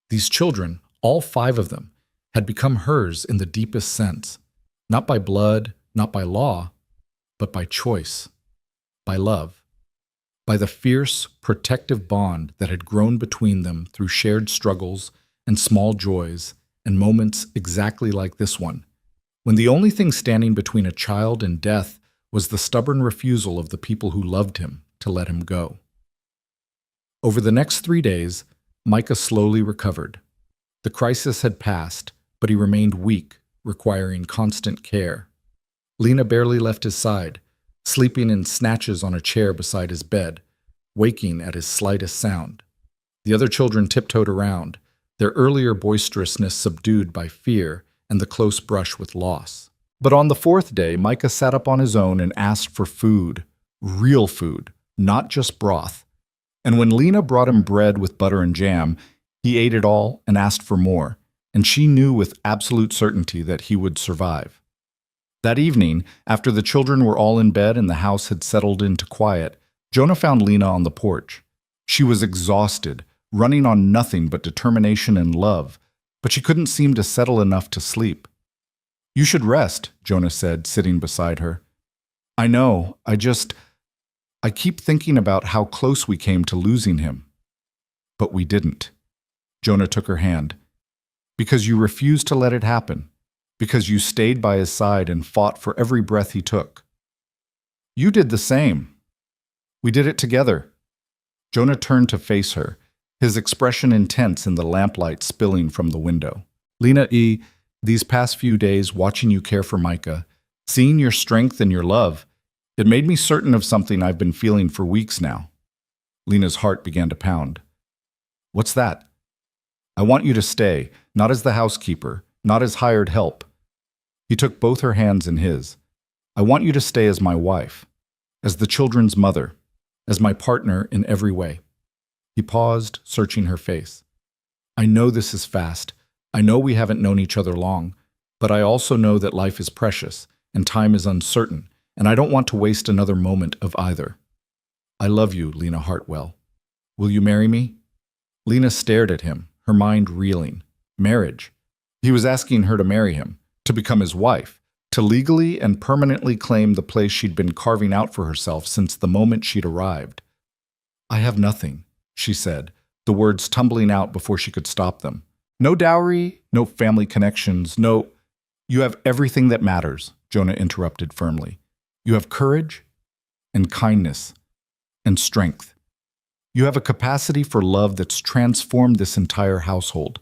These children, all 5 of them, had become hers in the deepest sense, not by blood, not by law, but by choice, by love, by the fierce, protective bond that had grown between them through shared struggles and small joys and moments exactly like this one, when the only thing standing between a child and death was the stubborn refusal of the people who loved him to let him go. Over the next 3 days, Micah slowly recovered. The crisis had passed, but he remained weak, requiring constant care. Lena barely left his side, sleeping in snatches on a chair beside his bed, waking at his slightest sound. The other children tiptoed around, their earlier boisterousness subdued by fear and the close brush with loss. But on the 4th day, Micah sat up on his own and asked for food, real food, not just broth. And when Lena brought him bread with butter and jam, he ate it all and asked for more, and she knew with absolute certainty that he would survive. That evening, after the children were all in bed and the house had settled into quiet, Jonah found Lena on the porch. She was exhausted, running on nothing but determination and love, but she couldn't seem to settle enough to sleep. You should rest, Jonah said, sitting beside her. I know, I keep thinking about how close we came to losing him. But we didn't. Jonah took her hand. Because you refused to let it happen. Because you stayed by his side and fought for every breath he took. You did the same. We did it together. Jonah turned to face her, his expression intense in the lamplight spilling from the window. Lena, these past few days watching you care for Micah, seeing your strength and your love, it made me certain of something I've been feeling for weeks now. Lena's heart began to pound. What's that? I want you to stay, not as the housekeeper, not as hired help. He took both her hands in his. I want you to stay as my wife, as the children's mother, as my partner in every way. He paused, searching her face. I know this is fast. I know we haven't known each other long, but I also know that life is precious and time is uncertain, and I don't want to waste another moment of either. I love you, Lena Hartwell. Will you marry me? Lena stared at him, her mind reeling. Marriage. He was asking her to marry him, to become his wife, to legally and permanently claim the place she'd been carving out for herself since the moment she'd arrived. I have nothing, she said, the words tumbling out before she could stop them. No dowry, no family connections, no— You have everything that matters, Jonah interrupted firmly. You have courage and kindness and strength. You have a capacity for love that's transformed this entire household.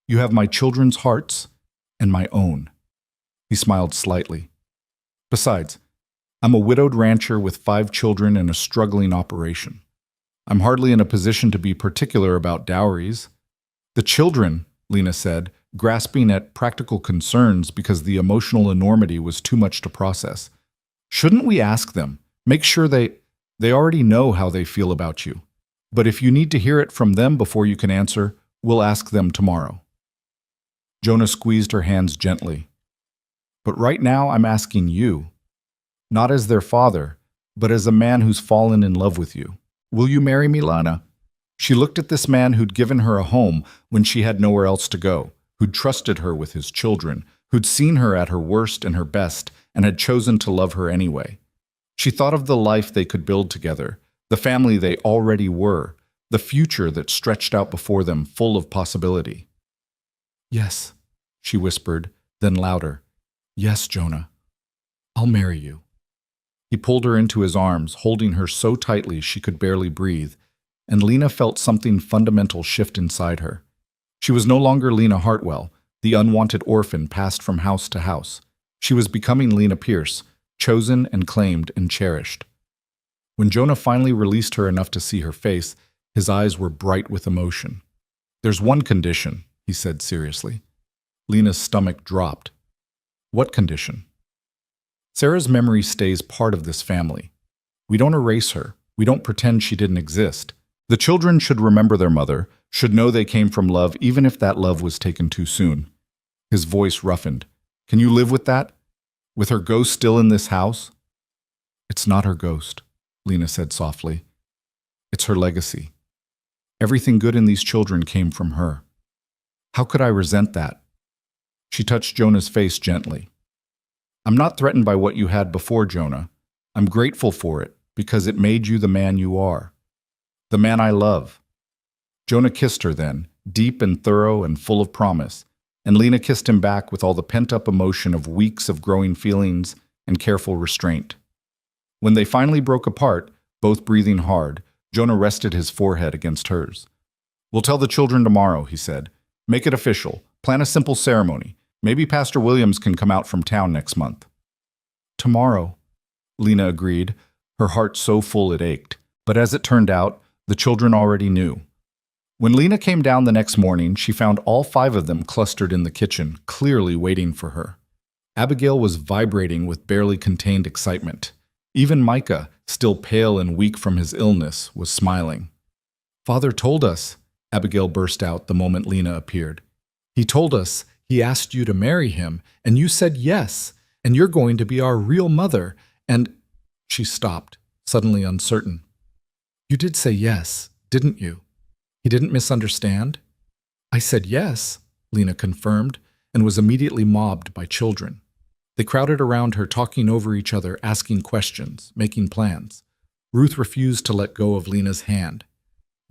You have my children's hearts and my own. He smiled slightly. Besides, I'm a widowed rancher with 5 children and a struggling operation. I'm hardly in a position to be particular about dowries. The children, Lena said, grasping at practical concerns because the emotional enormity was too much to process. Shouldn't we ask them? Make sure they already know how they feel about you. But if you need to hear it from them before you can answer, we'll ask them tomorrow. Jonah squeezed her hands gently. But right now I'm asking you, not as their father, but as a man who's fallen in love with you. Will you marry me, Lana? She looked at this man who'd given her a home when she had nowhere else to go, who'd trusted her with his children, who'd seen her at her worst and her best and had chosen to love her anyway. She thought of the life they could build together, the family they already were, the future that stretched out before them full of possibility. "Yes," she whispered, then louder. "Yes, Jonah. I'll marry you." He pulled her into his arms, holding her so tightly she could barely breathe, and Lena felt something fundamental shift inside her. She was no longer Lena Hartwell, the unwanted orphan passed from house to house. She was becoming Lena Pierce, chosen and claimed and cherished. When Jonah finally released her enough to see her face, his eyes were bright with emotion. "There's one condition," he said seriously. Lena's stomach dropped. "What condition?" "Sarah's memory stays part of this family. We don't erase her. We don't pretend she didn't exist. The children should remember their mother, should know they came from love even if that love was taken too soon." His voice roughened. "Can you live with that? With her ghost still in this house?" "It's not her ghost," Lena said softly. "It's her legacy. Everything good in these children came from her. How could I resent that?" She touched Jonah's face gently. "I'm not threatened by what you had before, Jonah. I'm grateful for it because it made you the man you are. The man I love." Jonah kissed her then, deep and thorough and full of promise, and Lena kissed him back with all the pent-up emotion of weeks of growing feelings and careful restraint. When they finally broke apart, both breathing hard, Jonah rested his forehead against hers. "We'll tell the children tomorrow," he said. "Make it official. Plan a simple ceremony. Maybe Pastor Williams can come out from town next month." "Tomorrow," Lena agreed, her heart so full it ached. But as it turned out, the children already knew. When Lena came down the next morning, she found all 5 of them clustered in the kitchen, clearly waiting for her. Abigail was vibrating with barely contained excitement. Even Micah, still pale and weak from his illness, was smiling. "Father told us," Abigail burst out the moment Lena appeared. "He told us he asked you to marry him, and you said yes, and you're going to be our real mother, and—" She stopped, suddenly uncertain. "You did say yes, didn't you? He didn't misunderstand?" "I said yes," Lena confirmed, and was immediately mobbed by children. They crowded around her, talking over each other, asking questions, making plans. Ruth refused to let go of Lena's hand.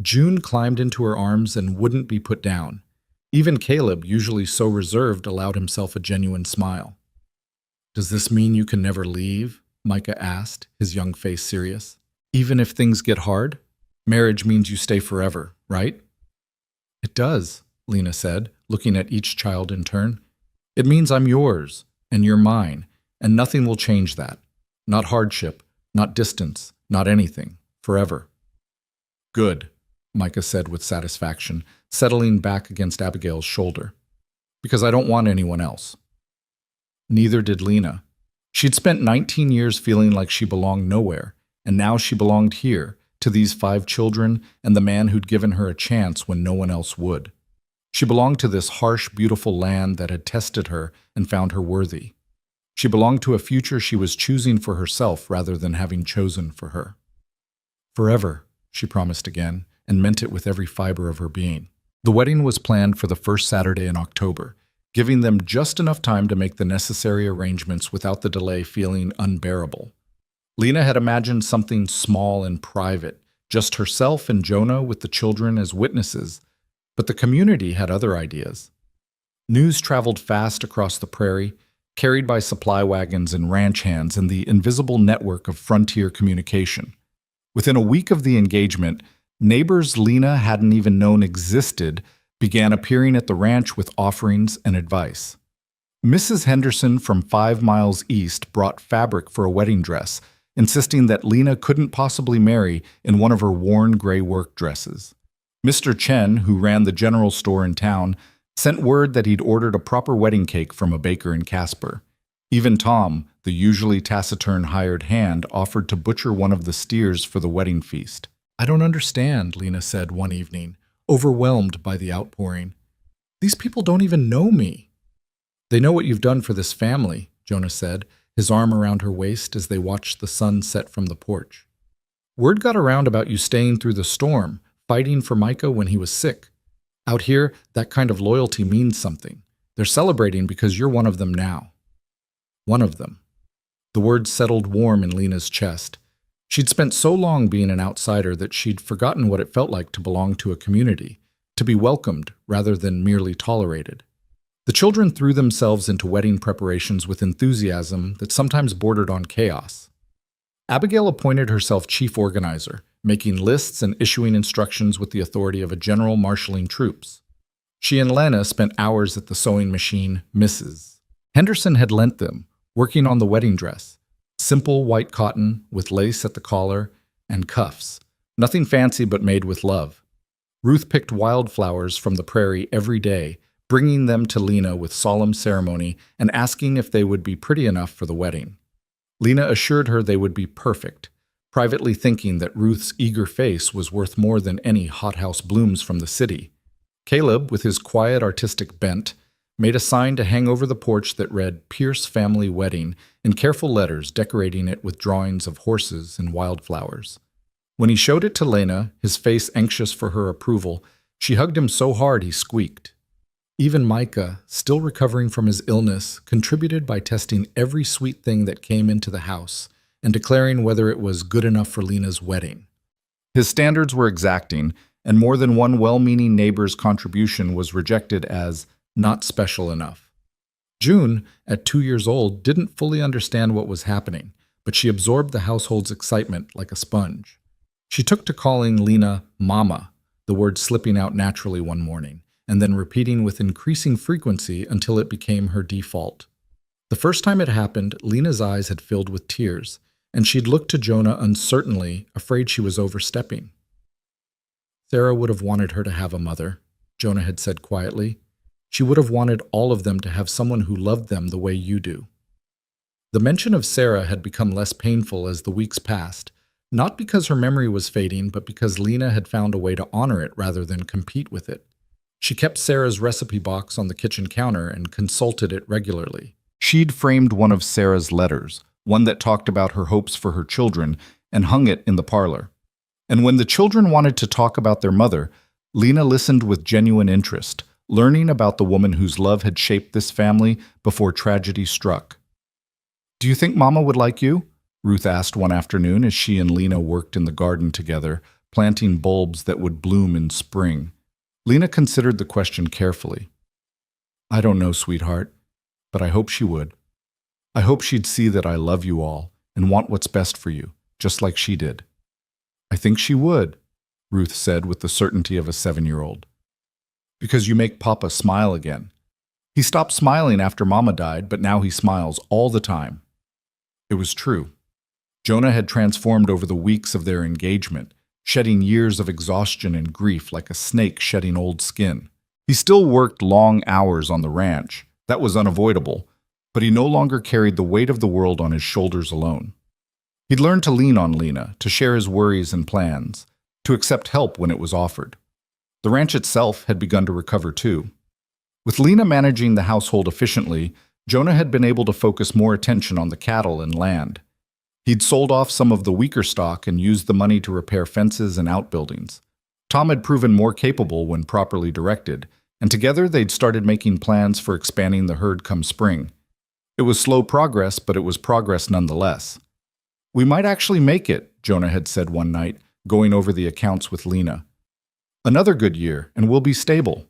June climbed into her arms and wouldn't be put down. Even Caleb, usually so reserved, allowed himself a genuine smile. "Does this mean you can never leave?" Micah asked, his young face serious. "Even if things get hard? Marriage means you stay forever, right?" "It does," Lena said, looking at each child in turn. "It means I'm yours, and you're mine, and nothing will change that. Not hardship, not distance, not anything. Forever." "Good," Micah said with satisfaction, settling back against Abigail's shoulder. "Because I don't want anyone else." Neither did Lena. She'd spent 19 years feeling like she belonged nowhere, and now she belonged here, to these 5 children and the man who'd given her a chance when no one else would. She belonged to this harsh, beautiful land that had tested her and found her worthy. She belonged to a future she was choosing for herself rather than having chosen for her. "Forever," she promised again, and meant it with every fiber of her being. The wedding was planned for the first Saturday in October, giving them just enough time to make the necessary arrangements without the delay feeling unbearable. Lena had imagined something small and private, just herself and Jonah with the children as witnesses, but the community had other ideas. News traveled fast across the prairie, carried by supply wagons and ranch hands and the invisible network of frontier communication. Within a week of the engagement, neighbors Lena hadn't even known existed began appearing at the ranch with offerings and advice. Mrs. Henderson from 5 miles east brought fabric for a wedding dress, insisting that Lena couldn't possibly marry in one of her worn gray work dresses. Mr. Chen, who ran the general store in town, sent word that he'd ordered a proper wedding cake from a baker in Casper. Even Tom, the usually taciturn hired hand, offered to butcher one of the steers for the wedding feast. "I don't understand," Lena said one evening, overwhelmed by the outpouring. "These people don't even know me." "They know what you've done for this family," Jonah said, his arm around her waist as they watched the sun set from the porch. "Word got around about you staying through the storm, fighting for Micah when he was sick. Out here, that kind of loyalty means something. They're celebrating because you're one of them now. One of them. The words settled warm in Lena's chest. She'd spent so long being an outsider that she'd forgotten what it felt like to belong to a community, to be welcomed rather than merely tolerated. The children threw themselves into wedding preparations with enthusiasm that sometimes bordered on chaos. Abigail appointed herself chief organizer, making lists and issuing instructions with the authority of a general marshalling troops. She and Lena spent hours at the sewing machine, Mrs. Henderson had lent them, working on the wedding dress. Simple white cotton with lace at the collar and cuffs. Nothing fancy but made with love. Ruth picked wildflowers from the prairie every day, bringing them to Lena with solemn ceremony and asking if they would be pretty enough for the wedding. Lena assured her they would be perfect, privately thinking that Ruth's eager face was worth more than any hothouse blooms from the city. Caleb, with his quiet artistic bent, made a sign to hang over the porch that read Pierce Family Wedding in careful letters, decorating it with drawings of horses and wildflowers. When he showed it to Lena, his face anxious for her approval, she hugged him so hard he squeaked. Even Micah, still recovering from his illness, contributed by testing every sweet thing that came into the house and declaring whether it was good enough for Lena's wedding. His standards were exacting, and more than one well-meaning neighbor's contribution was rejected as not special enough. June, at 2 years old, didn't fully understand what was happening, but she absorbed the household's excitement like a sponge. She took to calling Lena Mama, the word slipping out naturally one morning, and then repeating with increasing frequency until it became her default. The first time it happened, Lena's eyes had filled with tears, and she'd looked to Jonah uncertainly, afraid she was overstepping. Sarah would have wanted her to have a mother, Jonah had said quietly. She would have wanted all of them to have someone who loved them the way you do. The mention of Sarah had become less painful as the weeks passed, not because her memory was fading, but because Lena had found a way to honor it rather than compete with it. She kept Sarah's recipe box on the kitchen counter and consulted it regularly. She'd framed one of Sarah's letters, one that talked about her hopes for her children, and hung it in the parlor. And when the children wanted to talk about their mother, Lena listened with genuine interest, learning about the woman whose love had shaped this family before tragedy struck. "Do you think Mama would like you?" Ruth asked one afternoon as she and Lena worked in the garden together, planting bulbs that would bloom in spring. Lena considered the question carefully. "I don't know, sweetheart, but I hope she would. I hope she'd see that I love you all and want what's best for you, just like she did." "I think she would," Ruth said with the certainty of a 7-year-old. "Because you make Papa smile again. He stopped smiling after Mama died, but now he smiles all the time." It was true. Jonah had transformed over the weeks of their engagement, shedding years of exhaustion and grief like a snake shedding old skin. He still worked long hours on the ranch. That was unavoidable, but he no longer carried the weight of the world on his shoulders alone. He'd learned to lean on Lena, to share his worries and plans, to accept help when it was offered. The ranch itself had begun to recover too. With Lena managing the household efficiently, Jonah had been able to focus more attention on the cattle and land. He'd sold off some of the weaker stock and used the money to repair fences and outbuildings. Tom had proven more capable when properly directed, and together they'd started making plans for expanding the herd come spring. It was slow progress, but it was progress nonetheless. "We might actually make it," Jonah had said one night, going over the accounts with Lena. "Another good year, and we'll be stable.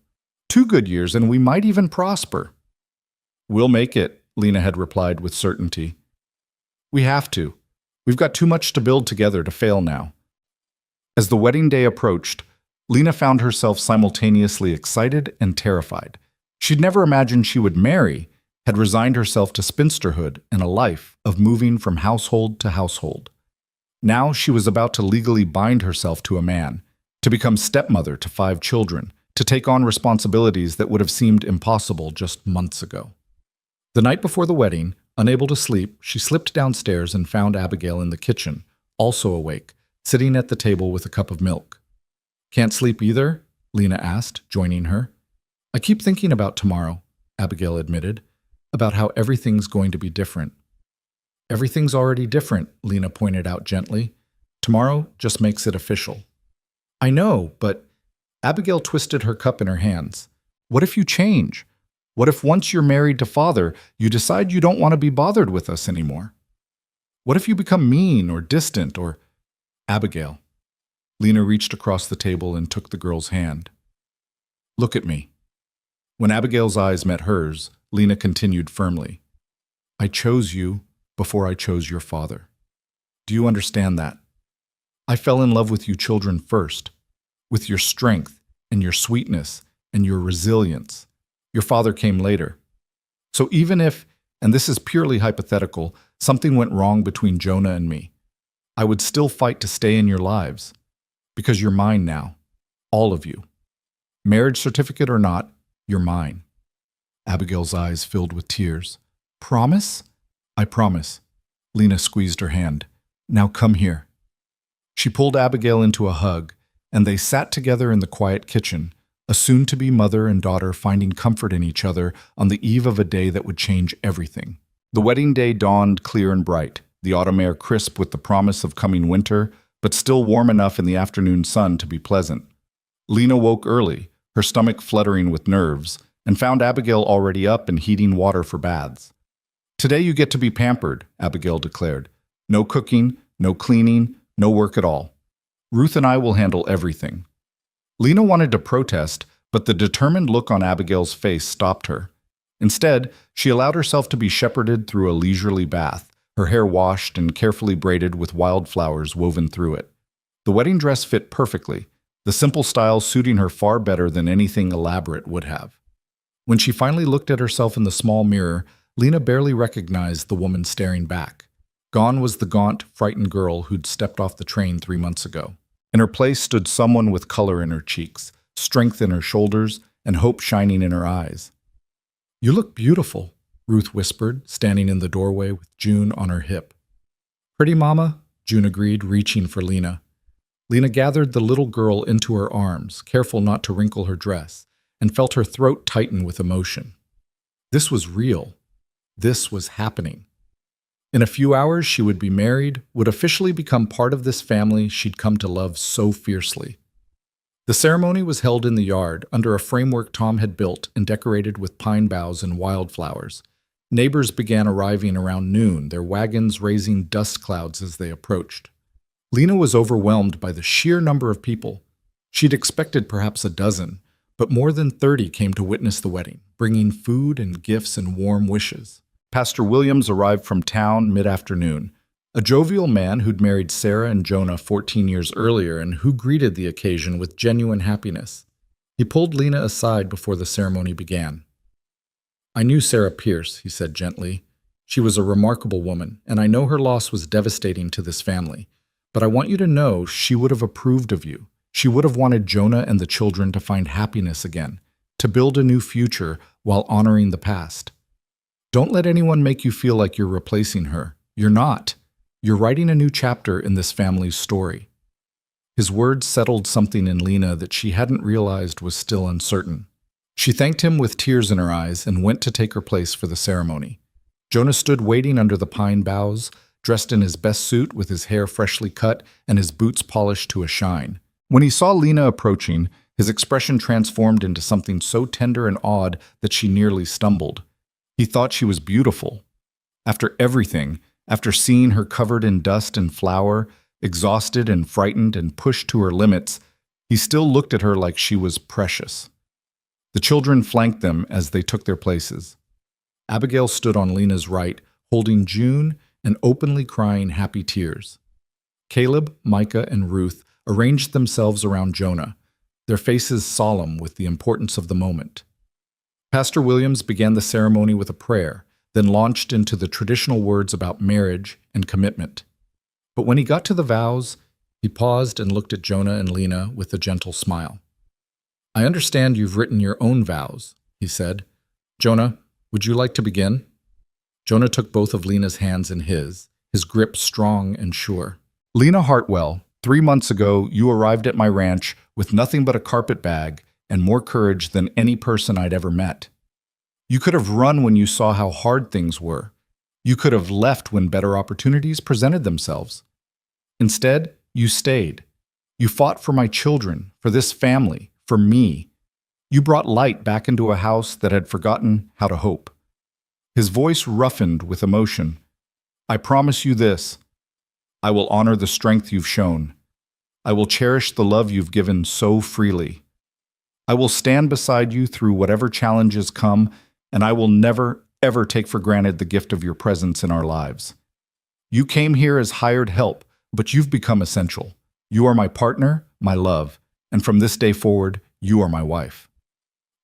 2 good years, and we might even prosper." "We'll make it," Lena had replied with certainty. "We have to. We've got too much to build together to fail now." As the wedding day approached, Lena found herself simultaneously excited and terrified. She'd never imagined she would marry, had resigned herself to spinsterhood and a life of moving from household to household. Now she was about to legally bind herself to a man, to become stepmother to 5 children, to take on responsibilities that would have seemed impossible just months ago. The night before the wedding, unable to sleep, she slipped downstairs and found Abigail in the kitchen, also awake, sitting at the table with a cup of milk. "Can't sleep either?" Lena asked, joining her. "I keep thinking about tomorrow," Abigail admitted, "about how everything's going to be different." "Everything's already different," Lena pointed out gently. "Tomorrow just makes it official." "I know, but..." Abigail twisted her cup in her hands. "What if you change? What if once you're married to father, you decide you don't want to be bothered with us anymore? What if you become mean or distant or Abigail? Lena reached across the table and took the girl's hand. Look at me. When Abigail's eyes met hers, Lena continued firmly. I chose you before I chose your father. Do you understand that? I fell in love with you children first, with your strength and your sweetness and your resilience. Your father came later. So even if, and this is purely hypothetical, something went wrong between Jonah and me, I would still fight to stay in your lives. Because you're mine now. All of you. Marriage certificate or not, you're mine. Abigail's eyes filled with tears. Promise? I promise. Lena squeezed her hand. Now come here. She pulled Abigail into a hug, and they sat together in the quiet kitchen, a soon-to-be mother and daughter finding comfort in each other on the eve of a day that would change everything. The wedding day dawned clear and bright, the autumn air crisp with the promise of coming winter, but still warm enough in the afternoon sun to be pleasant. Lena woke early, her stomach fluttering with nerves, and found Abigail already up and heating water for baths. Today you get to be pampered, Abigail declared. No cooking, no cleaning, no work at all. Ruth and I will handle everything. Lena wanted to protest, but the determined look on Abigail's face stopped her. Instead, she allowed herself to be shepherded through a leisurely bath, her hair washed and carefully braided with wildflowers woven through it. The wedding dress fit perfectly, the simple style suiting her far better than anything elaborate would have. When she finally looked at herself in the small mirror, Lena barely recognized the woman staring back. Gone was the gaunt, frightened girl who'd stepped off the train 3 months ago. In her place stood someone with color in her cheeks, strength in her shoulders, and hope shining in her eyes. You look beautiful, Ruth whispered, standing in the doorway with June on her hip. Pretty, Mama, June agreed, reaching for Lena. Lena gathered the little girl into her arms, careful not to wrinkle her dress, and felt her throat tighten with emotion. This was real. This was happening. In a few hours, she would be married, would officially become part of this family she'd come to love so fiercely. The ceremony was held in the yard, under a framework Tom had built and decorated with pine boughs and wildflowers. Neighbors began arriving around noon, their wagons raising dust clouds as they approached. Lena was overwhelmed by the sheer number of people. She'd expected perhaps a dozen, but more than 30 came to witness the wedding, bringing food and gifts and warm wishes. Pastor Williams arrived from town mid-afternoon, a jovial man who'd married Sarah and Jonah 14 years earlier and who greeted the occasion with genuine happiness. He pulled Lena aside before the ceremony began. I knew Sarah Pierce, he said gently. She was a remarkable woman, and I know her loss was devastating to this family. But I want you to know she would have approved of you. She would have wanted Jonah and the children to find happiness again, to build a new future while honoring the past. Don't let anyone make you feel like you're replacing her. You're not. You're writing a new chapter in this family's story. His words settled something in Lena that she hadn't realized was still uncertain. She thanked him with tears in her eyes and went to take her place for the ceremony. Jonah stood waiting under the pine boughs, dressed in his best suit with his hair freshly cut and his boots polished to a shine. When he saw Lena approaching, his expression transformed into something so tender and odd that she nearly stumbled. He thought she was beautiful. After everything, after seeing her covered in dust and flour, exhausted and frightened and pushed to her limits, he still looked at her like she was precious. The children flanked them as they took their places. Abigail stood on Lena's right, holding June and openly crying happy tears. Caleb, Micah, and Ruth arranged themselves around Jonah, their faces solemn with the importance of the moment. Pastor Williams began the ceremony with a prayer, then launched into the traditional words about marriage and commitment. But when he got to the vows, he paused and looked at Jonah and Lena with a gentle smile. I understand you've written your own vows, he said. Jonah, would you like to begin? Jonah took both of Lena's hands in his grip strong and sure. Lena Hartwell, 3 months ago, you arrived at my ranch with nothing but a carpet bag and more courage than any person I'd ever met. You could have run when you saw how hard things were. You could have left when better opportunities presented themselves. Instead, you stayed. You fought for my children, for this family, for me. You brought light back into a house that had forgotten how to hope. His voice roughened with emotion. I promise you this. I will honor the strength you've shown. I will cherish the love you've given so freely. I will stand beside you through whatever challenges come, and I will never, ever take for granted the gift of your presence in our lives. You came here as hired help, but you've become essential. You are my partner, my love, and from this day forward, you are my wife.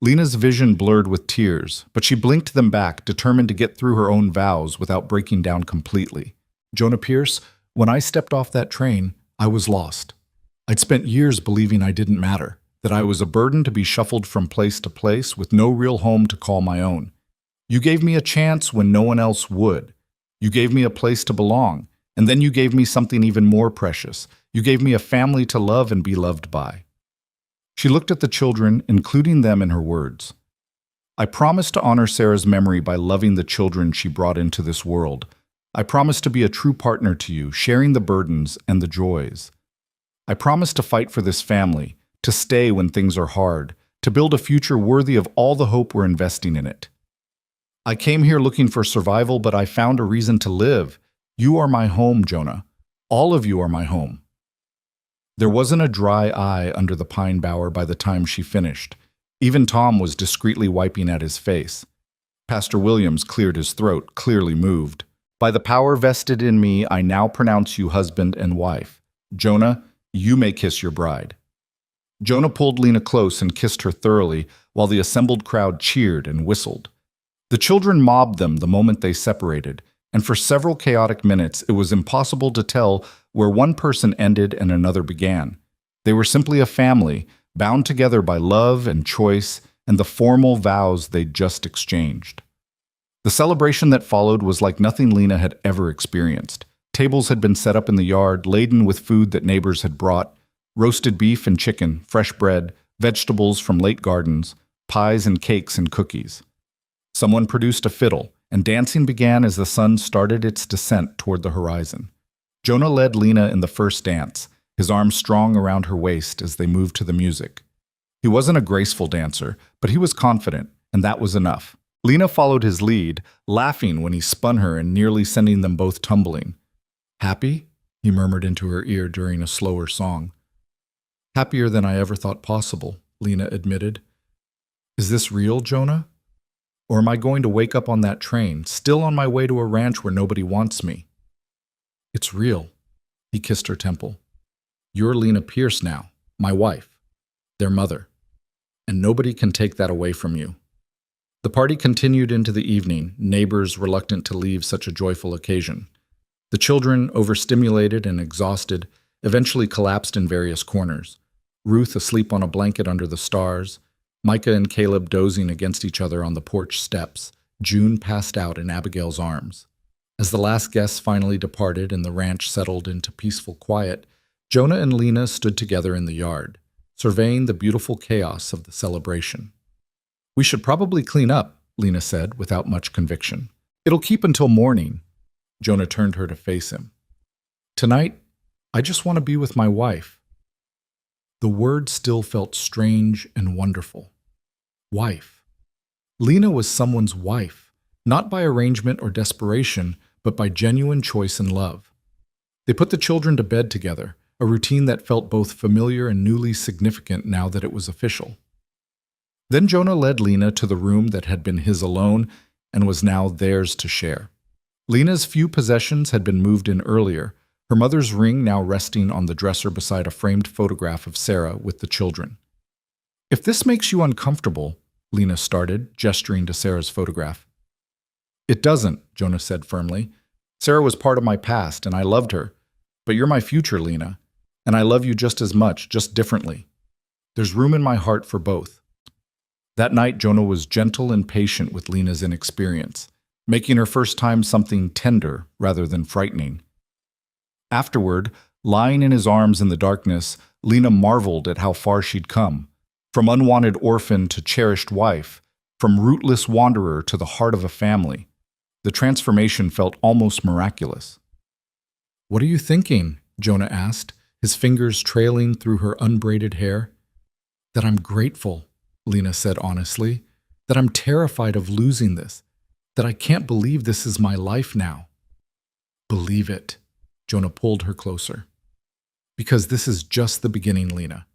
Lena's vision blurred with tears, but she blinked them back, determined to get through her own vows without breaking down completely. Jonah Pierce, when I stepped off that train, I was lost. I'd spent years believing I didn't matter, that I was a burden to be shuffled from place to place with no real home to call my own. You gave me a chance when no one else would. You gave me a place to belong, and then you gave me something even more precious. You gave me a family to love and be loved by. She looked at the children, including them in her words. I promise to honor Sarah's memory by loving the children she brought into this world. I promise to be a true partner to you, sharing the burdens and the joys. I promise to fight for this family, to stay when things are hard, to build a future worthy of all the hope we're investing in it. I came here looking for survival, but I found a reason to live. You are my home, Jonah. All of you are my home. There wasn't a dry eye under the pine bower by the time she finished. Even Tom was discreetly wiping at his face. Pastor Williams cleared his throat, clearly moved. By the power vested in me, I now pronounce you husband and wife. Jonah, you may kiss your bride. Jonah pulled Lena close and kissed her thoroughly, while the assembled crowd cheered and whistled. The children mobbed them the moment they separated, and for several chaotic minutes it was impossible to tell where one person ended and another began. They were simply a family, bound together by love and choice and the formal vows they'd just exchanged. The celebration that followed was like nothing Lena had ever experienced. Tables had been set up in the yard, laden with food that neighbors had brought: roasted beef and chicken, fresh bread, vegetables from late gardens, pies and cakes and cookies. Someone produced a fiddle, and dancing began as the sun started its descent toward the horizon. Jonah led Lena in the first dance, his arms strong around her waist as they moved to the music. He wasn't a graceful dancer, but he was confident, and that was enough. Lena followed his lead, laughing when he spun her and nearly sending them both tumbling. Happy? He murmured into her ear during a slower song. Happier than I ever thought possible, Lena admitted. Is this real, Jonah? Or am I going to wake up on that train, still on my way to a ranch where nobody wants me? It's real. He kissed her temple. You're Lena Pierce now, my wife, their mother, and nobody can take that away from you. The party continued into the evening, neighbors reluctant to leave such a joyful occasion. The children, overstimulated and exhausted, eventually collapsed in various corners. Ruth asleep on a blanket under the stars, Micah and Caleb dozing against each other on the porch steps. June passed out in Abigail's arms. As the last guests finally departed and the ranch settled into peaceful quiet, Jonah and Lena stood together in the yard, surveying the beautiful chaos of the celebration. We should probably clean up, Lena said without much conviction. It'll keep until morning. Jonah turned her to face him. Tonight, I just want to be with my wife. The word still felt strange and wonderful. Wife. Lena was someone's wife, not by arrangement or desperation, but by genuine choice and love. They put the children to bed together, a routine that felt both familiar and newly significant now that it was official. Then Jonah led Lena to the room that had been his alone and was now theirs to share. Lena's few possessions had been moved in earlier, her mother's ring now resting on the dresser beside a framed photograph of Sarah with the children. If this makes you uncomfortable, Lena started, gesturing to Sarah's photograph. It doesn't, Jonah said firmly. Sarah was part of my past, and I loved her. But you're my future, Lena, and I love you just as much, just differently. There's room in my heart for both. That night, Jonah was gentle and patient with Lena's inexperience, making her first time something tender rather than frightening. Afterward, lying in his arms in the darkness, Lena marveled at how far she'd come. From unwanted orphan to cherished wife, from rootless wanderer to the heart of a family. The transformation felt almost miraculous. What are you thinking? Jonah asked, his fingers trailing through her unbraided hair. That I'm grateful. Lena said honestly, that I'm terrified of losing this, that I can't believe this is my life now. Believe it. Jonah pulled her closer. Because this is just the beginning, Lena.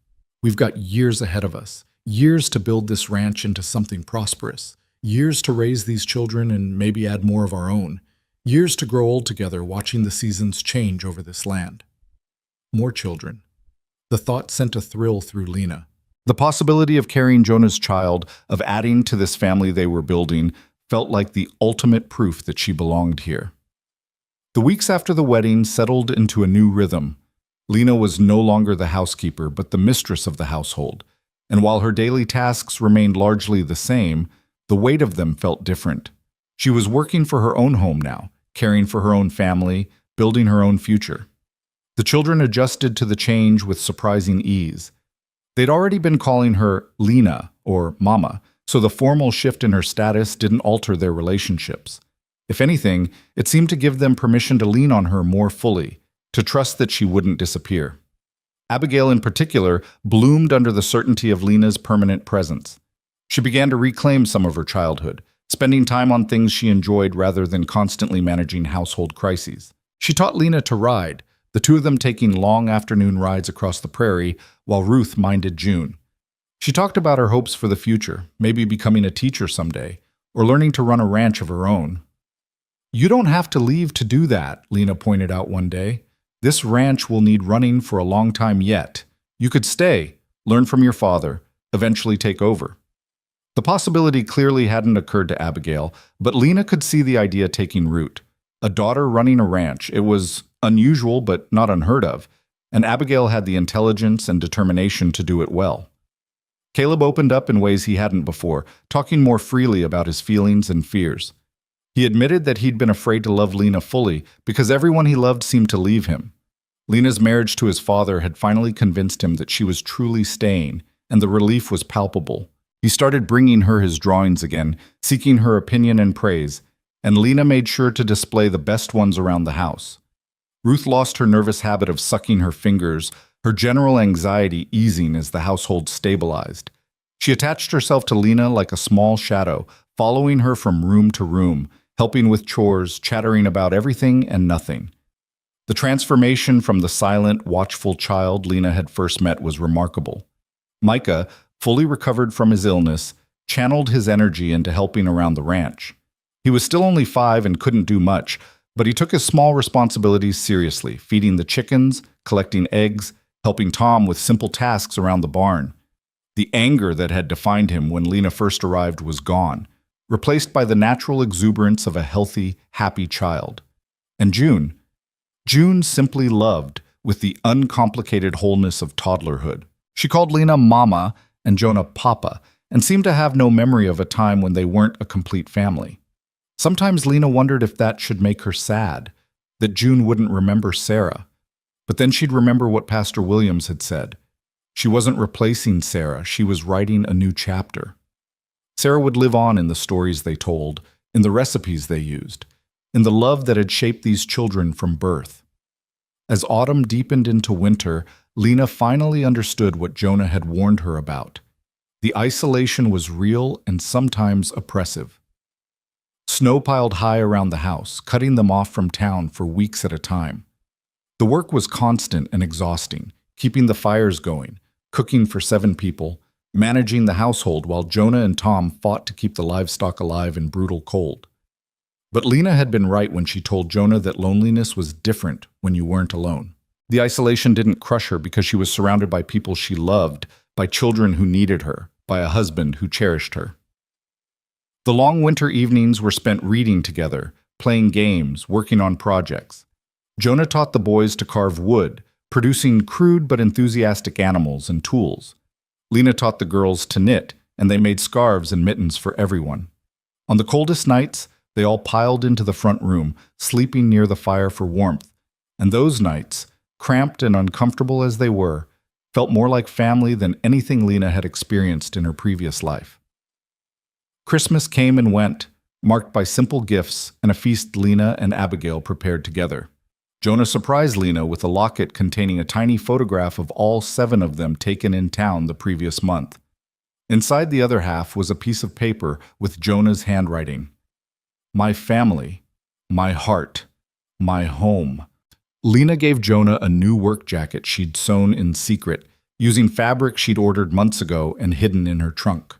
We've got years ahead of us, years to build this ranch into something prosperous, years to raise these children and maybe add more of our own, years to grow old together watching the seasons change over this land. More children. The thought sent a thrill through Lena. The possibility of carrying Jonah's child, of adding to this family they were building, felt like the ultimate proof that she belonged here. The weeks after the wedding settled into a new rhythm. Lena was no longer the housekeeper, but the mistress of the household, and while her daily tasks remained largely the same, the weight of them felt different. She was working for her own home now, caring for her own family, building her own future. The children adjusted to the change with surprising ease. They'd already been calling her Lena, or Mama, so the formal shift in her status didn't alter their relationships. If anything, it seemed to give them permission to lean on her more fully, to trust that she wouldn't disappear. Abigail, in particular, bloomed under the certainty of Lena's permanent presence. She began to reclaim some of her childhood, spending time on things she enjoyed rather than constantly managing household crises. She taught Lena to ride, the two of them taking long afternoon rides across the prairie while Ruth minded June. She talked about her hopes for the future, maybe becoming a teacher someday, or learning to run a ranch of her own. "You don't have to leave to do that," Lena pointed out one day. "This ranch will need running for a long time yet. You could stay, learn from your father, eventually take over." The possibility clearly hadn't occurred to Abigail, but Lena could see the idea taking root. A daughter running a ranch, it was unusual but not unheard of, and Abigail had the intelligence and determination to do it well. Caleb opened up in ways he hadn't before, talking more freely about his feelings and fears. He admitted that he'd been afraid to love Lena fully because everyone he loved seemed to leave him. Lena's marriage to his father had finally convinced him that she was truly staying, and the relief was palpable. He started bringing her his drawings again, seeking her opinion and praise, and Lena made sure to display the best ones around the house. Ruth lost her nervous habit of sucking her fingers, her general anxiety easing as the household stabilized. She attached herself to Lena like a small shadow, following her from room to room, helping with chores, chattering about everything and nothing. The transformation from the silent, watchful child Lena had first met was remarkable. Micah, fully recovered from his illness, channeled his energy into helping around the ranch. He was still only 5 and couldn't do much, but he took his small responsibilities seriously, feeding the chickens, collecting eggs, helping Tom with simple tasks around the barn. The anger that had defined him when Lena first arrived was gone, replaced by the natural exuberance of a healthy, happy child. And June simply loved with the uncomplicated wholeness of toddlerhood. She called Lena Mama and Jonah Papa, and seemed to have no memory of a time when they weren't a complete family. Sometimes Lena wondered if that should make her sad, that June wouldn't remember Sarah. But then she'd remember what Pastor Williams had said. She wasn't replacing Sarah, she was writing a new chapter. Sarah would live on in the stories they told, in the recipes they used, in the love that had shaped these children from birth. As autumn deepened into winter, Lena finally understood what Jonah had warned her about. The isolation was real and sometimes oppressive. Snow piled high around the house, cutting them off from town for weeks at a time. The work was constant and exhausting, keeping the fires going, cooking for 7 people, managing the household while Jonah and Tom fought to keep the livestock alive in brutal cold. But Lena had been right when she told Jonah that loneliness was different when you weren't alone. The isolation didn't crush her because she was surrounded by people she loved, by children who needed her, by a husband who cherished her. The long winter evenings were spent reading together, playing games, working on projects. Jonah taught the boys to carve wood, producing crude but enthusiastic animals and tools. Lena taught the girls to knit, and they made scarves and mittens for everyone. On the coldest nights, they all piled into the front room, sleeping near the fire for warmth, and those nights, cramped and uncomfortable as they were, felt more like family than anything Lena had experienced in her previous life. Christmas came and went, marked by simple gifts and a feast Lena and Abigail prepared together. Jonah surprised Lena with a locket containing a tiny photograph of all 7 of them taken in town the previous month. Inside the other half was a piece of paper with Jonah's handwriting. My family, my heart, my home. Lena gave Jonah a new work jacket she'd sewn in secret, using fabric she'd ordered months ago and hidden in her trunk.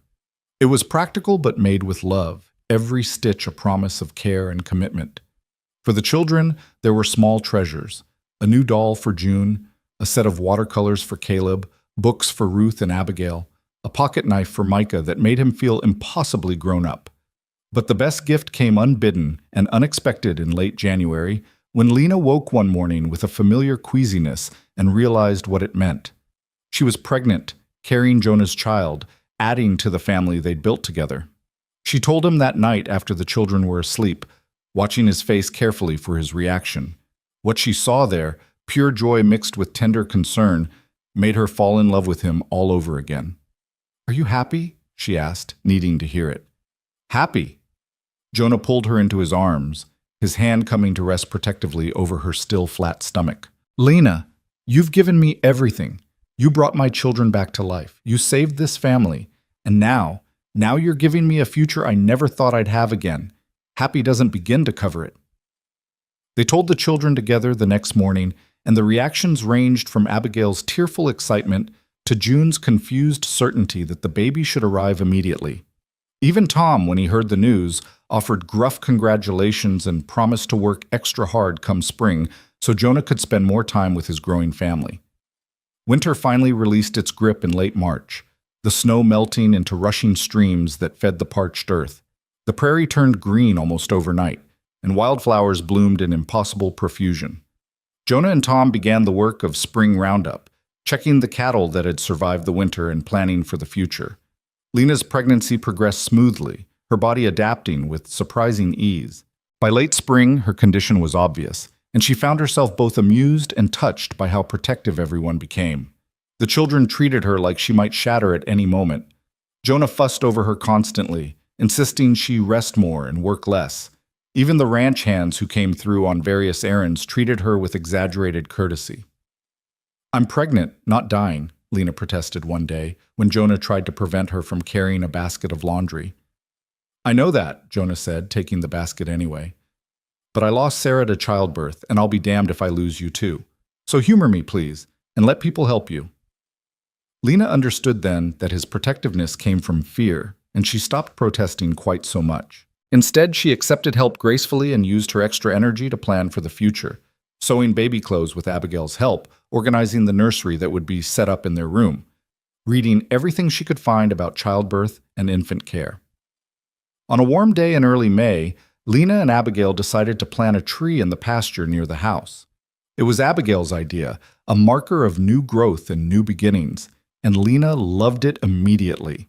It was practical but made with love, every stitch a promise of care and commitment. For the children, there were small treasures: a new doll for June, a set of watercolors for Caleb, books for Ruth and Abigail, a pocket knife for Micah that made him feel impossibly grown up. But the best gift came unbidden and unexpected in late January, when Lena woke one morning with a familiar queasiness and realized what it meant. She was pregnant, carrying Jonah's child, adding to the family they'd built together. She told him that night after the children were asleep, watching his face carefully for his reaction. What she saw there, pure joy mixed with tender concern, made her fall in love with him all over again. "Are you happy?" she asked, needing to hear it. "Happy." Jonah pulled her into his arms, his hand coming to rest protectively over her still flat stomach. "Lena, you've given me everything. You brought my children back to life. You saved this family. And now you're giving me a future I never thought I'd have again. Happy doesn't begin to cover it." They told the children together the next morning, and the reactions ranged from Abigail's tearful excitement to June's confused certainty that the baby should arrive immediately. Even Tom, when he heard the news, offered gruff congratulations and promised to work extra hard come spring so Jonah could spend more time with his growing family. Winter finally released its grip in late March, the snow melting into rushing streams that fed the parched earth. The prairie turned green almost overnight, and wildflowers bloomed in impossible profusion. Jonah and Tom began the work of spring roundup, checking the cattle that had survived the winter and planning for the future. Lena's pregnancy progressed smoothly, her body adapting with surprising ease. By late spring, her condition was obvious, and she found herself both amused and touched by how protective everyone became. The children treated her like she might shatter at any moment. Jonah fussed over her constantly, insisting she rest more and work less. Even the ranch hands who came through on various errands treated her with exaggerated courtesy. "I'm pregnant, not dying," Lena protested one day when Jonah tried to prevent her from carrying a basket of laundry. "I know that," Jonah said, taking the basket anyway. "But I lost Sarah to childbirth, and I'll be damned if I lose you too. So humor me, please, and let people help you." Lena understood then that his protectiveness came from fear, and she stopped protesting quite so much. Instead, she accepted help gracefully and used her extra energy to plan for the future, sewing baby clothes with Abigail's help, organizing the nursery that would be set up in their room, reading everything she could find about childbirth and infant care. On a warm day in early May, Lena and Abigail decided to plant a tree in the pasture near the house. It was Abigail's idea, a marker of new growth and new beginnings, and Lena loved it immediately.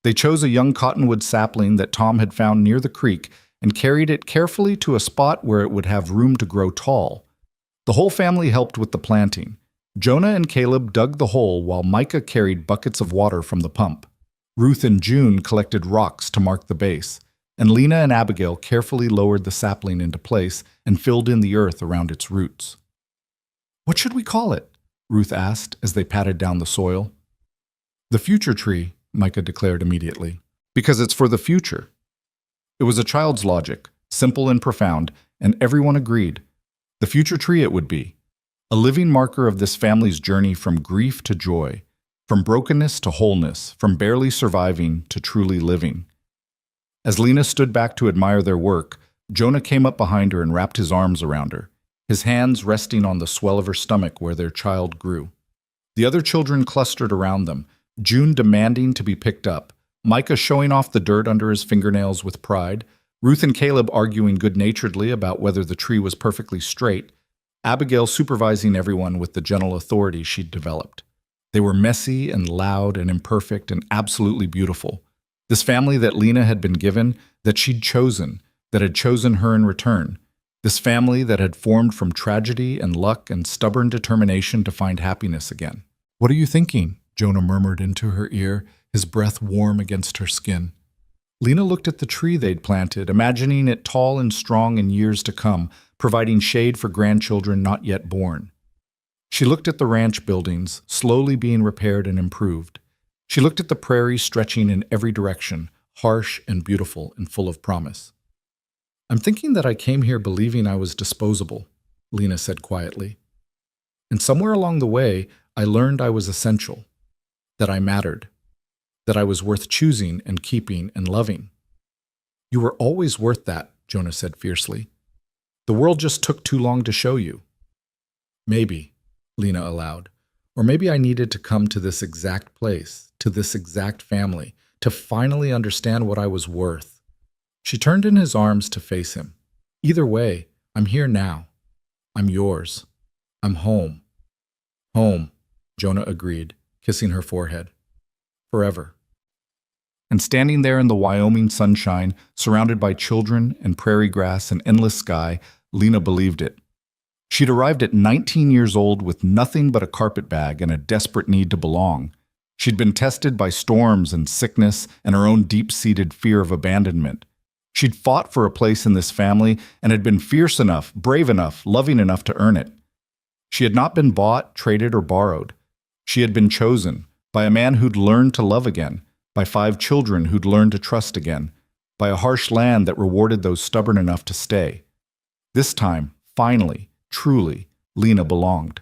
They chose a young cottonwood sapling that Tom had found near the creek and carried it carefully to a spot where it would have room to grow tall. The whole family helped with the planting. Jonah and Caleb dug the hole while Micah carried buckets of water from the pump. Ruth and June collected rocks to mark the base, and Lena and Abigail carefully lowered the sapling into place and filled in the earth around its roots. "What should we call it?" Ruth asked as they patted down the soil. "The future tree," Micah declared immediately, "because it's for the future." It was a child's logic, simple and profound, and everyone agreed. The future tree it would be, a living marker of this family's journey from grief to joy, from brokenness to wholeness, from barely surviving to truly living. As Lena stood back to admire their work, Jonah came up behind her and wrapped his arms around her, his hands resting on the swell of her stomach where their child grew. The other children clustered around them, June demanding to be picked up, Micah showing off the dirt under his fingernails with pride, Ruth and Caleb arguing good-naturedly about whether the tree was perfectly straight, Abigail supervising everyone with the gentle authority she'd developed. They were messy and loud and imperfect and absolutely beautiful. This family that Lena had been given, that she'd chosen, that had chosen her in return. This family that had formed from tragedy and luck and stubborn determination to find happiness again. "What are you thinking?" Jonah murmured into her ear, his breath warm against her skin. Lena looked at the tree they'd planted, imagining it tall and strong in years to come, providing shade for grandchildren not yet born. She looked at the ranch buildings, slowly being repaired and improved. She looked at the prairie stretching in every direction, harsh and beautiful and full of promise. I'm thinking that I came here believing I was disposable, Lena said quietly. And somewhere along the way, I learned I was essential, that I mattered, that I was worth choosing and keeping and loving. You were always worth that, Jonah said fiercely. The world just took too long to show you. Maybe, Lena allowed, or maybe I needed to come to this exact place, to this exact family, to finally understand what I was worth. She turned in his arms to face him. Either way, I'm here now. I'm yours. I'm home. Home, Jonah agreed, kissing her forehead. Forever. And standing there in the Wyoming sunshine, surrounded by children and prairie grass and endless sky, Lena believed it. She'd arrived at 19 years old with nothing but a carpet bag and a desperate need to belong. She'd been tested by storms and sickness and her own deep-seated fear of abandonment. She'd fought for a place in this family and had been fierce enough, brave enough, loving enough to earn it. She had not been bought, traded, or borrowed. She had been chosen by a man who'd learned to love again, by 5 children who'd learned to trust again, by a harsh land that rewarded those stubborn enough to stay. This time, finally, truly, Lena belonged.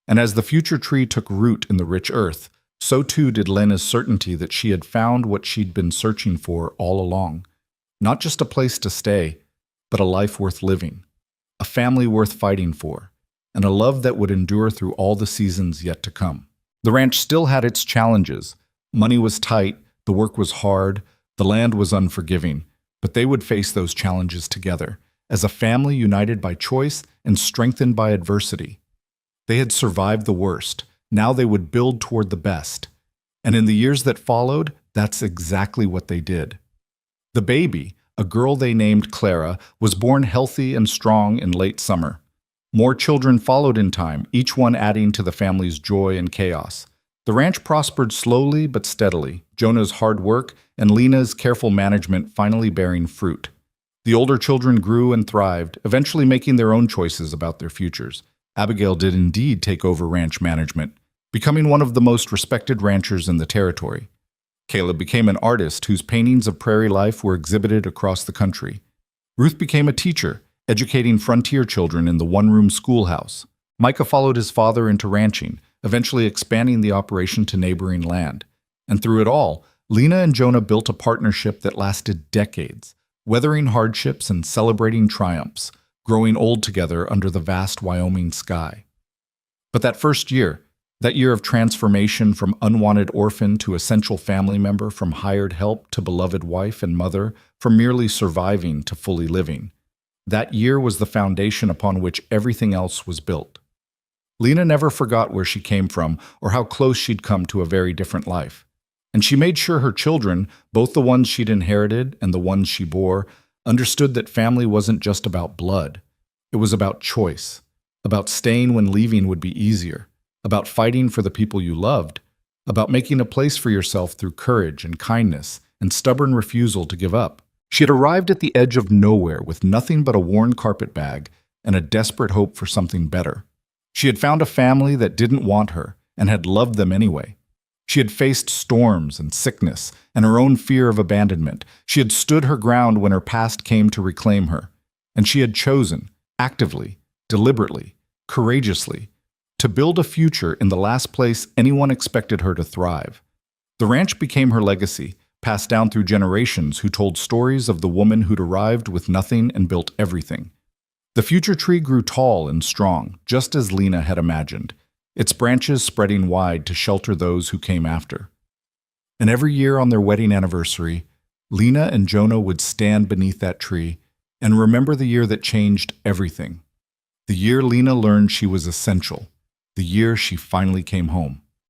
And as the future tree took root in the rich earth, so too did Lena's certainty that she had found what she'd been searching for all along. Not just a place to stay, but a life worth living, a family worth fighting for, and a love that would endure through all the seasons yet to come. The ranch still had its challenges. Money was tight, the work was hard, the land was unforgiving, but they would face those challenges together, as a family united by choice and strengthened by adversity. They had survived the worst. Now they would build toward the best. And in the years that followed, that's exactly what they did. The baby, a girl they named Clara, was born healthy and strong in late summer. More children followed in time, each one adding to the family's joy and chaos. The ranch prospered slowly but steadily, Jonah's hard work and Lena's careful management finally bearing fruit. The older children grew and thrived, eventually making their own choices about their futures. Abigail did indeed take over ranch management, becoming one of the most respected ranchers in the territory. Caleb became an artist whose paintings of prairie life were exhibited across the country. Ruth became a teacher, educating frontier children in the one-room schoolhouse. Micah followed his father into ranching, eventually expanding the operation to neighboring land. And through it all, Lena and Jonah built a partnership that lasted decades, weathering hardships and celebrating triumphs, growing old together under the vast Wyoming sky. But that first year, that year of transformation from unwanted orphan to essential family member, from hired help to beloved wife and mother, from merely surviving to fully living, that year was the foundation upon which everything else was built. Lena never forgot where she came from or how close she'd come to a very different life. And she made sure her children, both the ones she'd inherited and the ones she bore, understood that family wasn't just about blood. It was about choice, about staying when leaving would be easier, about fighting for the people you loved, about making a place for yourself through courage and kindness and stubborn refusal to give up. She had arrived at the edge of nowhere with nothing but a worn carpet bag and a desperate hope for something better. She had found a family that didn't want her and had loved them anyway. She had faced storms and sickness and her own fear of abandonment. She had stood her ground when her past came to reclaim her. And she had chosen, actively, deliberately, courageously, to build a future in the last place anyone expected her to thrive. The ranch became her legacy, passed down through generations who told stories of the woman who'd arrived with nothing and built everything. The future tree grew tall and strong, just as Lena had imagined, its branches spreading wide to shelter those who came after. And every year on their wedding anniversary, Lena and Jonah would stand beneath that tree and remember the year that changed everything. The year Lena learned she was essential. The year she finally came home.